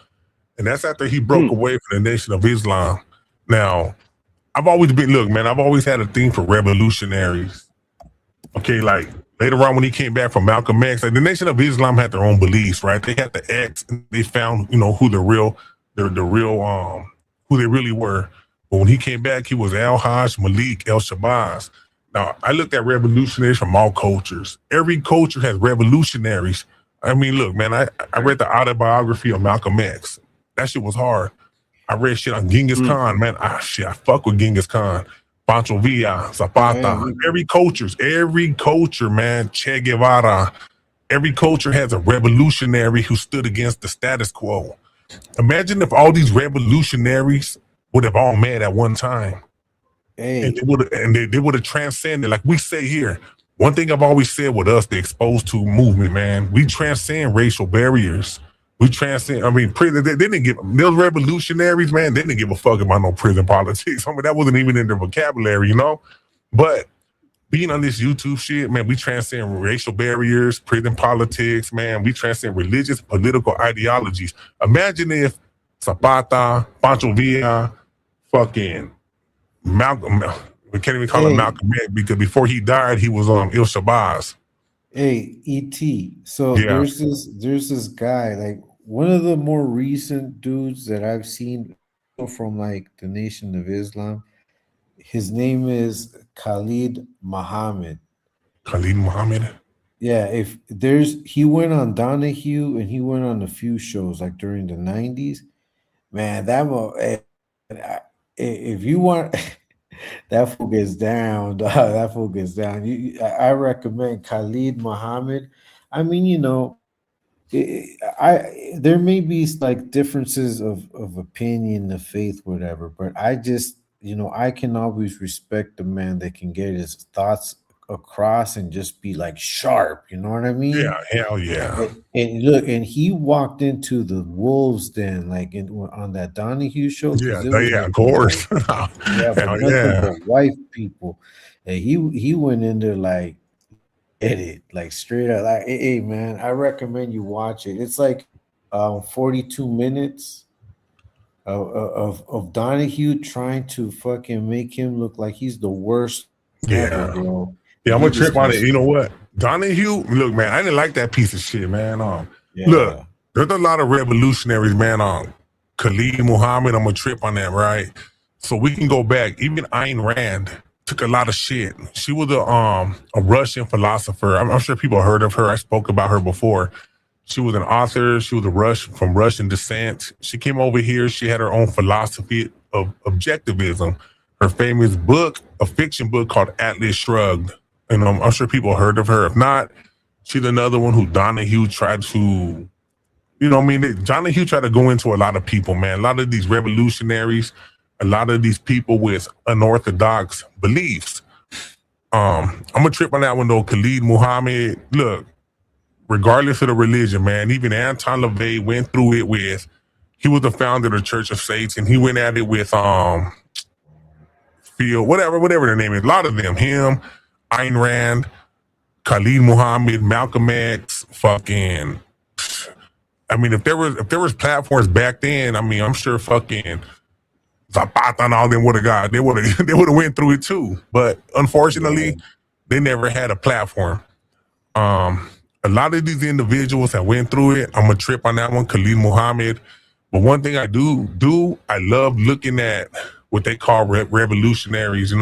B: and that's after he broke away from the Nation of Islam. Now, I've always had a thing for revolutionaries. Okay, like later on when he came back from Malcolm X, like the Nation of Islam had their own beliefs, right? They had the X, and they found, you know, who the real who they really were. But when he came back, he was Al Hajj Malik El Shabazz. Now, I looked at revolutionaries from all cultures. Every culture has revolutionaries. I mean, look, man, I read the autobiography of Malcolm X. That shit was hard. I read shit on Genghis Khan, man. I fuck with Genghis Khan. Pancho Villa, Zapata. Every culture, man. Che Guevara. Every culture has a revolutionary who stood against the status quo. Imagine if all these revolutionaries would have all met at one time. And they would have transcended, like we say here. One thing I've always said with us, the Exposed to movement, man, we transcend racial barriers. We transcend, I mean, they didn't give, those revolutionaries, man, they didn't give a fuck about no prison politics. I mean, that wasn't even in their vocabulary, you know? But being on this YouTube shit, man, we transcend racial barriers, prison politics, man. We transcend religious, political ideologies. Imagine if Zapata, Pancho Villa, fucking Malcolm, we can't even call him Malcolm X, because before he died, he was on El Shabazz.
E: Hey, ET. So
B: Yeah,
E: there's this guy, like one of the more recent dudes that I've seen from like the Nation of Islam. His name is Khalid Muhammad.
B: Khalid Muhammad.
E: Yeah, if there's he went on Donahue and he went on a few shows like during the 90s. Man, if you want that fool gets down, dog, that fool gets down. I recommend Khalid Muhammad. I mean, there may be like differences of opinion, of faith, whatever, but I just I can always respect the man that can get his thoughts across and just be like sharp. You know what I
B: Yeah,
E: mean?
B: hell yeah.
E: And look, and he walked into the wolves den like on that Donahue show
B: Yeah,
E: because it was
B: yeah,
E: a
B: of
E: bunch
B: course.
E: of
B: Hell
E: nothing
B: yeah.
E: but white people, and he went in there like it like straight up like hey man, I recommend you watch it. It's like 42 minutes of Donahue trying to fucking make him look like he's the worst ever,
B: Yeah.
E: bro.
B: Yeah,
E: And
B: I'm
E: he
B: gonna
E: just
B: trip on it.
E: keeps
B: You know what? Donahue, look, man, I didn't like that piece of shit, man. Look,
E: yeah
B: there's a lot of revolutionaries, man. Khalid Muhammad, I'm gonna trip on that, right? So we can go back. Even Ayn Rand took a lot of shit. She was a Russian philosopher. I'm sure people heard of her. I spoke about her before. She was an author. She was from Russian descent. She came over here. She had her own philosophy of objectivism. Her famous book, a fiction book called Atlas Shrugged. And I'm sure people heard of her. If not, she's another one who Donahue tried to, Donahue tried to go into a lot of people, man. A lot of these revolutionaries, a lot of these people with unorthodox beliefs. I'm gonna trip on that one though. Khalid Muhammad, look, regardless of the religion, man, even Anton LaVey went through it with, he was the founder of the Church of Satan. He went at it with Phil, whatever their name is. A lot of them, him, Ayn Rand, Khalid Muhammad, Malcolm X, fucking. I mean, if there was platforms back then, I mean, I'm sure fucking Zapata and all them would have got. They would have went through it too. But
E: yeah
B: unfortunately, they never had a platform. A lot of these individuals that went through it, I'm gonna trip on that one, Khalid Muhammad. But one thing I do, I love looking at what they call revolutionaries.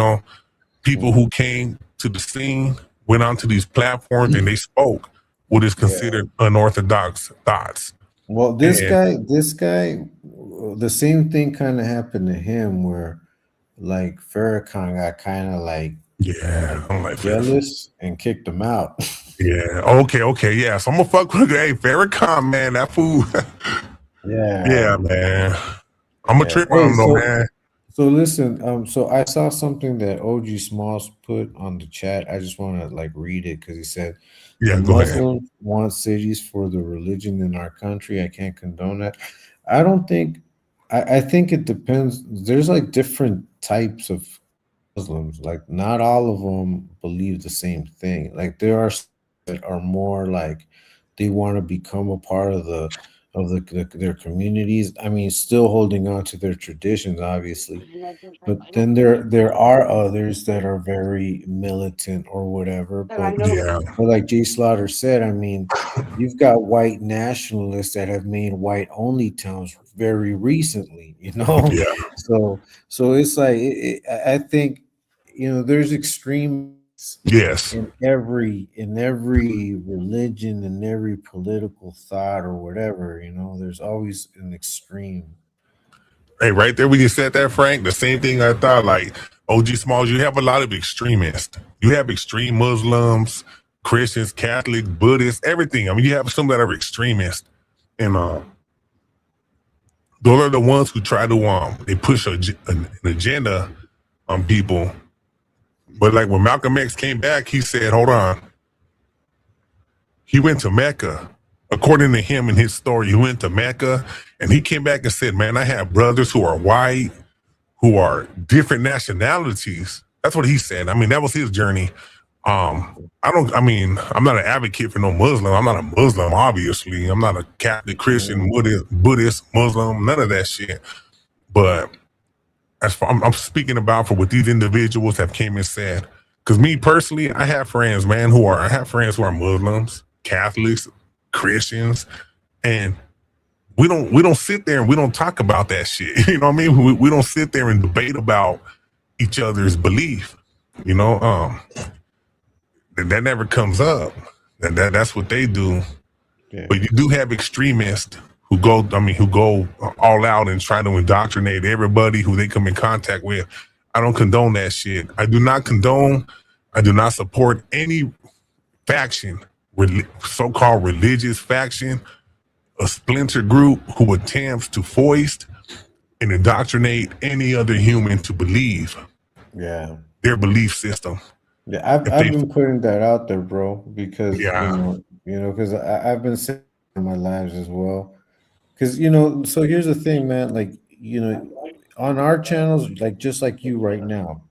B: People who came to the scene, went onto these platforms, and they spoke what is
E: yeah.
B: considered unorthodox thoughts.
E: Well,
B: And
E: this guy, the same thing kind of happened to him, where like Farrakhan got kind of
B: yeah, I'm like,
E: jealous and kicked him out.
B: yeah, okay, yeah. So I'm gonna fuck with Farrakhan, man. That fool,
E: Yeah,
B: yeah, man. I'm gonna
E: yeah.
B: trip on
E: Hey,
B: him though, man.
E: so listen, so I saw something that OG Smalls put on the chat. I just want to like read it because he said the
B: Yeah, go ahead.
E: Muslims want cities for the religion in our country. I can't condone that. I don't think. I think it depends. There's like different types of Muslims. Like not all of them believe the same thing. Like there are some that are more like they want to become a part of their communities. I mean, still holding on to their traditions, obviously. But then there are others that are very militant or whatever.
B: Yeah,
E: But like Jay Slaughter said, I mean, you've got white nationalists that have made white only towns very recently,
B: yeah,
E: So it's like I think there's extremes
B: yes.
E: in every religion and every political thought or whatever. There's always an extreme.
B: Hey, right there when you said that, Frank, the same thing I thought. Like OG Smalls, you have a lot of extremists. You have extreme Muslims, Christians, Catholics, Buddhists, everything. I mean, you have some that are extremists, and those are the ones who try to they push an agenda on people. But like when Malcolm X came back, he said, "Hold on." He went to Mecca. According to him in his story, he went to Mecca and he came back and said, "Man, I have brothers who are white, who are different nationalities." That's what he said. I mean, that was his journey. I'm not an advocate for no Muslim. I'm not a Muslim, obviously. I'm not a Catholic, Christian, Buddhist, Muslim, none of that shit. But I'm speaking about for what these individuals have came and said. Because me personally, I have friends, man, I have friends who are Muslims, Catholics, Christians, and we don't sit there and we don't talk about that shit. You know what I mean? We don't sit there and debate about each other's belief. You know, that never comes up. That's what they do.
E: Yeah.
B: But you do have extremists who go all out and try to indoctrinate everybody who they come in contact with. I don't condone that shit. I do not support any faction, so-called religious faction, a splinter group who attempts to foist and indoctrinate any other human to believe their belief system.
E: Yeah, I've been putting that out there, bro, because because I've been saying in my lives as well. Because so here's the thing, man. Like on our channels, like just like you right now,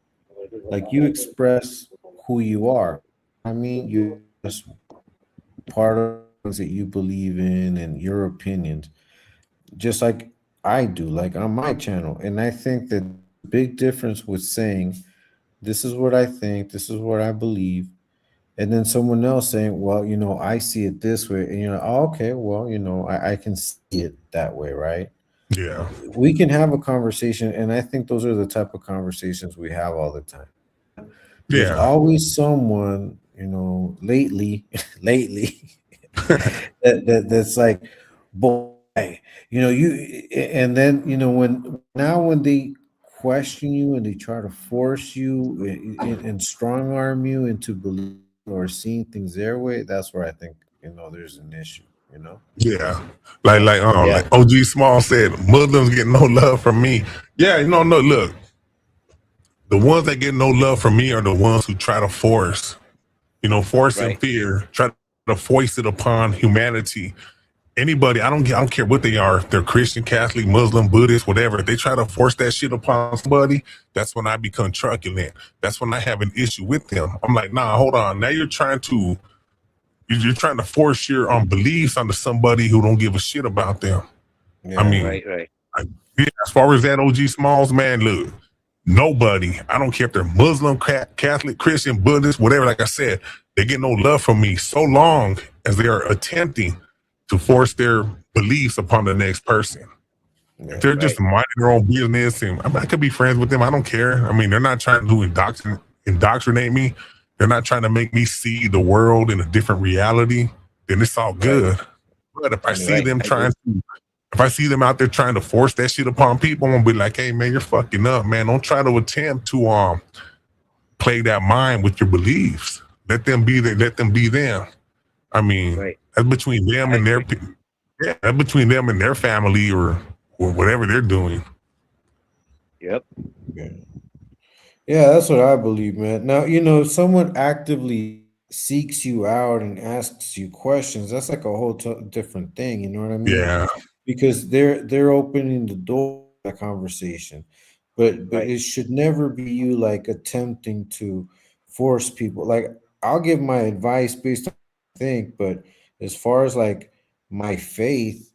E: like you express who you are. I mean, you just part of things that you believe in and your opinions, just like I do, like on my channel. And I think that the big difference with saying, this is what I think, this is what I believe, and then someone else saying, well, I see it this way, and you're like, oh, okay, well, I can see it that way, right?
B: Yeah.
E: We can have a conversation, and I think those are the type of conversations we have all the time. There's always someone, lately that's like, boy, and then when they question you and they try to force you and strong arm you into believing or seeing things their way, that's where I think there's an issue.
B: Yeah, like OG Small said, Muslims get no love from me. Yeah, no, look, the ones that get no love from me are the ones who try to force and fear, try to foist it upon humanity. Anybody, I don't care what they are, if they're Christian, Catholic, Muslim, Buddhist, whatever. If they try to force that shit upon somebody, that's when I become truculent. That's when I have an issue with them. I'm like, nah, hold on. Now you're trying to force your beliefs onto somebody who don't give a shit about them.
F: Yeah,
B: I mean, as far as that OG Smalls, man, look, nobody, I don't care if they're Muslim, Catholic, Christian, Buddhist, whatever, like I said, they get no love from me so long as they are attempting to force their beliefs upon the next person. If they're just minding their own business, and I could be friends with them, I don't care. I mean, they're not trying to indoctrinate me. They're not trying to make me see the world in a different reality, then it's all good. But if I see them if I see them out there trying to force that shit upon people, I'm gonna be like, hey man, you're fucking up, man. Don't try to attempt to play that mind with your beliefs. Let them be them. I mean, that's between them and that's between them and their family or whatever they're doing.
F: Yep.
E: Yeah, that's what I believe, man. Now, if someone actively seeks you out and asks you questions, that's like a whole different thing. You know what I mean?
B: Yeah.
E: Because they're opening the door to that conversation, but it should never be you like attempting to force people. Like, I'll give my advice based on what I think, but as far as like my faith,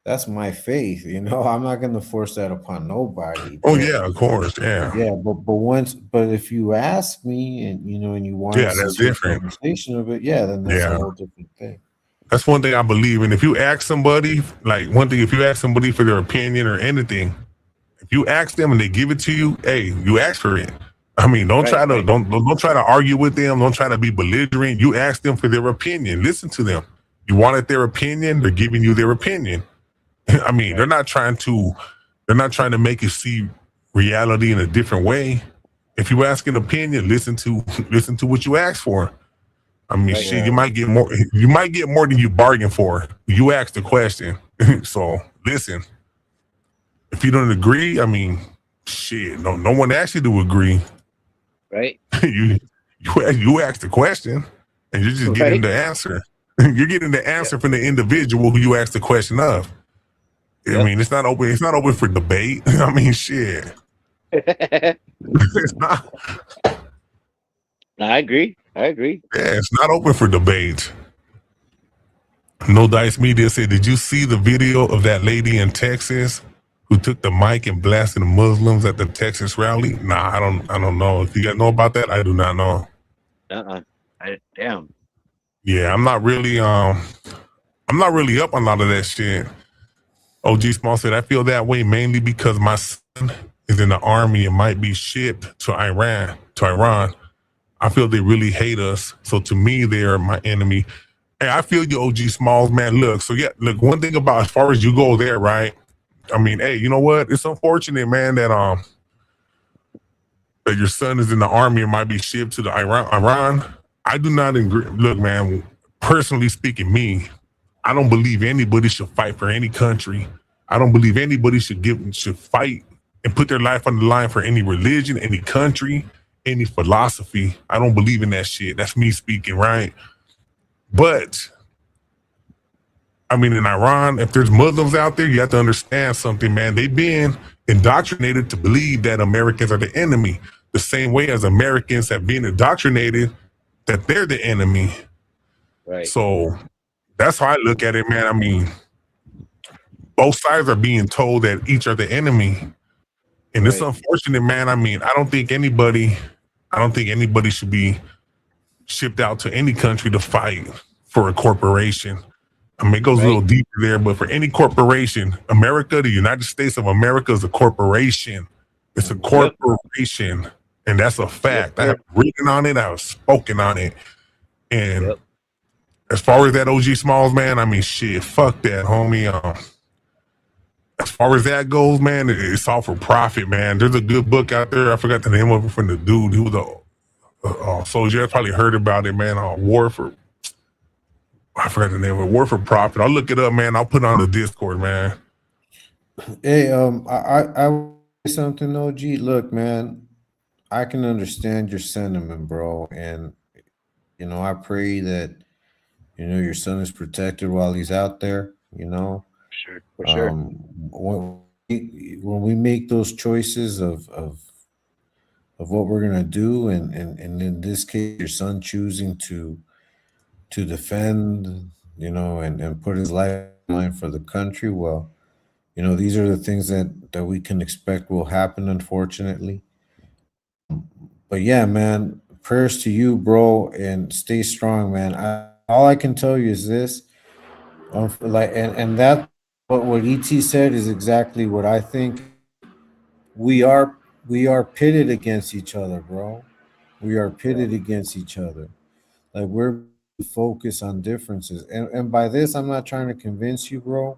E: that's my faith. I'm not going to force that upon nobody.
B: Oh yeah, of course, yeah.
E: Yeah, but if you ask me and and you want
B: that's different
E: conversation of it, then that's a whole different thing.
B: That's one thing I believe in. If you ask somebody, if you ask somebody for their opinion or anything, if you ask them and they give it to you, hey, you ask for it. I mean, don't try to argue with them. Don't try to be belligerent. You ask them for their opinion. Listen to them. You wanted their opinion. They're giving you their opinion. I mean, they're not trying to make you see reality in a different way. If you ask an opinion, listen to what you ask for. I mean, shit, you might get more than you bargained for. You asked the question. So listen. If you don't agree, I mean, shit, no one asked you to agree.
F: Right.
B: you asked the question and you're just getting the answer. You're getting the answer from the individual who you asked the question of. I mean, it's not open for debate. I mean, shit. It's not.
F: I agree.
B: Yeah, it's not open for debate. No Dice Media said, did you see the video of that lady in Texas who took the mic and blasted the Muslims at the Texas rally? Nah, I don't know. If you guys know about that, I do not know.
F: Damn.
B: Yeah, I'm not really up on a lot of that shit. OG Small said I feel that way mainly because my son is in the army and might be shipped to Iran. I feel they really hate us. So to me, they are my enemy. Hey, I feel you, OG Smalls, man. Look, so yeah, look, one thing about as far as you go there, right? I mean, hey, you know what? It's unfortunate, man, that your son is in the army and might be shipped to the Iran. I do not agree. Look, man, personally speaking, I don't believe anybody should fight for any country. I don't believe anybody should fight and put their life on the line for any religion, any country, any philosophy. I don't believe in that shit. That's me speaking, right? But I mean, in Iran, if there's Muslims out there, you have to understand something, man. They've been indoctrinated to believe that Americans are the enemy, the same way as Americans have been indoctrinated that they're the enemy.
F: Right.
B: So that's how I look at it, man. I mean, both sides are being told that each are the enemy. And it's
F: Right.
B: unfortunate, man. I mean, I don't think anybody should be shipped out to any country to fight for a corporation. I mean, it goes a little
F: Right.
B: deeper there, but for any corporation, America, the United States of America is a corporation. It's a
F: Yep.
B: corporation. And that's a
F: Yes,
B: fact. I
F: sir.
B: have written on it, I've spoken on it. And
F: Yep.
B: as far as that OG Smalls, man, I mean, shit, fuck that, homie. As far as that goes, man, it's all for profit, man. There's a good book out there. I forgot the name of it from the dude. He was a soldier. I probably heard about it, man. I forgot the name of it. War for Profit. I'll look it up, man. I'll put it on the Discord, man.
E: Hey, I will say something, OG. Look, man, I can understand your sentiment, bro, and I pray that your son is protected while he's out there.
F: Sure. For sure.
E: When we make those choices of what we're gonna do, and in this case, your son choosing to defend, and put his life on the line for the country. Well, these are the things that we can expect will happen, unfortunately. But yeah, man, prayers to you, bro, and stay strong, man. All I can tell you is this, like, and that what ET said is exactly what I think. We are we are pitted against each other, bro. We are pitted against each other. Like, we're focused on differences, and by this, I'm not trying to convince you, bro.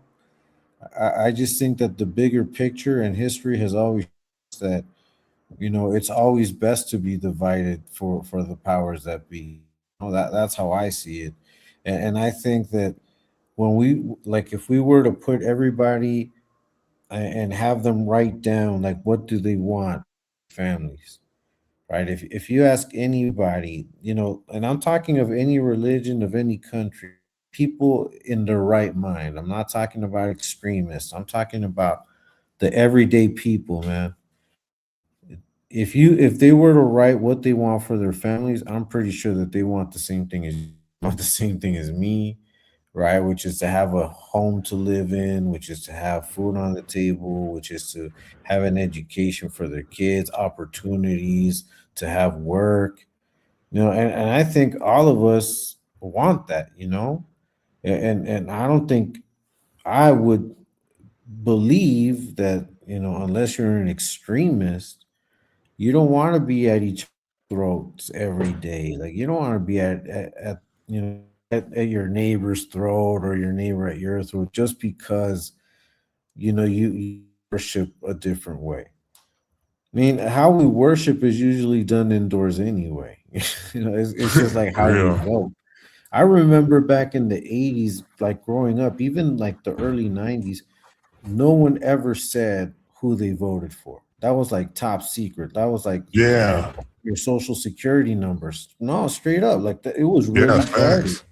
E: I just think that the bigger picture and history has always shown that it's always best to be divided for the powers that be. That's how I see it, and I think that when we like, if we were to put everybody and have them write down, like, what do they want, families, right? If you ask anybody, and I'm talking of any religion, of any country, people in their right mind. I'm not talking about extremists. I'm talking about the everyday people, man. If they were to write what they want for their families, I'm pretty sure that they want the same thing as want the same thing as me, right? Which is to have a home to live in, which is to have food on the table, which is to have an education for their kids, opportunities to have work, and I think all of us want that, and I don't think I would believe that, unless you're an extremist, you don't want to be at each throats every day. Like, you don't want to be at at your neighbor's throat, or your neighbor at your throat, just because you worship a different way. I mean, how we worship is usually done indoors anyway. It's just like how we
B: Real.
E: vote. I remember back in the 80s, like growing up, even like the early 90s, no one ever said who they voted for. That was like top secret. That was like
B: Yeah.
E: your social security numbers. No, straight up, like it was
B: Yeah,
E: really guarded.
B: facts.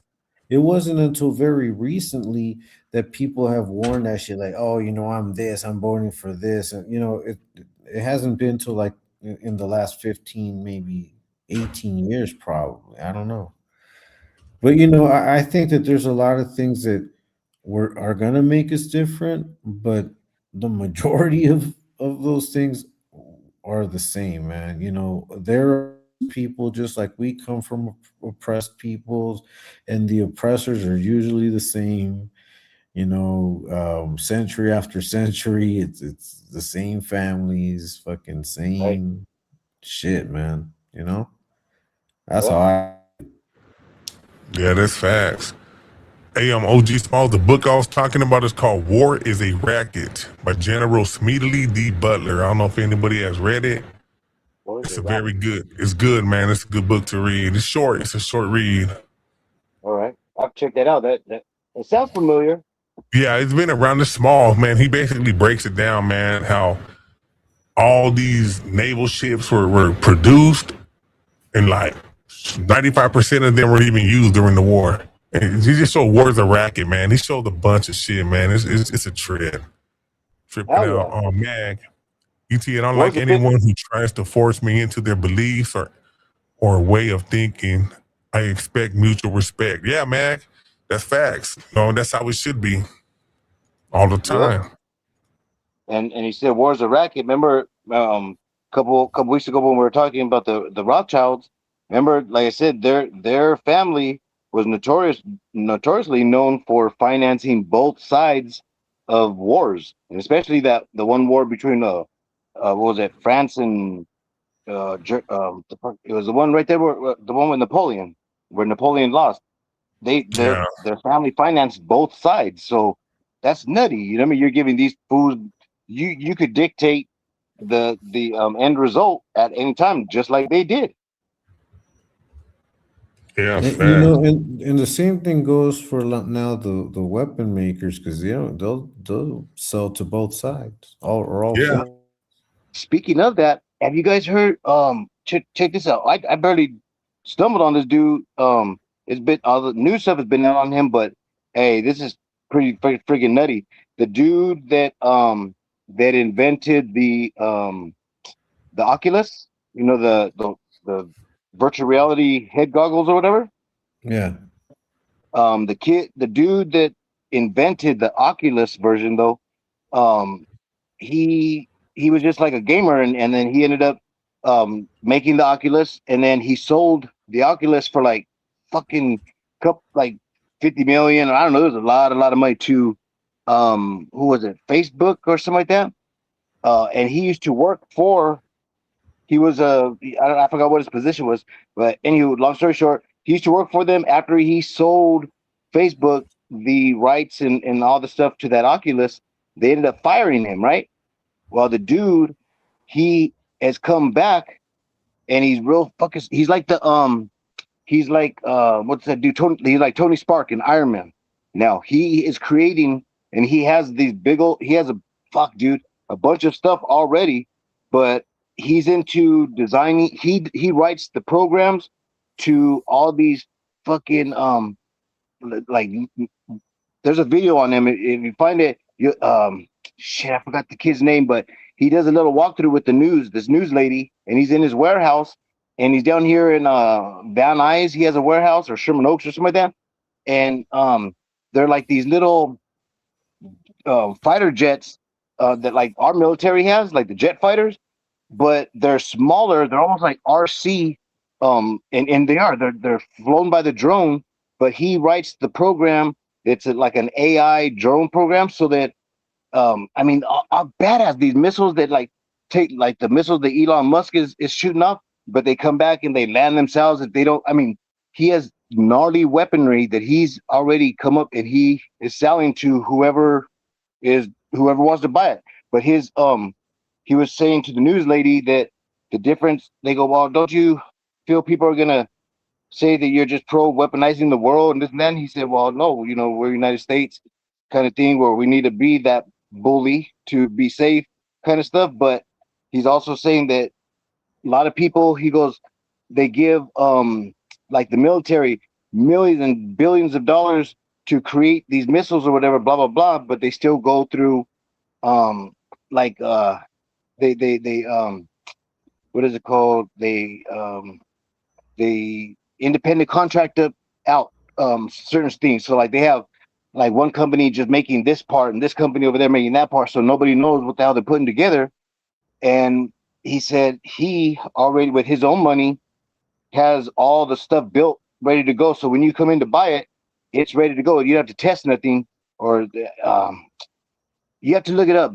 E: It wasn't until very recently that people have worn that shit, like, oh, I'm this, I'm voting for this, and it hasn't been till like in the last 15, maybe 18 years, probably. I don't know. But I think that there's a lot of things that are gonna make us different, but the majority of those things are the same, man. There people just like we come from oppressed peoples, and the oppressors are usually the same. Century after century, it's the same families, fucking
F: Right.
E: same shit, man. That's how
F: Yep.
E: I.
B: Yeah, that's facts. Hey, OG Smalls, the book I was talking about is called War is a Racket by General Smedley D. Butler. I don't know if anybody has read it.
F: What is
B: It's
F: it?
B: a
F: Right.
B: very good, it's good, man. It's a good book to read. It's short, it's a short read.
F: All right. I'll check that out. That it sounds familiar.
B: Yeah, it's been around the small, man. He basically breaks it down, man, how all these naval ships were produced and like 95% of them were even used during the war. And he just showed war's a racket, man. He showed a bunch of shit, man. It's a trip. Tripping
F: Hell
B: out
F: yeah.
B: on Mag. ET, and
F: Where's
B: unlike
F: the fit?
B: anyone who tries to force me into their beliefs or way of thinking, I expect mutual respect. Yeah, Mag, that's facts. That's how it should be all the
F: Yep.
B: time.
F: And he said war's a racket. Remember, couple weeks ago when we were talking about the Rothschilds. Remember, like I said, their family was notoriously known for financing both sides of wars, and especially the one war between what was it, France and it was the one right there where the one with Napoleon, where Napoleon lost. Their
B: Yeah.
F: their family financed both sides, so that's nutty. You know what I mean? You're giving these fools, you could dictate the end result at any time, just like they did.
B: Yeah, facts.
E: And the same thing goes for now the weapon makers, because they'll sell to both sides, all
B: Yeah.
E: four.
F: Speaking of that, have you guys heard? Check this out. I barely stumbled on this dude. It's been all the new stuff has been out on him, but hey, this is pretty freaking nutty. The dude that invented the Oculus, the virtual reality head goggles or whatever.
E: Yeah,
F: The dude that invented the Oculus version though, um, he was just like a gamer, and then he ended up making the Oculus, and then he sold the Oculus for like fucking like 50 million. I don't know. There's a lot of money to who was it, Facebook or something like that. And he used to work for. He was I forgot what his position was, but anyway, long story short, he used to work for them after he sold Facebook the rights and all the stuff to that Oculus. They ended up firing him, right? Well, the dude, he has come back and he's real fucking. He's like what's that dude? He's like Tony Stark in Iron Man. Now he is creating, and he has these big old. He has a bunch of stuff already, but he's into designing. He writes the programs to all these fucking like there's a video on him. If you find it, shit, I forgot the kid's name, but he does a little walkthrough with this news lady, and he's in his warehouse, and he's down here in Van Nuys. He has a warehouse, or Sherman Oaks or something like that, and they're like these little fighter jets that like our military has, like the jet fighters, but they're smaller. They're almost like RC, and they're flown by the drone. But he writes the program. It's like an AI drone program, so that I mean, how badass these missiles that like take like the missiles that Elon Musk is shooting up, but they come back and they land themselves. If they don't, I mean, he has gnarly weaponry that he's already come up and he is selling to whoever wants to buy it. But he was saying to the news lady that the difference. They go, well, don't you feel people are gonna say that you're just pro weaponizing the world and this and that? And he said, well, no, we're United States kind of thing where we need to be that bully to be safe kind of stuff. But he's also saying that a lot of people, he goes, they give like the military millions and billions of dollars to create these missiles or whatever, blah blah blah, but they still go through um like they what is it called? They independent contract out certain things. So like they have like one company just making this part and this company over there making that part, so nobody knows what the hell they're putting together. And he said he already with his own money has all the stuff built ready to go. So when you come in to buy it, it's ready to go. You don't have to test nothing, or you have to look it up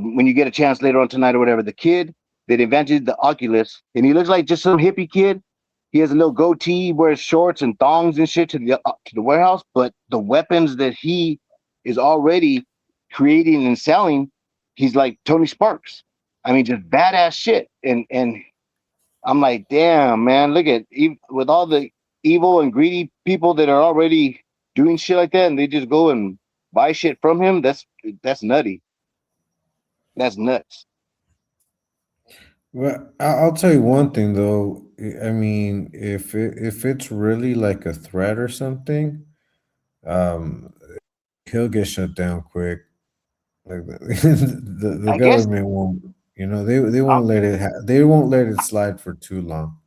F: when you get a chance later on tonight or whatever. The kid that invented the Oculus, and he looks like just some hippie kid. He has a little goatee, wears shorts and thongs and shit to the warehouse. But the weapons that he is already creating and selling, he's like Tony Sparks. I mean, just badass shit. And I'm like, damn, man, look at with all the evil and greedy people that are already doing shit like that, and they just go and buy shit from him. That's nutty. That's nuts.
E: Well, I'll tell you one thing though. I mean, if it's really like a threat or something, um, he'll get shut down quick. Like the
F: I guess
E: government won't, they
F: uh,
E: won't let it they won't let it slide for too long.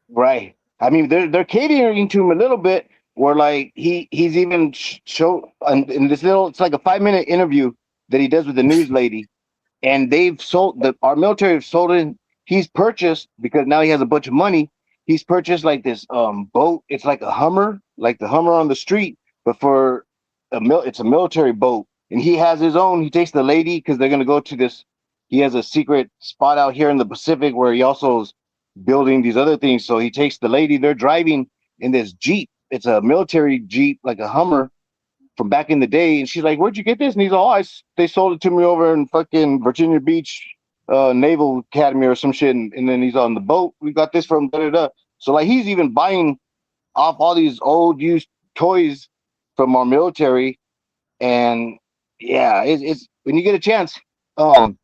F: right. I mean, they're catering to him a little bit. Where like he's even show in this little. It's like a 5 minute interview that he does with the news lady, and they've sold our military have sold in. He's purchased because now he has a bunch of money. He's purchased like this boat. It's like a Hummer, like the Hummer on the street, but for it's a military boat. And he has his own. He takes the lady because they're gonna go to this. He has a secret spot out here in the Pacific where he also is building these other things. So he takes the lady. They're driving in this Jeep. It's a military Jeep, like a Hummer, from back in the day, and she's like, "Where'd you get this?" And he's all, "They sold it to me over in fucking Virginia Beach Naval Academy or some shit." And then he's on the boat. We got this from da da da. So like he's even buying off all these old used toys from our military, and yeah, it's when you get a chance, um,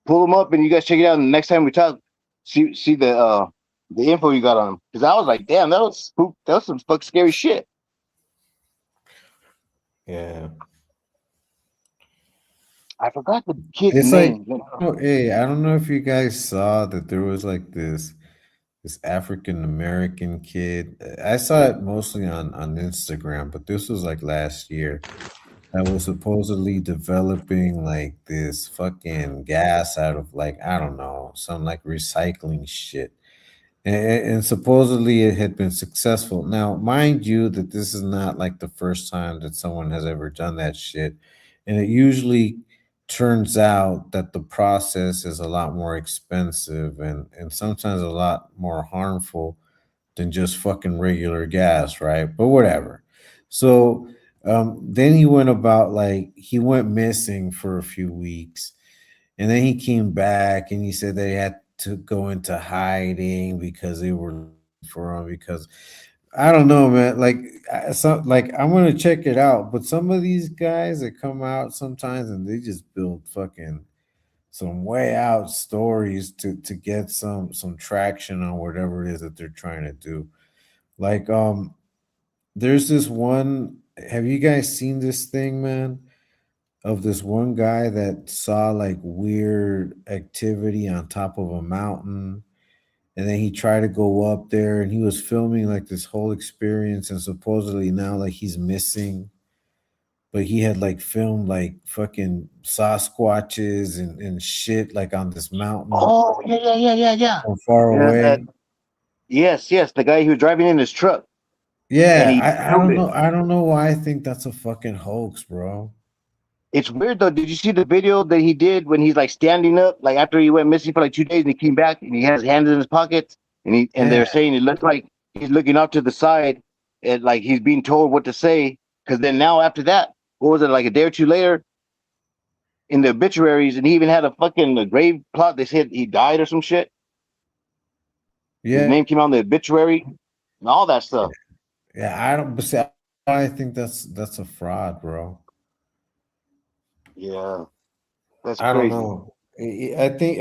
F: pull them up and you guys check it out. And the next time we talk, see the info you got on him, because I was like, damn, that was some fucking scary shit.
E: Yeah.
F: I forgot the kid's
E: It's like,
F: name.
E: hey, I don't know if you guys saw that there was like this African American kid. I saw it mostly on Instagram, but this was like last year. That was supposedly developing like this fucking gas out of like, I don't know, some like recycling shit. And supposedly it had been successful. Now, mind you, that this is not like the first time that someone has ever done that shit. And it usually turns out that the process is a lot more expensive and sometimes a lot more harmful than just fucking regular gas, right? But whatever. So then he went about like he went missing for a few weeks, and then he came back and he said they had to go into hiding because they were looking for him. Because I don't know, man. Like, like I'm gonna check it out. But some of these guys that come out sometimes and they just build fucking some way out stories to get some traction on whatever it is that they're trying to do. Like, there's this one. Have you guys seen this thing, man? Of this one guy that saw like weird activity on top of a mountain, and then he tried to go up there and he was filming like this whole experience, and supposedly now like he's missing, but he had like filmed like fucking Sasquatches and shit like on this mountain
F: Oh yeah.
E: from far
F: Yeah,
E: away.
F: yes, the guy who was driving in his truck and
E: Yeah,
F: he
E: I
F: filmed
E: don't
F: it.
E: know. I don't know why I think that's a fucking hoax, bro.
F: It's weird though. Did you see the video that he did when he's like standing up, like after he went missing for like 2 days and he came back and he has his hands in his pockets and
E: Yeah,
F: they're saying it looks like he's looking off to the side and like he's being told what to say. Because then now after that, what was it, like a day or two later in the obituaries, and he even had a grave plot. They said he died or some shit. His
E: yeah,
F: name came on the obituary and all that stuff.
E: yeah. I don't. But see, I think that's a fraud, bro.
F: Yeah, that's
E: I don't
F: crazy.
E: know. I think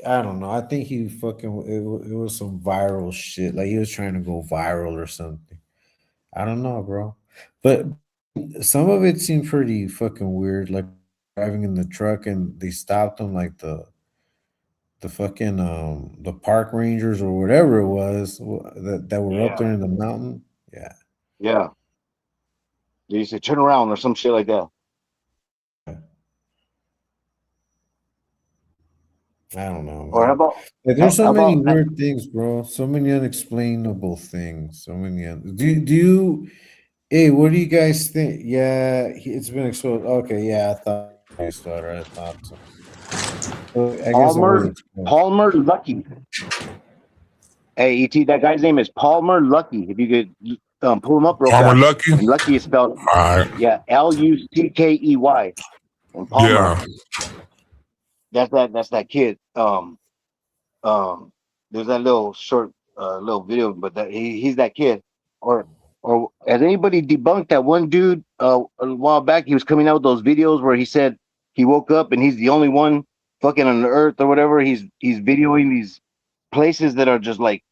E: I don't know. I think he fucking it was some viral shit. Like he was trying to go viral or something. I don't know, bro. But some of it seemed pretty fucking weird. Like driving in the truck and they stopped him, like the fucking the park rangers or whatever it was that were up
F: Yeah,
E: there in the mountain. Yeah.
F: yeah. They used to turn around or some shit like that.
E: I don't know,
F: Or
E: man. Like, there's so
F: how
E: many
F: about
E: weird things, bro. So many unexplainable things. So many. Do you? Hey, what do you guys think? Yeah, it's been exposed. Okay, yeah, I thought you started. I thought so. So I guess it was exposed.
F: Palmer Lucky? Hey, ET, that guy's name is Palmer Lucky. If you could pull him up real
B: Palmer
F: fast.
B: Lucky.
F: And Lucky is spelled,
B: All right.
F: yeah, Luckey. And Palmer,
B: Yeah.
F: that's that kid. Um, there's that little short little video, but he's that kid. Or or has anybody debunked that one dude a while back? He was coming out with those videos where he said he woke up and he's the only one fucking on the earth or whatever. He's videoing these places that are just like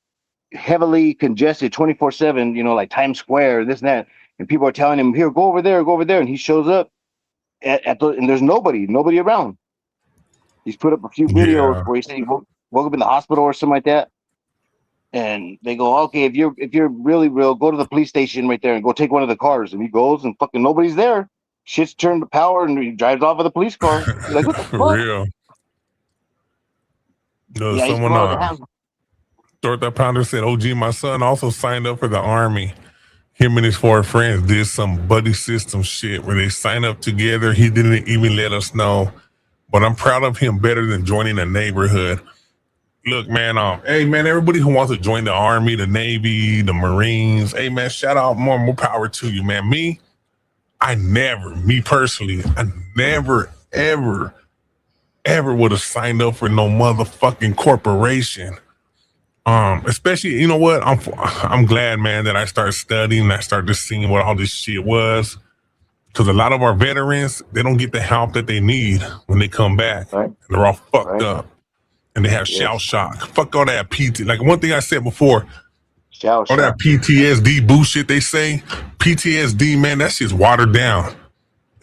F: heavily congested 24/7, like Times Square, this and that. And people are telling him, here, go over there. And he shows up and there's nobody around. He's put up a few videos
B: Yeah.
F: where he said he woke up in the hospital or something like that. And they go, okay, if you're really real, go to the police station right there and go take one of the cars. And he goes and fucking nobody's there. Shit's turned to power and he drives off with a police car. You're like, what the
B: For
F: fuck?
B: real. No,
F: Yeah, he's
B: someone
F: coming out with the house.
B: Thought that pounder said, "OG, my son also signed up for the army. Him and his 4 friends did some buddy system shit where they signed up together. He didn't even let us know, but I'm proud of him better than joining a neighborhood." Look, man, hey, man, everybody who wants to join the army, the Navy, the Marines, hey, man, shout out, more power to you, man. Me personally, I never, ever would have signed up for no motherfucking corporation. Especially, you know what? I'm glad, man, that I started studying and I started seeing what all this shit was. Because a lot of our veterans, they don't get the help that they need when they come back.
F: Right.
B: They're all fucked up. And they have shell shock. Fuck all that PT. Like one thing I said before, all that PTSD bullshit they say, PTSD, man, that shit's watered down.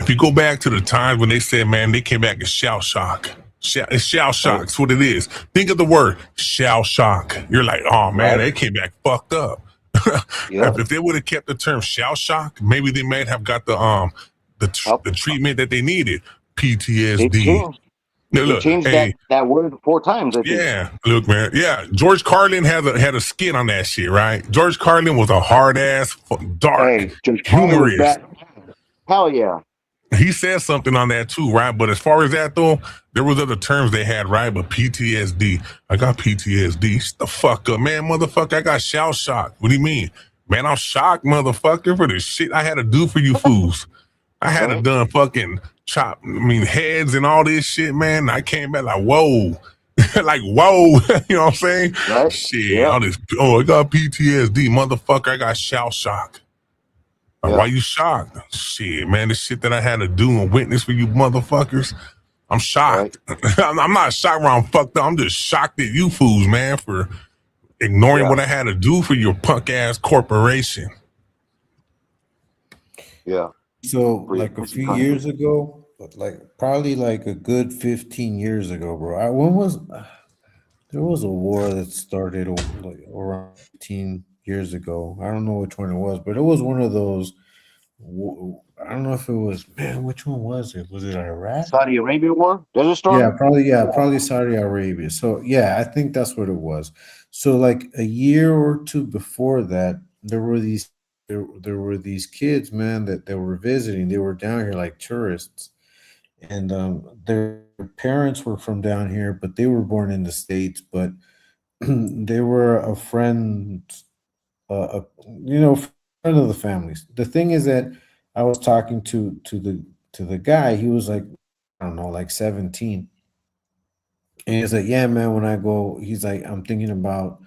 B: If you go back to the times when they said, man, they came back as shell shock. It's shell shock. That's what it is. Think of the word shell shock. You're like, oh man, they came back fucked up. If they would have kept the term shell shock, maybe they might have got the treatment that they needed. PTSD.
F: They changed that word 4 times, I think.
B: Yeah, look, man. Yeah, George Carlin had a skit on that shit, right? George Carlin was a hard ass, dark, humorous.
F: Hell yeah.
B: He said something on that too, right? But as far as that though, there was other terms they had, right? But PTSD, I got PTSD. Shut the fuck up, man, motherfucker. I got shell shock. What do you mean, man? I'm shocked, motherfucker, for the shit I had to do for you fools. I had to done fucking heads and all this shit, man. I came back like, whoa. Like, whoa. You know what I'm saying?
F: Right.
B: Shit, all this, I got PTSD, motherfucker. I got shell shock. Like, why you shocked? Shit, man, the shit that I had to do and witness for you motherfuckers, I'm shocked. Right. I'm not shocked where I'm fucked up. I'm just shocked at you fools, man, for ignoring what I had to do for your punk ass corporation.
F: Yeah.
E: So, like a few years ago, like probably like a good 15 years ago, bro. There was a war that started like around 15 years ago. I don't know which one it was, but it was one of those. I don't know if it was, man, which one was it? Was it Iraq?
F: Saudi Arabia war? Desert Storm?
E: Yeah, probably Saudi Arabia. So yeah, I think that's what it was. So like a year or two before that, there were these kids, man, that they were visiting. They were down here like tourists, and their parents were from down here, but they were born in the States. But they were a friend, friend of the families. The thing is that I was talking to the guy. He was like, I don't know, like 17, and he's like, yeah, man. When I go, he's like, I'm thinking about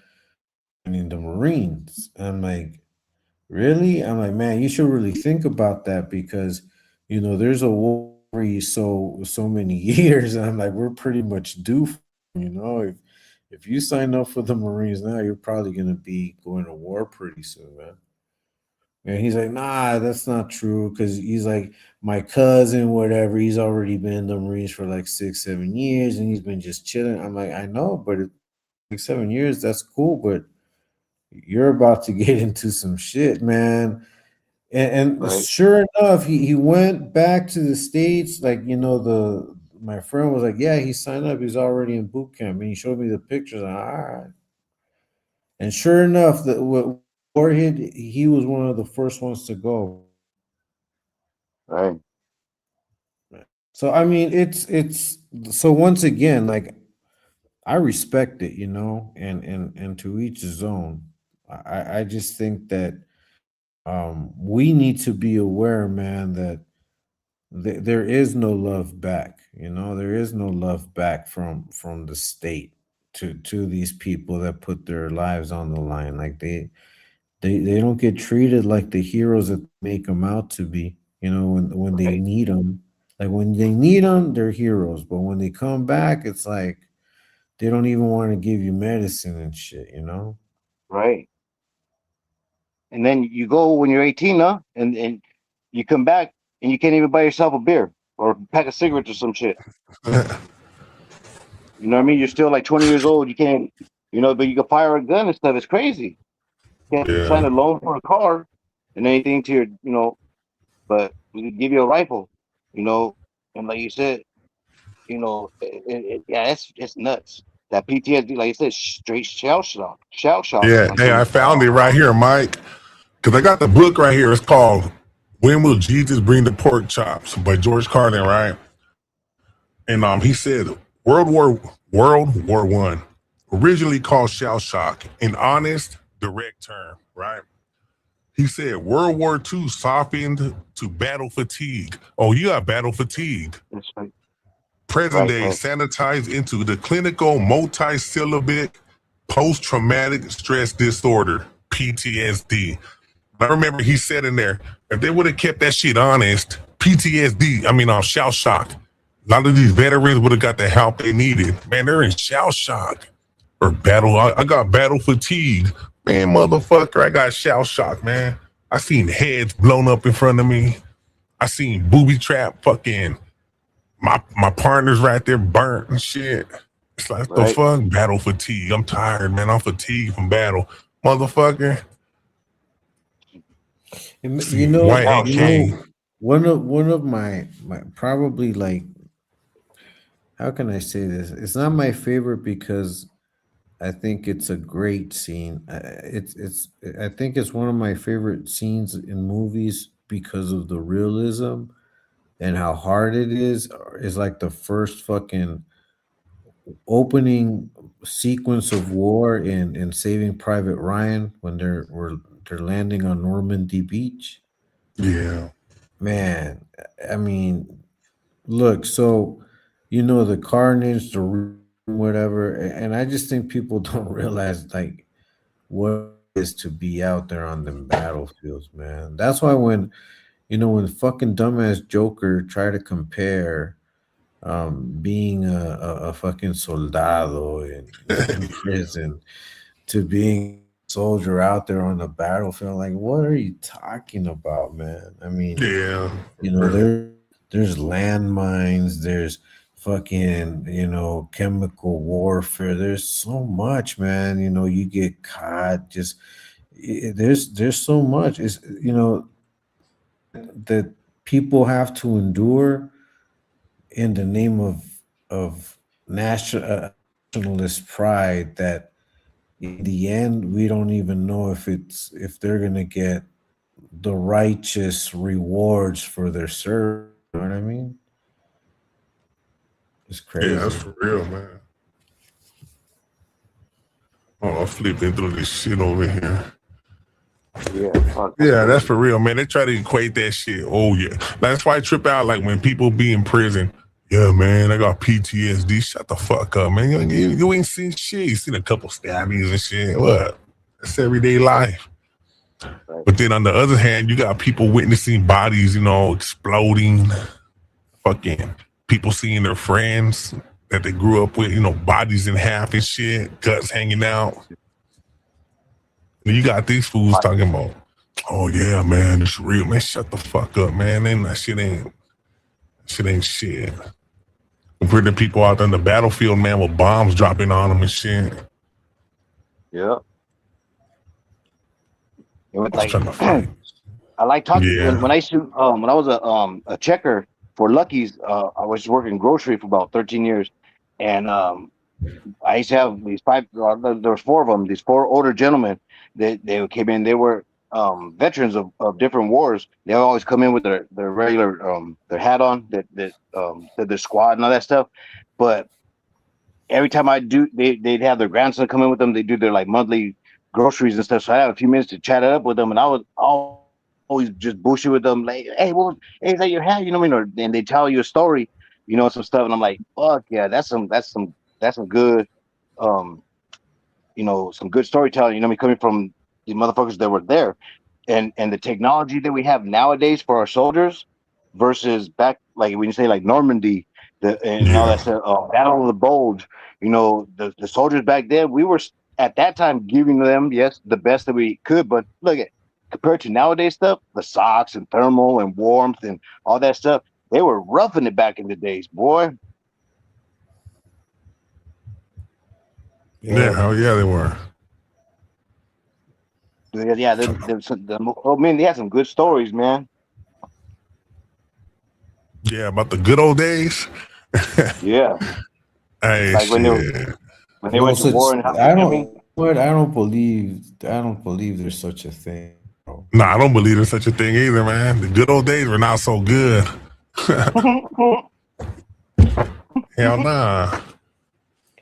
E: joining the Marines. And I'm like, really? I'm like, man, you should really think about that because, there's a war every so many years. And I'm like, we're pretty much due. If you sign up for the Marines now, you're probably going to be going to war pretty soon, man. And he's like, nah, that's not true. Because he's like, my cousin, whatever, he's already been in the Marines for like 6-7 years. And he's been just chilling. I'm like, I know, but like 7 years, that's cool. But you're about to get into some shit, man. And sure enough, he went back to the States, like, the my friend was like, "Yeah, he signed up. He's already in boot camp." And he showed me the pictures. And all right. And sure enough, the war hit. He was one of the first ones to go.
F: Right.
E: So I mean, it's so once again, like I respect it, you know, and to each his own. I just think that we need to be aware, man, that there is no love back. You know, there is no love back from the state to these people that put their lives on the line. Like they don't get treated like the heroes that make them out to be. You know, when they
F: Right.
E: need them, like when they need them, they're heroes. But when they come back, it's like they don't even want to give you medicine and shit. You know.
F: Right. And then you go when you're 18, huh? And you come back and you can't even buy yourself a beer or a pack of cigarettes or some shit. You know what I mean? You're still like 20 years old. You can't, but you can fire a gun and stuff. It's crazy. You can't sign
B: Yeah.
F: a loan for a car and anything to but we can give you a rifle, and like you said, yeah, it's nuts. That PTSD, like you said, straight shell shock
B: Yeah. Hey,
F: until
B: I
F: you
B: found it right here, Mike. Because I got the book right here. It's called "When Will Jesus Bring the Pork Chops" by George Carlin, right? And he said World War I, originally called shell shock, an honest, direct term, right? He said World War II softened to battle fatigue. Oh, you got battle fatigue.
F: That's right.
B: Present
F: Right,
B: day
F: right.
B: sanitized into the clinical multi-syllabic post-traumatic stress disorder, PTSD. I remember he said in there, if they would have kept that shit honest, PTSD, shell shock. A lot of these veterans would have got the help they needed. Man, they're in shell shock or battle. I got battle fatigue. Man, motherfucker, I got shell shock, man. I seen heads blown up in front of me. I seen booby trap fucking my partner's right there burnt and shit. It's like the
F: Right.
B: fuck battle fatigue. I'm tired, man. I'm fatigued from battle, motherfucker. See,
E: You know,
B: White ain't king.
E: one of my probably like, how can I say this? It's not my favorite because I think it's a great scene. It's I think it's one of my favorite scenes in movies because of the realism and how hard it is. Is like the first fucking opening sequence of war in Saving Private Ryan when they're landing on Normandy Beach.
B: Yeah.
E: Man, I mean, look, so the carnage, whatever, and I just think people don't realize like what it is to be out there on them battlefields, man. That's why when fucking dumbass Joker try to compare being a fucking soldado in prison to being a soldier out there on the battlefield, like what are you talking about, man? I mean,
B: Yeah.
E: there's landmines, there's fucking chemical warfare, there's so much, man. You get caught, just there's so much is that people have to endure in the name of nationalist pride, that in the end we don't even know if they're gonna get the righteous rewards for their service. You know what I mean? It's
B: Yeah, that's
E: crazy.
B: for real, man. Oh, I'm flipping through this shit over here.
F: Yeah. Fuck, that's
B: Yeah, that's
F: crazy.
B: for real, man. They try to equate that shit. Oh, yeah. That's why I trip out like when people be in prison. Yeah, man, I got PTSD. Shut the fuck up, man. You ain't seen shit. You seen a couple stabbings and shit. What? That's everyday life.
F: Right.
B: But then on the other hand, you got people witnessing bodies, exploding. Fucking people seeing their friends that they grew up with, bodies in half and shit, guts hanging out. And you got these fools talking about, oh yeah, man, it's real, man. Shut the fuck up, man. And that shit ain't shit. Compared to people out there on the battlefield, man, with bombs dropping on them and shit.
F: Yeah. It was
B: I was
F: like
B: trying to fight.
F: I like talking
B: Yeah.
F: when I used to when I was a checker for Lucky's, I was working grocery for about 13 years, and I used to have these five. There was four of them. These four older gentlemen. They came in. They were veterans of different wars. They always come in with their regular their hat on, their squad and all that stuff. But every time I do, they'd have their grandson come in with them. They do their like monthly groceries and stuff. So I had a few minutes to chat it up with them, and I was always just bullshit with them, like, hey, well, hey, is that your hat? You know what I mean? And they tell you a story, some stuff, and I'm like, fuck yeah, that's some good, um, some good storytelling. You know what I mean? Coming from the motherfuckers that were there, and the technology that we have nowadays for our soldiers versus back, like when you say like Normandy, and all that stuff, Battle of the Bulge. The soldiers back then, we were at that time giving them, yes, the best that we could, but look at compared to nowadays stuff, the socks and thermal and warmth and all that stuff, they were roughing it back in the days, boy.
B: Yeah, hell yeah, they were.
F: Yeah, they had some good stories, man.
B: Yeah, about the good old days.
F: Yeah.
B: Hey,
F: like when they went to war and
E: I don't believe there's such a thing. Bro.
B: No, I don't believe there's such a thing either, man. The good old days were not so good. Hell nah.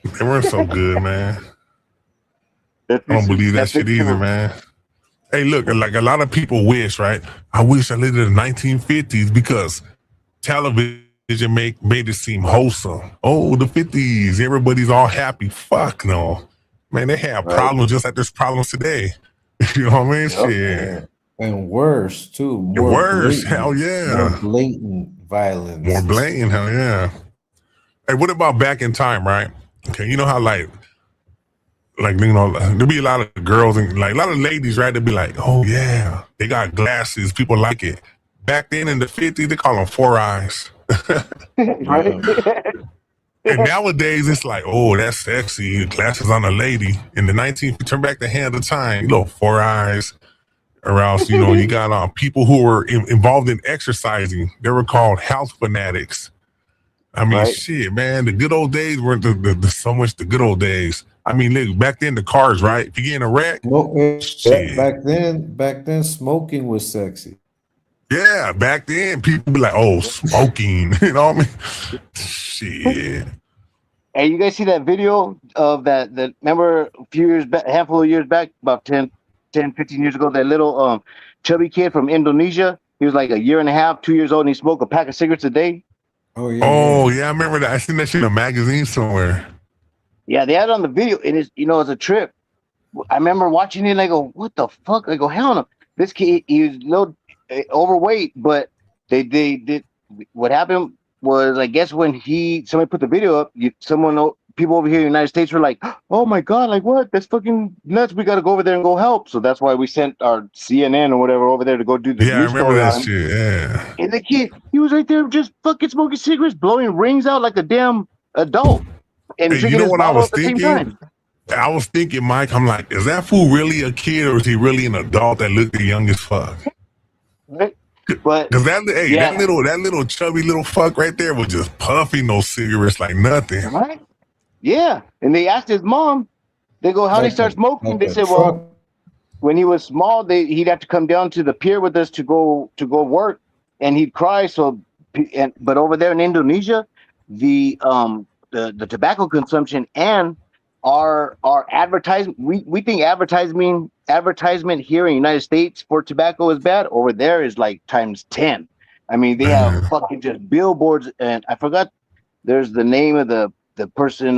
B: They weren't so good, man. I don't believe that shit either, man. Hey, look, like a lot of people wish, right? I wish I lived in the 1950s because television made it seem wholesome. Oh, the 50s, everybody's all happy. Fuck no. Man, they have problems just like there's problems today. You know what I mean?
E: Yep.
B: Shit.
E: And worse, too.
B: Worse, hell yeah.
E: More blatant violence.
B: More blatant, hell yeah. Hey, what about back in time, right? Okay, you know how there'll be a lot of girls and like a lot of ladies, right? They'll be like, oh yeah, they got glasses, people like it. Back then in the 50s, they call them 4 eyes. And nowadays it's like, oh, that's sexy, glasses on a lady. In the 19th, turn back the hand of time, 4 eyes. Or else, you got people who were involved in exercising. They were called health fanatics. I mean, shit, man, the good old days weren't so much the good old days. I mean, look, back then the cars, right? If you get in a wreck,
E: shit. Back then, smoking was sexy.
B: Yeah, back then people be like, "Oh, smoking," you know what I mean? Shit.
F: Hey, you guys see that video of that? Remember a few years back, a handful of years back, about 10, 15 years ago, that little chubby kid from Indonesia. He was like a year and a half, 2 years old, and he smoked a pack of cigarettes a day.
E: Oh yeah.
B: Oh yeah, I remember that. I seen that shit in a magazine somewhere.
F: Yeah, they had it on the video, and it's it's a trip. I remember watching it, and I go, "What the fuck?" I go, "Hell no!" This kid, he was a little overweight, but they did. What happened was, I guess when somebody put the video up, people over here in the United States were like, "Oh my god, like what? That's fucking nuts! We got to go over there and go help." So that's why we sent our CNN or whatever over there to go do the
B: news. Yeah, I remember that shit. Yeah.
F: And the kid, he was right there just fucking smoking cigarettes, blowing rings out like a damn adult. And
B: hey, you know what I was thinking? I was thinking, Mike, I'm like, is that fool really a kid or is he really an adult that looked young as fuck?
F: Right. But
B: because that little chubby little fuck right there was just puffing those cigarettes like nothing.
F: Right? Yeah. And they asked his mom, they go, how did he start smoking? They said, well, when he was small, he'd have to come down to the pier with us to go work, and he'd cry. But over there in Indonesia, the tobacco consumption and our advertisement, we think advertisement here in the United States for tobacco is bad. Over there is like times 10. I mean, they have fucking just billboards, and I forgot there's the name of the person,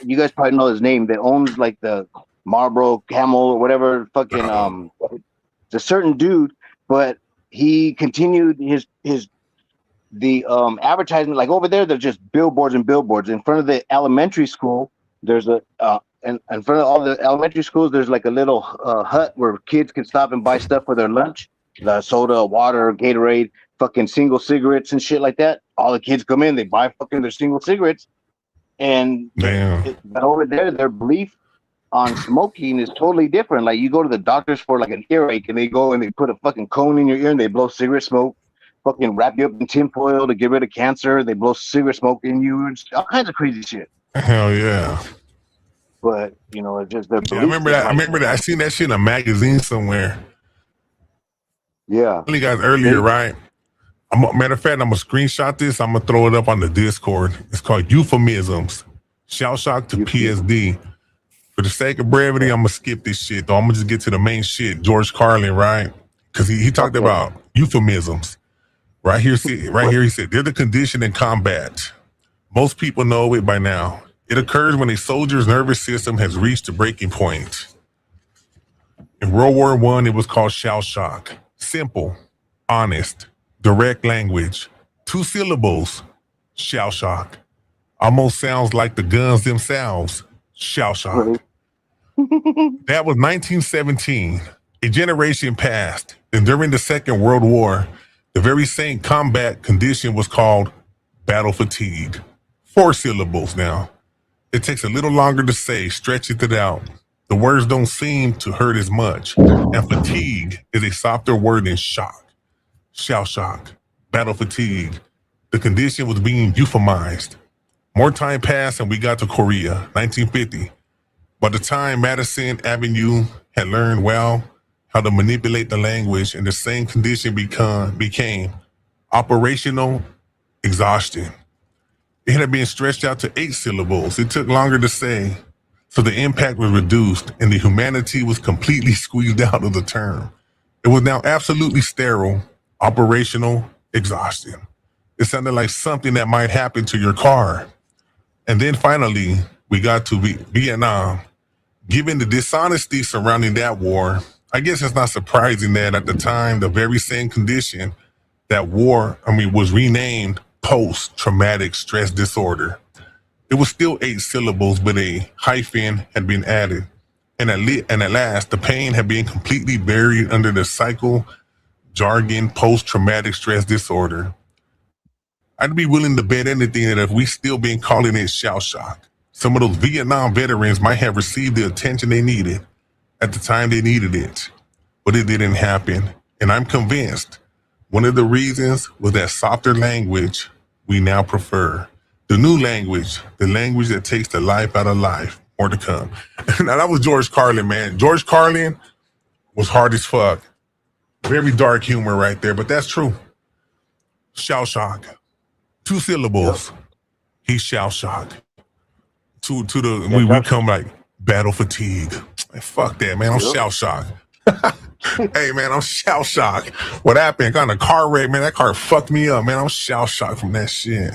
F: you guys probably know his name, that owns like the Marlboro Camel or whatever, fucking it's a certain dude, but he continued the advertisement. Like over there, they're just billboards and billboards. In front of the elementary school, there's in front of all the elementary schools, there's like a little hut where kids can stop and buy stuff for their lunch, the soda, water, Gatorade, fucking single cigarettes and shit like that. All the kids come in, they buy fucking their single cigarettes. And but over there, their belief on smoking is totally different. Like you go to the doctors for like an earache, and they go and they put a fucking cone in your ear and they blow cigarette smoke. fucking wrap you up in tinfoil to get rid of cancer. They blow cigarette smoke in you. All kinds of crazy shit.
B: Hell yeah.
F: But it's just their
B: Yeah, I
F: belief
B: remember that. I
F: system.
B: remember that. I seen that shit in a magazine somewhere.
F: Yeah.
B: You guys earlier, right? Matter of fact, I'm gonna screenshot this. I'm gonna throw it up on the Discord. It's called Euphemisms. Shell shock to PSD. For the sake of brevity, I'm gonna skip this shit though. I'm gonna just get to the main shit. George Carlin, right? Because he talked about euphemisms. Right here, he said, they're the condition in combat. Most people know it by now. It occurs when a soldier's nervous system has reached a breaking point. In World War I, it was called shell shock. Simple, honest, direct language. 2 syllables, shell shock. Almost sounds like the guns themselves, shell shock. That was 1917. A generation passed, and during the Second World War, the very same combat condition was called battle fatigue. 4 syllables now. It takes a little longer to say, stretch it out. The words don't seem to hurt as much. And fatigue is a softer word than shock. Shell shock, battle fatigue. The condition was being euphemized. More time passed and we got to Korea, 1950. By the time Madison Avenue had learned well how to manipulate the language, and the same condition became operational exhaustion. It had been stretched out to 8 syllables. It took longer to say, so the impact was reduced and the humanity was completely squeezed out of the term. It was now absolutely sterile, operational exhaustion. It sounded like something that might happen to your car. And then finally, we got to Vietnam. Given the dishonesty surrounding that war, I guess it's not surprising that at the time, the very same condition was renamed post-traumatic stress disorder. It was still 8 syllables, but a hyphen had been added. And at last, the pain had been completely buried under the cycle jargon post-traumatic stress disorder. I'd be willing to bet anything that if we still been calling it shell shock, some of those Vietnam veterans might have received the attention they needed at the time they needed it. But it didn't happen. And I'm convinced one of the reasons was that softer language we now prefer. The new language, the language that takes the life out of life. More to come. Now that was George Carlin, man. George Carlin was hard as fuck. Very dark humor right there, but that's true. Shell shock. 2 syllables. He's shell shock. We come like battle fatigue. Like, fuck that, man. I'm shell shock. Hey, man, I'm shell shock. What happened? Got in a car wreck, man. That car fucked me up, man. I'm shell shock from that shit.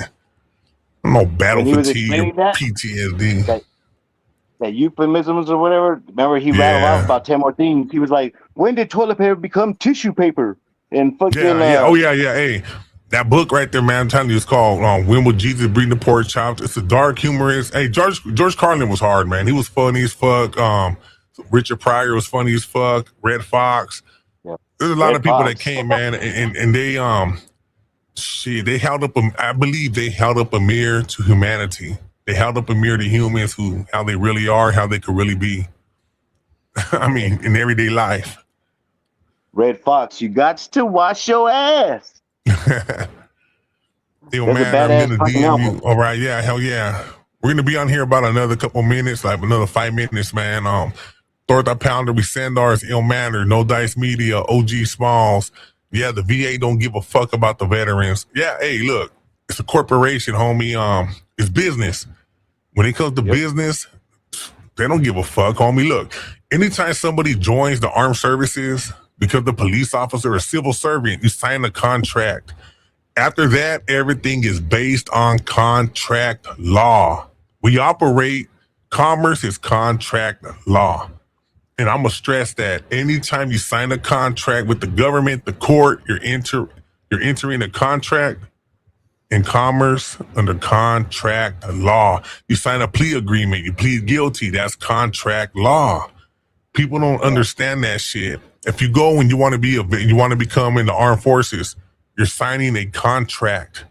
B: No battle fatigue or PTSD.
F: That euphemisms or whatever. Remember, he rattled off about 10 more things. He was like, "When did toilet paper become tissue paper?" And fucking
B: Hey, that book right there, man. I'm telling you, it's called "When Will Jesus Bring the Pork Chops?" It's a dark humorous. Hey, George Carlin was hard, man. He was funny as fuck. Richard Pryor was funny as fuck. Red Fox.
F: Yeah.
B: There's a lot of people that came, man, and they they held up. I believe they held up a mirror to humanity. They held up a mirror to humans how they really are, how they could really be. I mean, in everyday life.
F: Red Fox, you got to wash your ass.
B: Yo, man, I'm gonna DM you. All right, yeah, hell yeah. We're gonna be on here about another couple minutes, like another 5 minutes, man. Torta Pounder, we send ours, Ill Manner, No Dice Media, OG Smalls. Yeah, the VA don't give a fuck about the veterans. Yeah, hey, look, it's a corporation, homie. It's business. When it comes to business, they don't give a fuck, homie. Look, anytime somebody joins the armed services, because the police officer or civil servant, you sign a contract. After that, everything is based on contract law. We operate, commerce is contract law. And I'm going to stress that anytime you sign a contract with the government, the court, you're entering a contract in commerce under contract law. You sign a plea agreement, you plead guilty, that's contract law. People don't understand that shit. If you go and you want to become in the armed forces, you're signing a contract.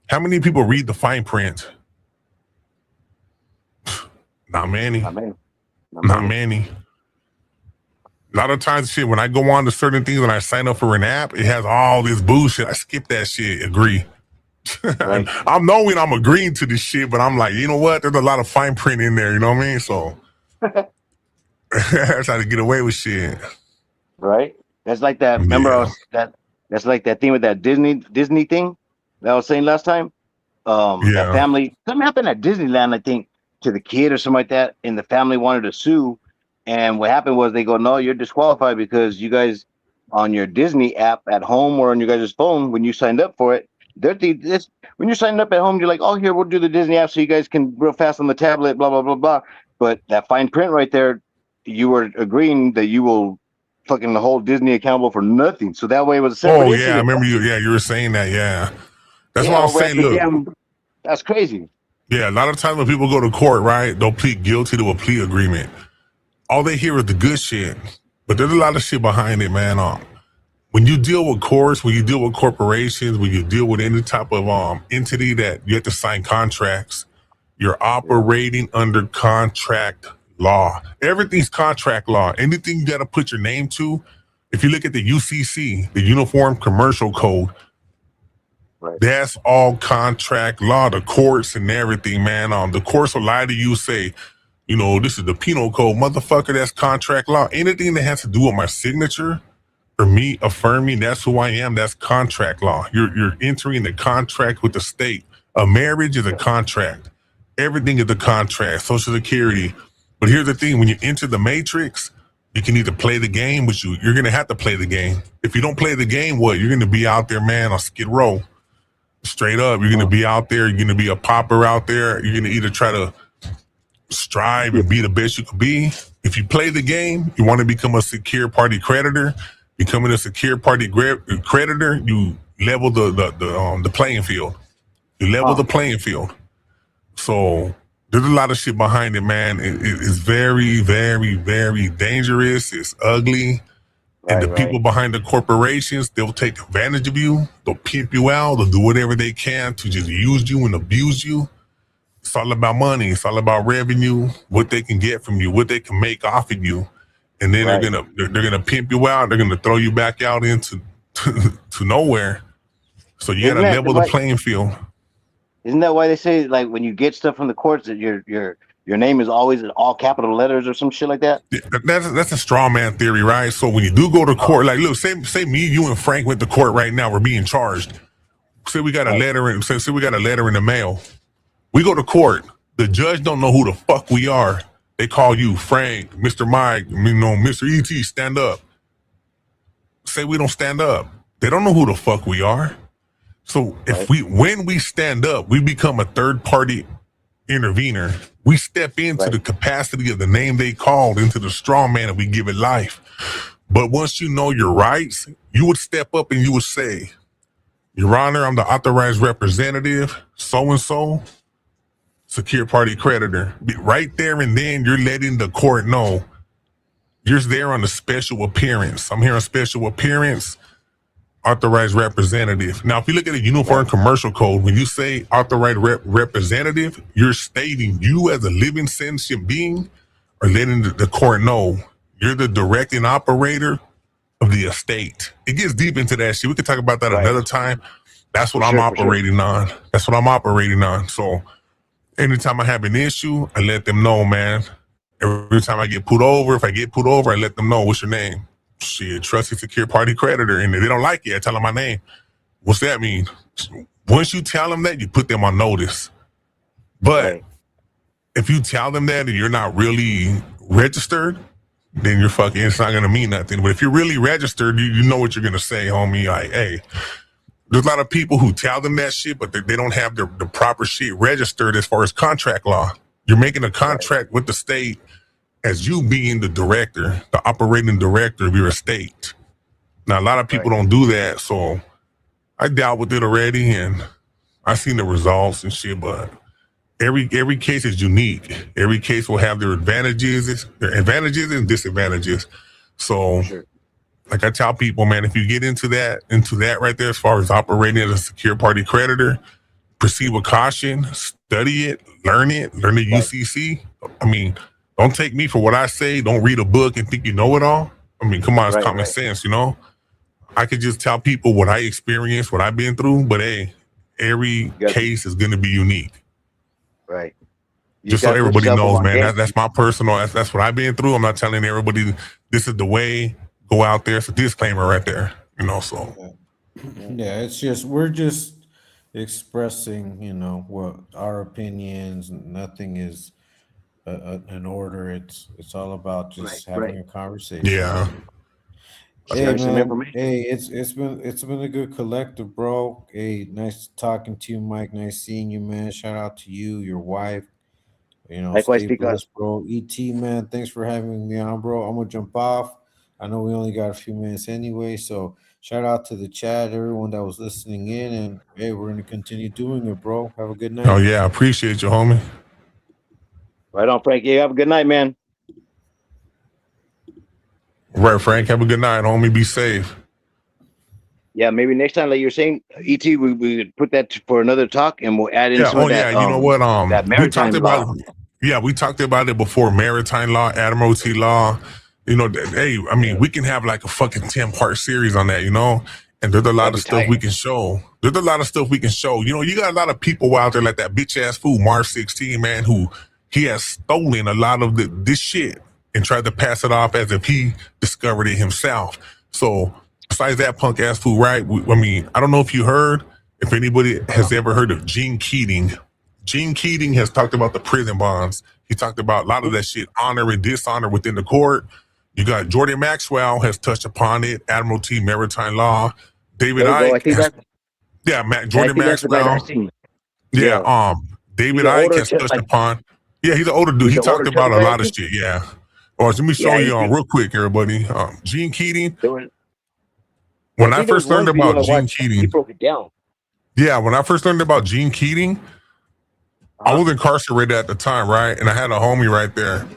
B: How many people read the fine print? Not many. Not many. A lot of times, shit, when I go on to certain things and I sign up for an app, it has all this bullshit. I skip that shit, agree.
F: Right.
B: I'm knowing I'm agreeing to this shit, but I'm like, you know what? There's a lot of fine print in there, you know what I mean? So I try to get away with shit.
F: Right. That's like that. Remember, that's like that thing with that Disney thing that I was saying last time. That family, something happened at Disneyland, I think, to the kid or something like that, and the family wanted to sue. And what happened was they go, no, you're disqualified because you guys on your Disney app at home or on your guys' phone, when you signed up for it, when you're signing up at home, you're like, oh, here, we'll do the Disney app so you guys can real fast on the tablet, blah, blah, blah, blah. But that fine print right there, you were agreeing that you will fucking hold Disney accountable for nothing. So that way it was a separate
B: incident. I remember you. Yeah, you were saying that. Yeah. That's what I'm saying. Look,
F: that's crazy.
B: Yeah, a lot of times when people go to court, right, they'll plead guilty to a plea agreement. All they hear is the good shit, but there's a lot of shit behind it, man. When you deal with courts, when you deal with corporations, when you deal with any type of entity that you have to sign contracts, you're operating under contract law. Everything's contract law. Anything you got to put your name to. If you look at the UCC, the Uniform Commercial Code, that's all contract law. The courts and everything, man. The courts will lie to you, say, you know, this is the penal code, motherfucker. That's contract law. Anything that has to do with my signature or me affirming that's who I am, that's contract law. You're entering the contract with the state. A marriage is a contract. Everything is a contract. Social Security. But here's the thing: when you enter the matrix, you can either play the game, which you're going to have to play the game. If you don't play the game, what? You're going to be out there, man, on Skid Row. Straight up, you're going to be out there. You're going to be a pauper out there. You're going to either try to strive and be the best you can be. If you play the game, you want to become a secure party creditor. Becoming a secure party creditor, you level the playing field. You level the playing field. So there's a lot of shit behind it, man. It's very, very, very dangerous. It's ugly. And the people behind the corporations, they'll take advantage of you. They'll pimp you out. They'll do whatever they can to just use you and abuse you. It's all about money. It's all about revenue, what they can get from you, what they can make off of you. And then they're gonna pimp you out. They're gonna throw you back out into to nowhere. So you gotta level the playing field.
F: Isn't that why they say, like, when you get stuff from the courts, that your name is always in all capital letters or some shit like that?
B: Yeah, that's a straw man theory, right? So when you do go to court, like, look, say me, you, and Frank went to court right now. We're being charged. Say we got a letter in. Say we got a letter in the mail. We go to court. The judge don't know who the fuck we are. They call you Frank, Mr. Mike, you know, Mr. E.T., stand up. Say we don't stand up. They don't know who the fuck we are. So when we stand up, we become a third party intervener. We step into the capacity of the name they called, into the straw man, and we give it life. But once you know your rights, you would step up and you would say, Your Honor, I'm the authorized representative, so-and-so, secure party creditor. Right there and then, you're letting the court know you're there on a special appearance. I'm here on special appearance, authorized representative. Now, if you look at the Uniform Commercial Code, when you say authorized representative, you're stating you as a living sentient being are letting the court know you're the directing operator of the estate. It gets deep into that shit. We could talk about that another time. That's what I'm operating on. That's what I'm operating on. So anytime I have an issue, I let them know, man. Every time I get put over, if I get put over, I let them know, what's your name? Shit, trusted secure party creditor. And if they don't like it, I tell them my name. What's that mean? Once you tell them that, you put them on notice. But if you tell them that and you're not really registered, then you're fucking, it's not going to mean nothing. But if you're really registered, you know what you're going to say, homie. Like, hey, there's a lot of people who tell them that shit, but they don't have the proper shit registered as far as contract law. You're making a contract with the state as you being the director, the operating director of your estate. Now, a lot of people don't do that, so I dealt with it already, and I've seen the results and shit, but every case is unique. Every case will have their advantages and disadvantages. So, like I tell people, man, if you get into that right there, as far as operating as a secure party creditor, proceed with caution, study it, learn the UCC. I mean, don't take me for what I say. Don't read a book and think you know it all. I mean, come on, it's
F: Right,
B: common
F: right.
B: sense, you know? I could just tell people what I experienced, what I've been through, but hey, every
F: You gotta be
B: case is going to be unique.
F: right. You
B: Just so
F: gotta put
B: everybody
F: yourself
B: knows,
F: on
B: man,
F: game.
B: that's my personal, that's what I've been through. I'm not telling everybody this is the way. Go out there. It's a disclaimer right there, you know, so.
E: Yeah, it's just we're just expressing, you know, what our opinions. Nothing is an order. It's all about
F: Right,
E: just having
F: right.
E: a conversation.
B: Yeah.
E: Hey
F: Sharing some
E: man,
F: information.
E: hey, it's been a good collective, bro. Hey, nice talking to you, Mike. Nice seeing you, man. Shout out to you, your wife. You know,
F: Likewise,
E: stay
F: because
E: blessed, bro. ET, man, thanks for having me on, bro. I'm gonna jump off. I know we only got a few minutes anyway, so shout out to the chat, everyone that was listening in, and hey, we're gonna continue doing it, bro. Have a good
B: Oh,
E: night.
B: yeah. I appreciate you, homie.
F: right on, Frank. You have a good night, man.
B: Right, Frank. Have a good night, homie. Be safe.
F: Yeah, maybe next time, like you're saying, ET, we put that for another talk, and we'll add in
B: Yeah.
F: some
B: Oh,
F: of
B: yeah.
F: that
B: You know what?
F: that
B: We talked
F: maritime law.
B: about. Yeah, we talked about it before. Maritime law, admiralty law. You know, hey, I mean, we can have like a fucking 10-part series on that. You know, and there's a lot
F: That'd
B: of
F: be
B: stuff
F: tight.
B: we can show. There's a lot of stuff we can show. You know, you got a lot of people out there like that bitch ass fool Marv 16, man, who he has stolen a lot of this shit and tried to pass it off as if he discovered it himself. So besides that punk ass fool, right? I mean, I don't know if you heard, if anybody has ever heard of Gene Keating. Gene Keating has talked about the prison bonds. He talked about a lot of that shit, honor and dishonor within the court. You got Jordan Maxwell has touched upon it, admiralty, maritime law. David
F: There you go. I
B: Icke
F: think
B: has,
F: that's
B: yeah,
F: I
B: Jordan
F: think that's the guy that I've
B: Maxwell.
F: seen.
B: Yeah,
F: Yeah, he's
B: David
F: an
B: Icke
F: older,
B: has touched
F: like
B: upon. Yeah, he's an older dude.
F: he's
B: He
F: an
B: talked
F: older
B: about
F: chubby
B: a
F: guy. I
B: lot of
F: think.
B: shit. Yeah. Or let me show
F: Yeah,
B: you real quick, everybody. Gene Keating.
F: there was. Yeah, I
B: When I
F: think there was
B: first learned
F: one video
B: about
F: I
B: Gene
F: watched. He
B: Keating,
F: broke it down.
B: yeah, when I first learned about Gene Keating, I was incarcerated at the time, right? And I had a homie right there,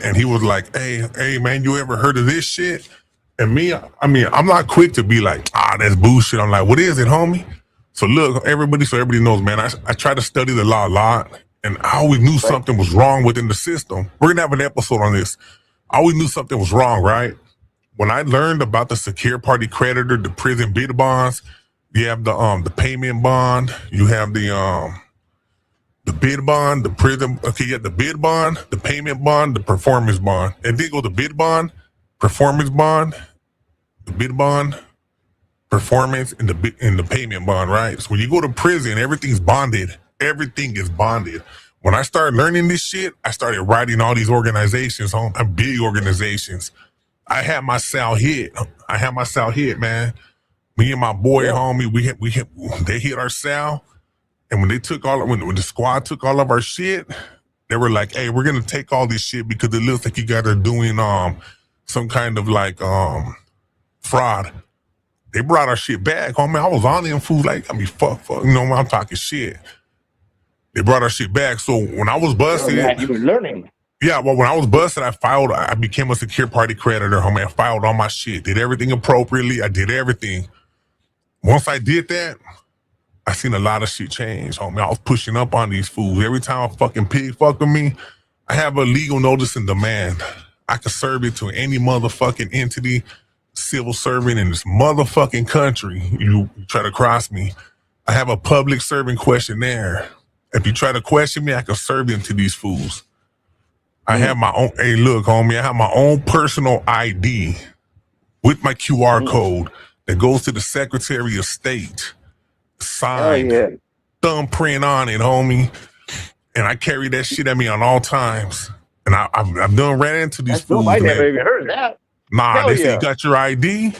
B: and he was like, "Hey, man, you ever heard of this shit?" And me, I mean, I'm not quick to be like, that's bullshit. I'm like, what is it, homie? So look, so everybody knows, man, I try to study the law a lot, and I always knew something was wrong within the system. We're gonna have an episode on this. I always knew something was wrong, right? When I learned about the secure party creditor, the prison bid bonds, you have the payment bond, you have the bid bond, the prison. Okay, you have the bid bond, the payment bond, the performance bond, and then go the bid bond, performance bond, the bid bond, performance, and the payment bond. Right. So when you go to prison, everything's bonded. Everything is bonded. When I started learning this shit, I started writing all these organizations on big organizations. I had my cell hit. Man. Me and my boy, homie, they hit our cell. And when they took when the squad took all of our shit, they were like, "Hey, we're gonna take all this shit because it looks like you guys are doing some kind of like fraud." They brought our shit back, homie. I was on them food like, fuck, you know, I'm talking shit. They brought our shit back. So when I was busted,
F: You were learning.
B: yeah, well, when I was busted, I became a secure party creditor, homie. I filed all my shit, did everything appropriately. I did everything. Once I did that, I seen a lot of shit change, homie. I was pushing up on these fools. Every time a fucking pig fuck with me, I have a legal notice and demand. I could serve it to any motherfucking entity, civil servant in this motherfucking country. You try to cross me, I have a public serving questionnaire. If you try to question me, I can serve them to these fools. I have my own, hey, look, homie, I have my own personal ID with my QR code that goes to the Secretary of State. Signed, thumbprint on it, homie. And I carry that shit at me on all times. And I've done ran into these fools.
F: I never even heard of that.
B: Nah, they say you got your ID.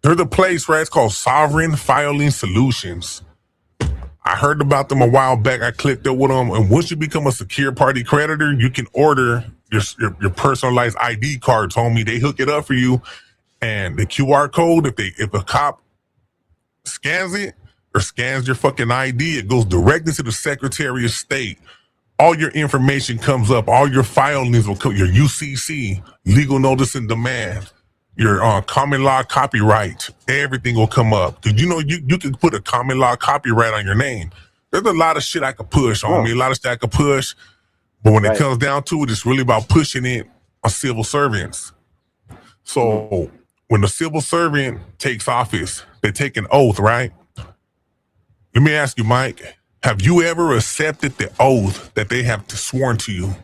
B: There's a place, right? It's called Sovereign Filing Solutions. I heard about them a while back. I clicked up with them. And once you become a secure party creditor, you can order your personalized ID cards, homie. They hook it up for you. And the QR code, if a cop scans it or scans your fucking ID, it goes directly to the Secretary of State. All your information comes up. All your filings will come. Your UCC, legal notice and demand, your common law copyright, everything will come up. Because you know you can put a common law copyright on your name. There's a lot of shit I could push on me. A lot of shit I could push. But when it comes down to it, it's really about pushing it on civil servants. So when the civil servant takes office, they take an oath, right? Let me ask you, Mike, have you ever accepted the oath that they have sworn to you?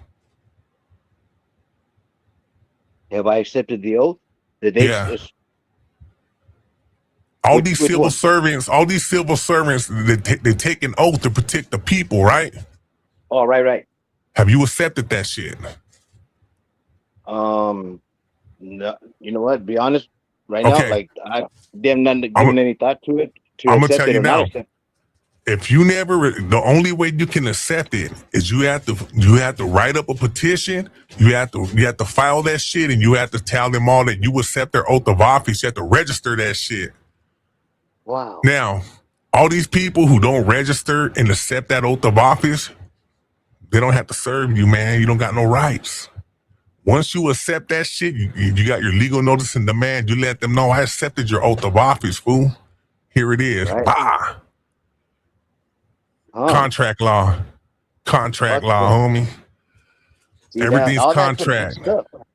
F: Have I accepted the oath that
B: Yeah. All these
F: which
B: civil
F: one?
B: servants, they take an oath to protect the people, right?
F: Oh, right.
B: Have you accepted that shit?
F: No, you know what? Be honest, right now,
B: Okay,
F: like I them not
B: I'm,
F: giving any thought to it to
B: I'm gonna
F: accept
B: tell
F: it
B: you
F: or not
B: now.
F: accept.
B: If you never, the only way you can accept it is you have to write up a petition. You have to file that shit, and you have to tell them all that you accept their oath of office. You have to register that shit.
F: Wow.
B: Now, all these people who don't register and accept that oath of office, they don't have to serve you, man. You don't got no rights. Once you accept that shit, you got your legal notice and demand. You let them know I accepted your oath of office, fool. Here it is.
F: Right.
B: Bah.
F: Huh.
B: Contract law, homie.
F: See that
B: Everything's
F: all that stuff
B: contract.
F: messed up.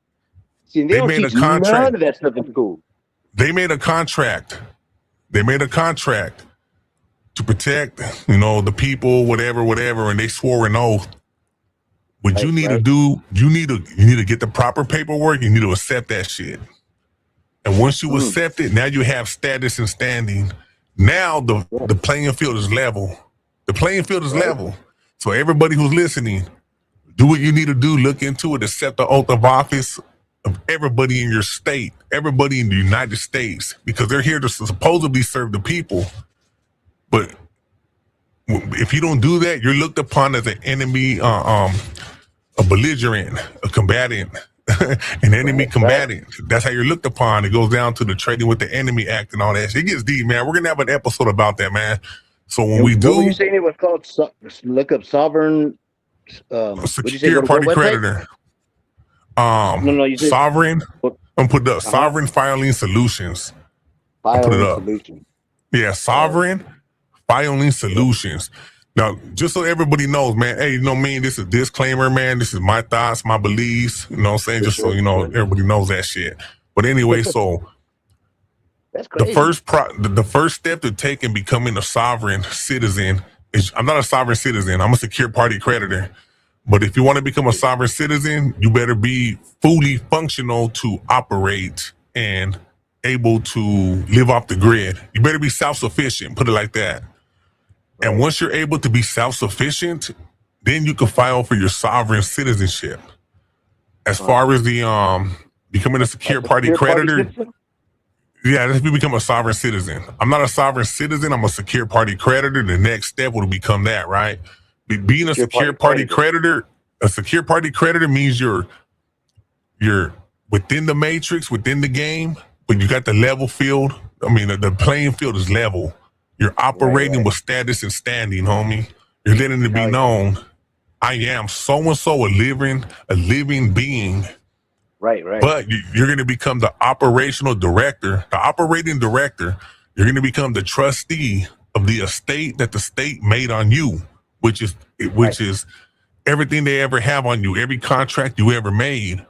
F: See, they
B: They
F: don't
B: made a
F: teach none
B: contract.
F: of that stuff in school.
B: They made a contract. They made a contract to protect, the people, whatever, and they swore an oath. What you need to do, you need to get the proper paperwork. You need to accept that shit. And once you accept it, now you have status and standing. Now the playing field is level. The playing field is level. So everybody who's listening, do what you need to do. Look into it. Accept the oath of office of everybody in your state, everybody in the United States, because they're here to supposedly serve the people. But if you don't do that, you're looked upon as an enemy, a belligerent, a combatant, an enemy combatant. That's how you're looked upon. It goes down to the Trading with the Enemy Act and all that shit. It gets deep, man. We're going to have an episode about that, man. So when we do...
F: What were you saying it was called? Look up sovereign...
B: secure party creditor.
F: You said...
B: Sovereign... I'm put up Sovereign Filing Solutions. Put it up. Yeah, Sovereign Filing Solutions. Now, just so everybody knows, man, hey, me, this is a disclaimer, man. This is my thoughts, my beliefs, what I'm saying? Just so, everybody knows that shit. But anyway, so
F: that's crazy.
B: The first step to take in becoming a sovereign citizen is, I'm not a sovereign citizen, I'm a secure party creditor. But if you want to become a sovereign citizen, you better be fully functional to operate and able to live off the grid. You better be self-sufficient, put it like that. And once you're able to be self-sufficient, then you can file for your sovereign citizenship. As far as the becoming a secure party creditor, yeah, if you become a sovereign citizen. I'm not a sovereign citizen, I'm a secure party creditor. The next step will become that, right? Being a secure party creditor, a secure party creditor means you're within the matrix, within the game, but you got the level field. I mean, the playing field is level. You're operating with status and standing, homie. You're letting it be known, I am so-and-so, a living being.
F: Right.
B: But you're going to become the operational director, the operating director. You're going to become the trustee of the estate that the state made on you, which is everything they ever have on you, every contract you ever made.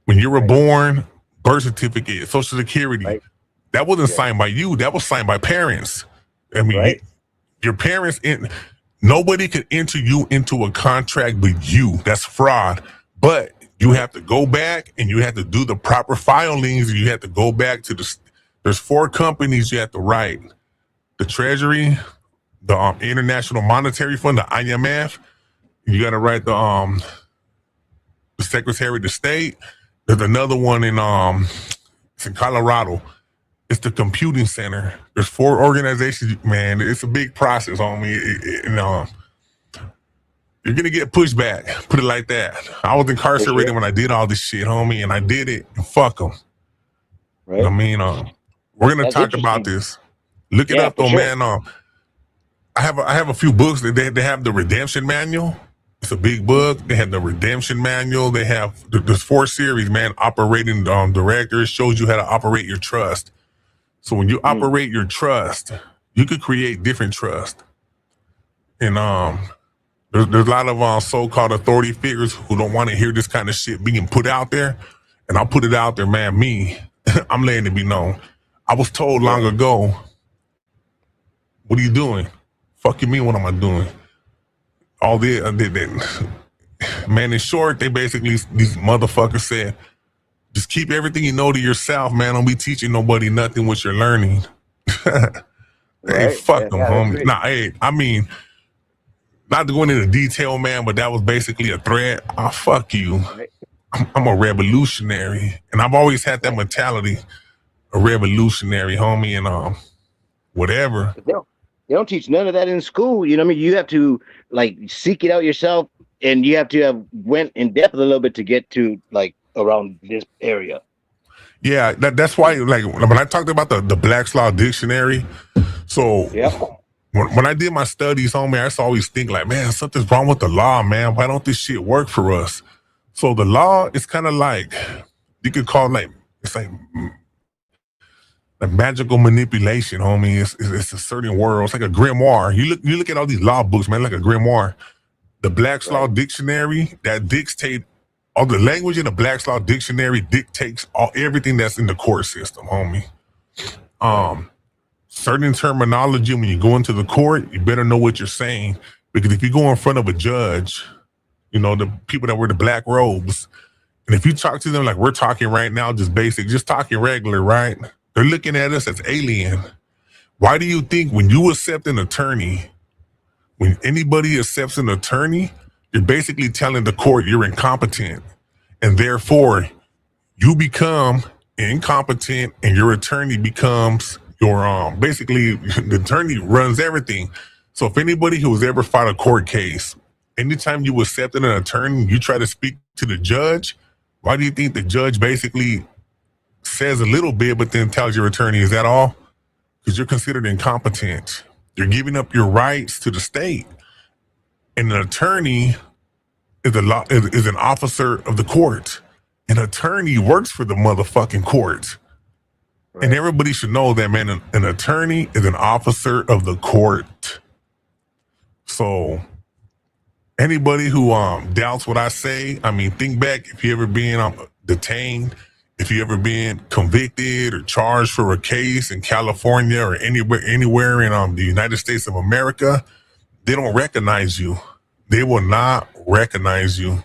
B: When you were born, birth certificate, Social Security, that wasn't signed by you. That was signed by parents. I mean, your parents, nobody could enter you into a contract with you. That's fraud. But you have to go back and you have to do the proper filings. You have to go back to there's 4 companies you have to write. The Treasury, the International Monetary Fund, the IMF. You got to write the Secretary of the State. There's another one it's in Colorado. It's the Computing Center. There's 4 organizations, man. It's a big process, homie. You're going to get pushback, put it like that. I was incarcerated when I did all this shit, homie, and I did it, and fuck them. Right. I mean, we're going to talk about this. Look it up, though, man. I have a few books. They have the Redemption Manual. It's a big book. They have the Redemption Manual. They have, there's 4 series, man. Operating Director. It shows you how to operate your trust. So when you operate your trust, you could create different trust. And there's a lot of so-called authority figures who don't want to hear this kind of shit being put out there. and I'll put it out there, man. Me, I'm letting it be known. I was told long ago, what are you doing? Fuck you mean, what am I doing? All the man, in short, they basically, these motherfuckers said, just keep everything you know to yourself, man. Don't be teaching nobody nothing what you're learning. Hey, fuck them, homie. Nah, hey, I mean, not to go into detail, man, but that was basically a threat. Fuck you. I'm a revolutionary, and I've always had that mentality, a revolutionary, homie, and whatever.
F: They don't teach none of that in school. You know what I mean? You have to like seek it out yourself, and you have to have went in depth a little bit to get to like around this area.
B: Yeah, that's why, like, when I talked about the Black's Law Dictionary, so when I did my studies, homie, I used to always think like, man, something's wrong with the law, man. Why don't this shit work for us? So the law is kind of like, you could call it like, it's like magical manipulation, homie. It's a certain world. It's like a grimoire. You look at all these law books, man, like a grimoire. The Black's Law Dictionary, that dictate all the language in the Black's Law Dictionary dictates everything that's in the court system, homie. Certain terminology, when you go into the court, you better know what you're saying, because if you go in front of a judge, you know, the people that wear the black robes, and if you talk to them like we're talking right now, just basic, just talking regular, right? They're looking at us as alien. Why do you think when you accept an attorney, when anybody accepts an attorney, you're basically telling the court you're incompetent, and therefore you become incompetent, and your attorney becomes your basically the attorney runs everything. So if anybody who's ever fought a court case, anytime you accept an attorney, you try to speak to the judge, why do you think the judge basically says a little bit but then tells your attorney, is that all? Because you're considered incompetent. You're giving up your rights to the state. And an attorney is an officer of the court. An attorney works for the motherfucking court. Right. And everybody should know that, man, an attorney is an officer of the court. So anybody who doubts what I say, I mean, think back if you ever been detained, if you ever been convicted or charged for a case in California or anywhere in the United States of America, they don't recognize you. They will not recognize you.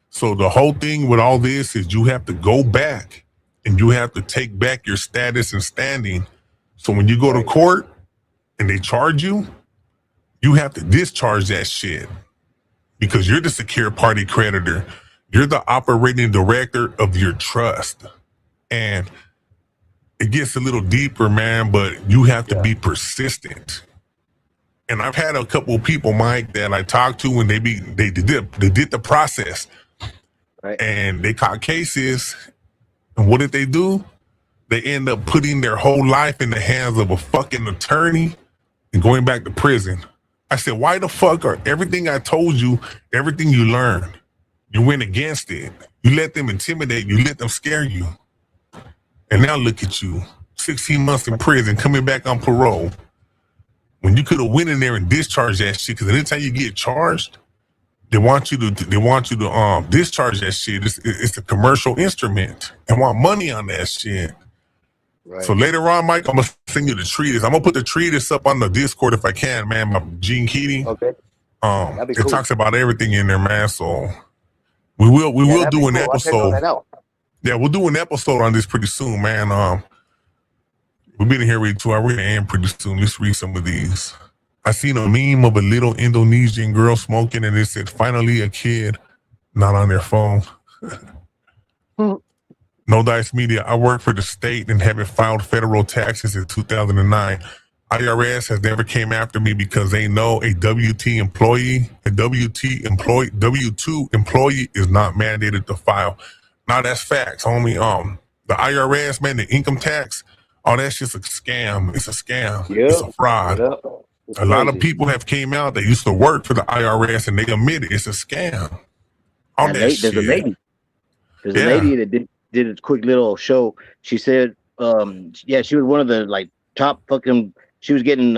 B: So the whole thing with all this is you have to go back and you have to take back your status and standing. So when you go to court and they charge you, you have to discharge that shit, because you're the secure party creditor. You're the operating director of your trust. And it gets a little deeper, man, but you have to be persistent. And I've had a couple of people, Mike, that I talked to, and they did the process. Right. And they caught cases. And what did they do? They end up putting their whole life in the hands of a fucking attorney and going back to prison. I said, why the fuck are everything I told you, everything you learned, you went against it. You let them intimidate you, let them scare you. And now look at you, 16 months in prison, coming back on parole. When you could have went in there and discharged that shit, because anytime you get charged, they want you to discharge that shit. It's a commercial instrument. They want money on that shit. Right. So later on, Mike, I'm gonna send you the treatise. I'm gonna put the treatise up on the Discord if I can, man. My Gene Keating. Okay. It cool. Talks about everything in there, man. So we will do an episode. Yeah, we'll do an episode on this pretty soon, man. We've been here with 2 hours. We're gonna end pretty soon. Let's read some of these. I seen a meme of a little Indonesian girl smoking, and it said, "Finally, a kid not on their phone." No Dice Media. I work for the state and haven't filed federal taxes in 2009. IRS has never came after me because they know a W-2 employee is not mandated to file. Now that's facts, homie. The IRS, man, the income tax, all that shit's a scam. It's a scam. Yep. It's a fraud. Yep. A lot of people have came out that used to work for the IRS and they admit it. It's a scam.
F: There's a lady that did a quick little show. She said, she was one of the like top fucking. She was getting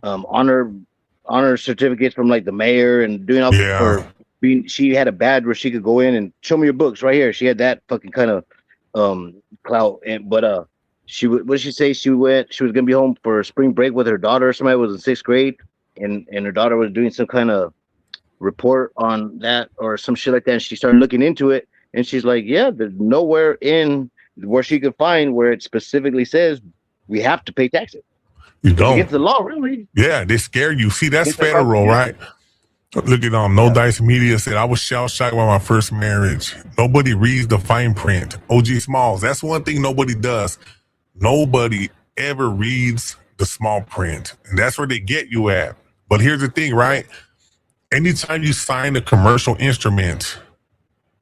F: honor certificates from like the mayor and doing all for she had a badge where she could go in and show me your books right here. She had that fucking kind of clout. And but she what did she say? She was gonna be home for spring break with her daughter. Somebody was in 6th grade, and her daughter was doing some kind of report on that or some shit like that. And she started looking into it, and she's like, yeah, there's nowhere in where she could find where it specifically says we have to pay taxes.
B: You
F: It's
B: don't.
F: against the law, really.
B: Yeah, they scare you. See, that's
F: It's like,
B: federal,
F: yeah.
B: right? Look at No Dice Media said, I was shell-shocked by my first marriage. Nobody reads the fine print. OG Smalls, that's one thing nobody does. Nobody ever reads the small print. And that's where they get you at. But here's the thing, right? Anytime you sign a commercial instrument,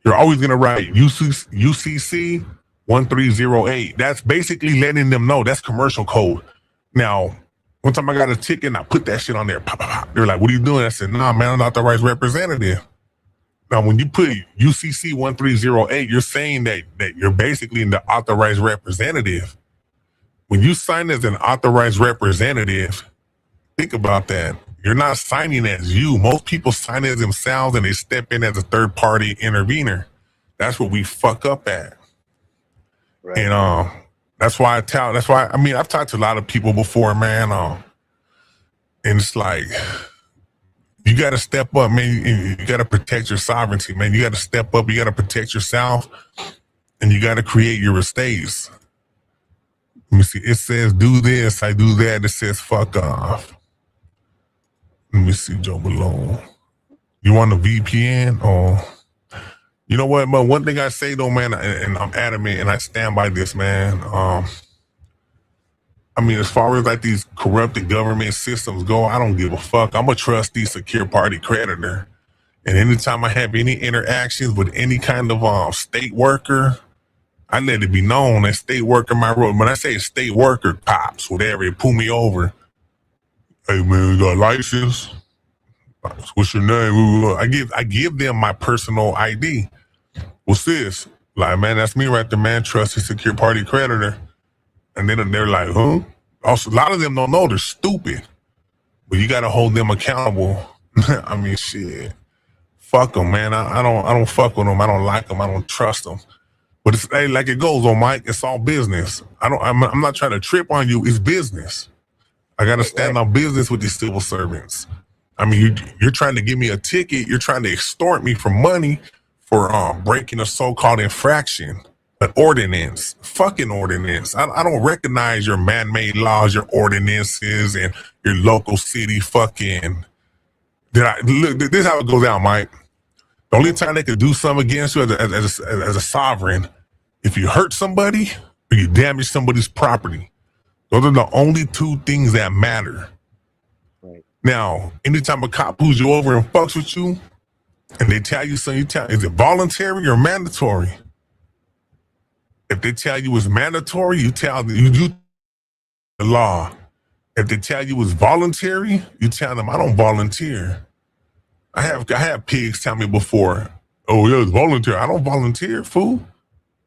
B: you're always going to write UCC 1308. That's basically letting them know that's commercial code. Now, one time I got a ticket and I put that shit on there. Pop, pop, pop. They're like, what are you doing? I said, nah, man, I'm not the authorized representative. Now, when you put UCC 1308, you're saying that you're basically the authorized representative. When you sign as an authorized representative, think about that. You're not signing as you. Most people sign as themselves and they step in as a third-party intervener. That's what we fuck up at.
F: Right.
B: And that's why I mean, I've talked to a lot of people before, man. And it's like, you got to step up, man. You got to protect your sovereignty, man. You got to step up. You got to protect yourself, and you got to create your estates. Let me see. It says do this, I do that. It says fuck off. Let me see, Joe Malone. You want a VPN? Oh, you know what? But one thing I say though, man, and I'm adamant, and I stand by this, man. I mean, as far as like these corrupted government systems go, I don't give a fuck. I'm a trustee secure party creditor. And anytime I have any interactions with any kind of state worker, I let it be known that state worker my role. When I say state worker, cops, whatever, they pull me over. Hey man, you got a license? What's your name? I give them my personal ID. What's this? Like, man, that's me right there, man. Trusted secure party creditor. And then they're like, huh? Also, a lot of them don't know, they're stupid. But you gotta hold them accountable. I mean, shit. Fuck them, man. I don't fuck with them. I don't like them. I don't trust them. But it's like it goes on, Mike. It's all business. I'm not trying to trip on you. It's business. I gotta stand on business with these civil servants. I mean, you're trying to give me a ticket. You're trying to extort me for money for breaking a so-called infraction, an ordinance, fucking ordinance. I don't recognize your man-made laws, your ordinances, and your local city fucking. Look, this is how it goes down, Mike. The only time they could do something against you as a sovereign, if you hurt somebody or you damage somebody's property. Those are the only two things that matter.
F: Right.
B: Now, anytime a cop pulls you over and fucks with you, and they tell you something, is it voluntary or mandatory? If they tell you it's mandatory, you tell the law. If they tell you it's voluntary, you tell them I don't volunteer. I have pigs tell me before, oh yeah, it's voluntary. I don't volunteer, fool.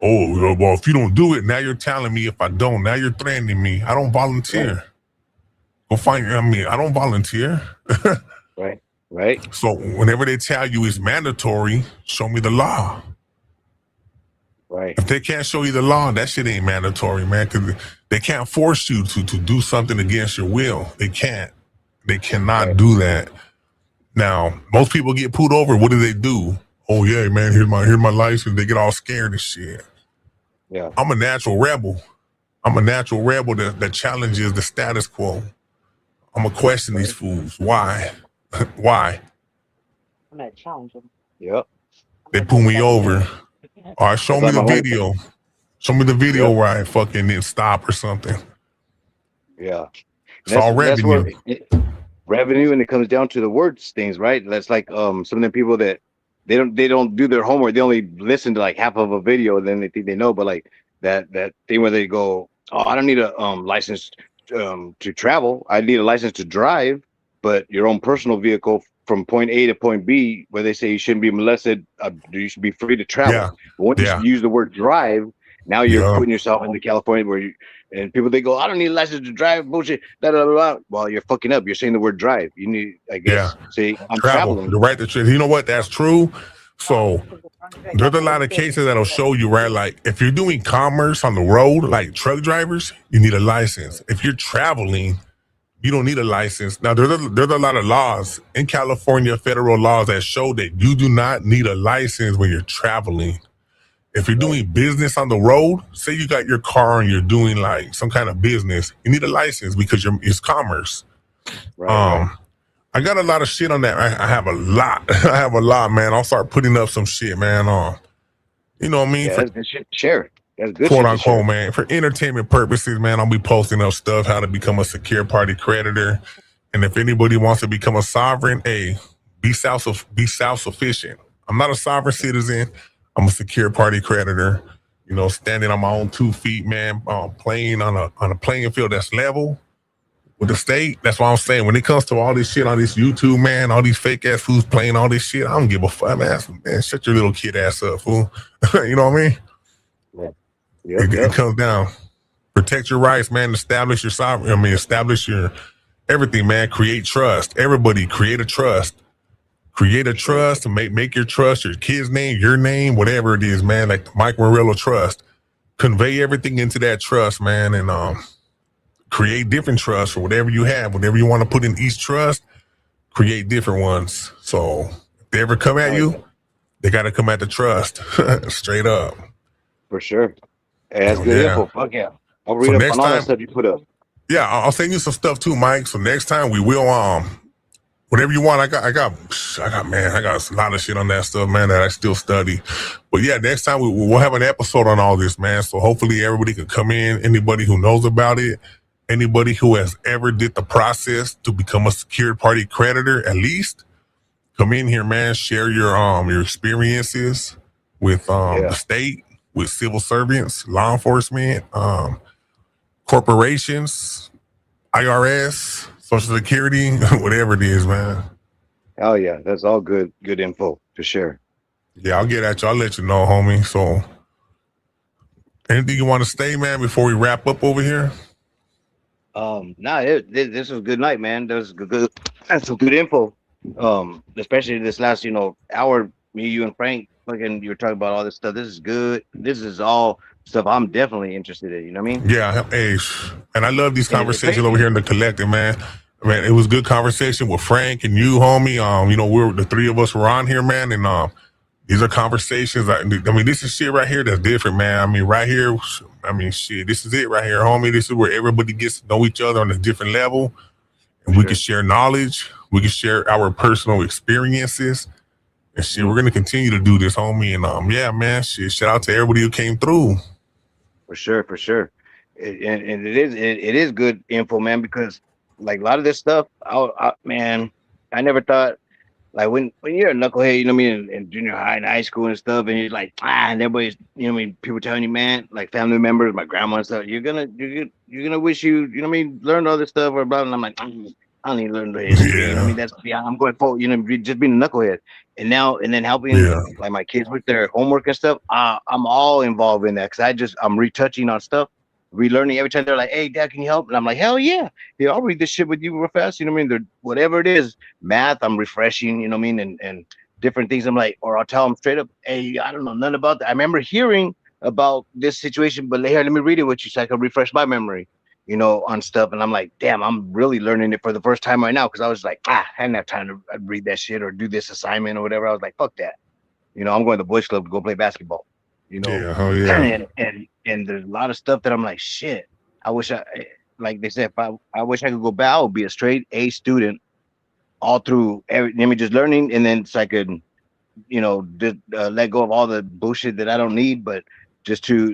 B: Oh, well, if you don't do it, now you're telling me if I don't. Now you're threatening me. I don't volunteer. Go find, I don't volunteer.
F: Right.
B: So whenever they tell you it's mandatory, show me the law.
F: Right.
B: If they can't show you the law, that shit ain't mandatory, man, because they can't force you to do something against your will. They can't. They cannot do that. Now, most people get pulled over. What do? Oh, yeah, man, here's my license. They get all scared and shit.
F: Yeah.
B: I'm a natural rebel. I'm a natural rebel that challenges the status quo. I'm going to question these fools. Why? Why?
K: I'm gonna challenge them.
F: Yep.
B: They pull me over. All right, show me the video. Show me the video where I fucking didn't stop or something.
F: Yeah.
B: It's all revenue.
F: Revenue, and it comes down to the words things, right? That's like some of the people that they don't do their homework. They only listen to like half of a video, and then they think they know. But like that thing where they go, oh, I don't need a license to travel. I need a license to drive, but your own personal vehicle from point A to point B, where they say you shouldn't be molested, you should be free to travel.
B: Yeah.
F: But once you use the word drive, now you're putting yourself into California where And people they go, I don't need a license to drive. Bullshit. Da, da, da, da. Well, you're fucking up. You're saying the word drive. You need, I guess, say I'm
B: travel.
F: traveling.
B: The right to travel. You know what? That's true. So there's a lot of cases that'll show you, right? Like if you're doing commerce on the road, like truck drivers, you need a license. If you're traveling, you don't need a license. Now there's a lot of laws in California, federal laws that show that you do not need a license when you're traveling. If you're doing business on the road, say you got your car and you're doing like some kind of business, you need a license because it's commerce.
F: Right.
B: I got a lot of shit on that. I have a lot. I have a lot, man. I'll start putting up some shit, man. You know what I mean?
F: Yeah, that's good shit to share. That's good
B: Quote
F: shit to share.
B: unquote, man. For entertainment purposes, man, I'll be posting up stuff, how to become a secure party creditor. And if anybody wants to become a sovereign, hey, be self-sufficient. I'm not a sovereign citizen. I'm a secure party creditor. You know, standing on my own 2 feet, man, playing on a playing field that's level with the state. That's what I'm saying. When it comes to all this shit on this YouTube, man, all these fake ass fools playing all this shit, I don't give a fuck, man. Shut your little kid ass up, fool. You know what I mean?
F: Yeah.
B: It comes down. Protect your rights, man. Establish your sovereignty. I mean, establish your everything, man. Create trust. Everybody create a trust. Create a trust and make your trust your kid's name, your name, whatever it is, man. Like the Mike Murillo trust. Convey everything into that trust, man, and create different trusts for whatever you have. Whatever you want to put in each trust, create different ones. So if they ever come at you, they got to come at the trust straight up.
F: For sure. Hey, that's good info. Fuck yeah. I'll read up on all that stuff you put up.
B: Yeah, I'll send you some stuff too, Mike. So next time we will whatever you want. I got a lot of shit on that stuff, man, that I still study. But yeah, next time we'll have an episode on all this, man. So hopefully everybody can come in. Anybody who knows about it, anybody who has ever did the process to become a secured party creditor, at least come in here, man. Share your experiences with the state, with civil servants, law enforcement, corporations, IRS, Social Security, whatever it is, man.
F: Oh yeah, that's all good info to share.
B: Yeah, I'll get at you. I'll let you know, homie. So anything you want to say, man, before we wrap up over here?
F: This was a good night, man. That's some good info. Especially this last, hour, me, you, and Frank, fucking, you were talking about all this stuff. This is good. This is all stuff I'm definitely interested in. You know what I mean?
B: Yeah, hey, and I love these conversations over here in the collective, man. Man, it was good conversation with Frank and you, homie. We're the 3 of us were on here, man, and these are conversations. I mean, this is shit right here that's different, man. I mean, right here, shit, this is it right here, homie. This is where everybody gets to know each other on a different level, and we can share knowledge. We can share our personal experiences, and shit. We're gonna continue to do this, homie. And yeah, man, shit. Shout out to everybody who came through.
F: For sure. And it is good info, man, because like a lot of this stuff, I never thought, like when you're a knucklehead, you know what I mean, in junior high and high school and stuff, and you're like, and everybody's, you know what I mean, people telling you, man, like family members, my grandma and stuff, you're gonna wish you know what I mean, learned all this stuff or blah, and I'm like, I don't need to learn the history. You know what I mean? That's I'm going forward, just being a knucklehead. And then helping like my kids with their homework and stuff. I'm all involved in that because I'm retouching on stuff, relearning every time they're like, hey, Dad, can you help? And I'm like, hell yeah. Yeah, I'll read this shit with you real fast. You know what I mean? Whatever it is, math, I'm refreshing, you know what I mean? And different things. I'm like, or I'll tell them straight up, hey, I don't know nothing about that. I remember hearing about this situation, but here, let me read it with you so I can refresh my memory, on stuff. And I'm like, damn, I'm really learning it for the first time right now. Cause I was like, I hadn't have time to read that shit or do this assignment or whatever. I was like, fuck that. I'm going to the boys club to go play basketball,
B: Yeah, oh yeah.
F: And there's a lot of stuff that I'm like, shit, I wish like they said, I wish I could go back. I would be a straight A student all through just learning. And then so I could, let go of all the bullshit that I don't need, but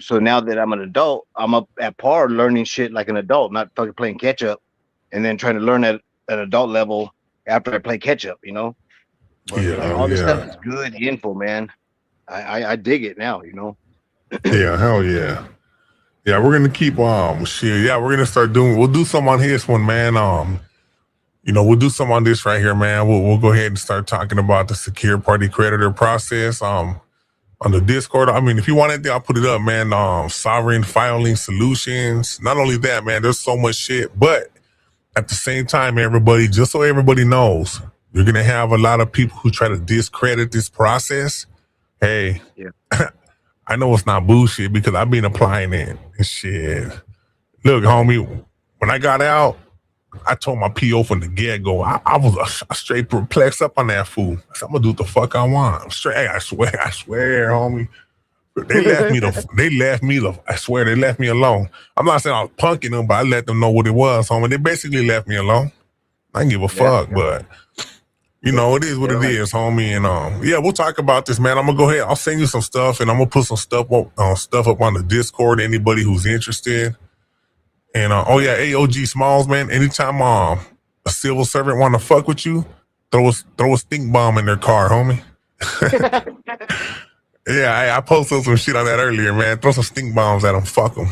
F: so now that I'm an adult, I'm up at par learning shit like an adult, not fucking playing catch up and then trying to learn at an adult level after I play catch up, But all this stuff is good info, man. I dig it now,
B: Yeah, hell yeah. Yeah, we're gonna keep shit. Yeah, we're gonna start we'll do some on this one, man. We'll do some on this right here, man. We'll go ahead and start talking about the secure party creditor process. on the Discord. I mean, if you want anything, I'll put it up, man. Sovereign filing solutions. Not only that, man, there's so much shit. But at the same time, everybody, just so everybody knows, you're gonna have a lot of people who try to discredit this process. Hey,
F: Yeah.
B: I know it's not bullshit because I've been applying it and shit. Look, homie, when I got out, I told my PO from the get-go, I was straight perplexed up on that fool. I said, I'm gonna do what the fuck I want. I'm straight, hey, I swear, homie. They left me I swear they left me alone. I'm not saying I was punking them, but I let them know what it was, homie. They basically left me alone. I didn't give a fuck, but you know, it is what it is, homie. And yeah, we'll talk about this, man. I'm gonna go ahead. I'll send you some stuff, and I'm gonna put some stuff up on the Discord. Anybody who's interested. And oh yeah, AOG Smalls, man. Anytime a civil servant want to fuck with you, throw a stink bomb in their car, homie. Yeah, I posted some shit on that earlier, man. Throw some stink bombs at them, fuck them.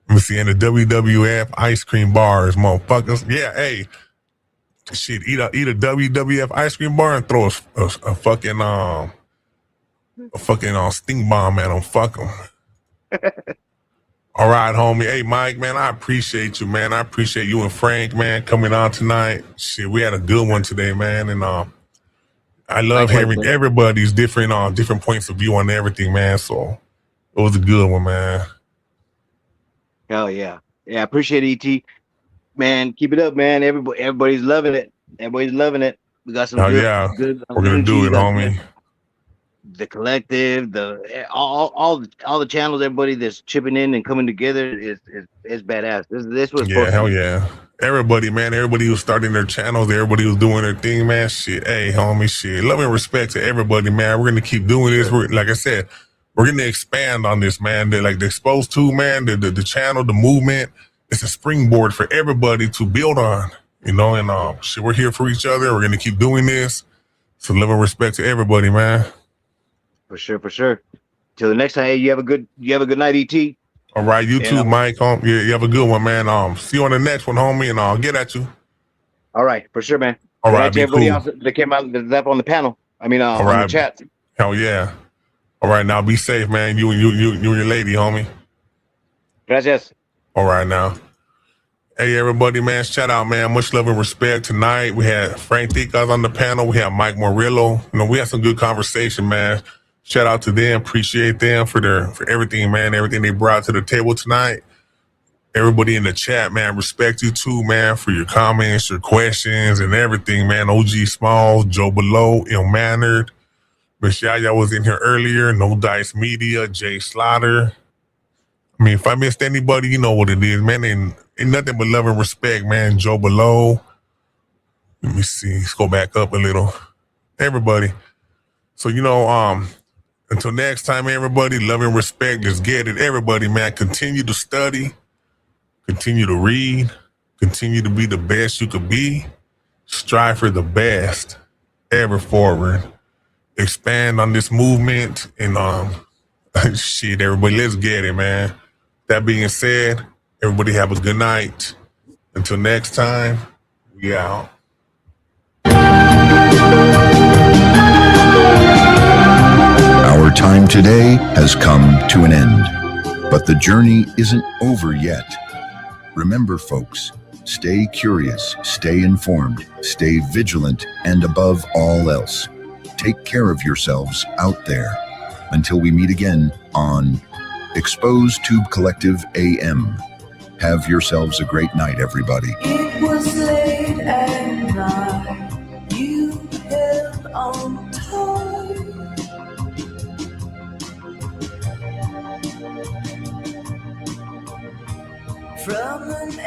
B: Let me see, in the WWF ice cream bars, motherfuckers. Yeah, hey, shit, eat a WWF ice cream bar and throw a fucking stink bomb at them, fuck them. All right, homie. Hey, Mike, man, I appreciate you, man. I appreciate you and Frank, man, coming on tonight. Shit, we had a good one today, man. And I love hearing everybody's different points of view on everything, man. So it was a good one, man.
F: Hell yeah. Yeah, I appreciate it, ET. Man, keep it up, man. Everybody's loving it. Everybody's loving it. We got some good
B: we're gonna do it, homie.
F: The collective, all the channels, everybody that's chipping in and coming together is badass. This was
B: hell yeah. Everybody, man, everybody who's starting their channels, everybody who's doing their thing, man. Shit, hey, homie, shit. Love and respect to everybody, man. We're gonna keep doing this. Like I said, we're gonna expand on this, man. Like the Exposed to, man, the channel, the movement. It's a springboard for everybody to build on, you know. And shit, we're here for each other. We're gonna keep doing this. So love and respect to everybody, man.
F: For sure. Till the next time, hey, you have a good night, ET.
B: All right, you too, Mike. You have a good one, man. See you on the next one, homie, and I'll get at you.
F: All right, for sure, man.
B: All right,
F: to everybody else that came out that's up on the panel. I mean, on the chat.
B: Hell yeah. All right, now be safe, man. You and your lady, homie.
F: Gracias.
B: All right, now. Hey, everybody, man. Shout out, man. Much love and respect tonight. We had Frank Ticas on the panel. We had Mike Murillo. You know, we had some good conversation, man. Shout out to them. Appreciate them for everything, man. Everything they brought to the table tonight. Everybody in the chat, man. Respect you too, man, for your comments, your questions, and everything, man. OG Smalls, Joe Below, Ill Mannered. Miss Yaya was in here earlier. No Dice Media, Jay Slaughter. I mean, if I missed anybody, you know what it is, man. Ain't nothing but love and respect, man. Joe Below. Let me see. Let's go back up a little. Everybody. So, you know, until next time, everybody, love and respect. Let's get it. Everybody, man, continue to study. Continue to read. Continue to be the best you could be. Strive for the best ever forward. Expand on this movement. And shit, everybody, let's get it, man. That being said, everybody have a good night. Until next time, we out.
A: Our time today has come to an end, but the journey isn't over yet. Remember, folks, stay curious, stay informed, stay vigilant, and above all else, take care of yourselves out there. Until we meet again on Exposed Tube Collective AM. Have yourselves a great night, everybody.
L: It was late at night, you held on tight. From an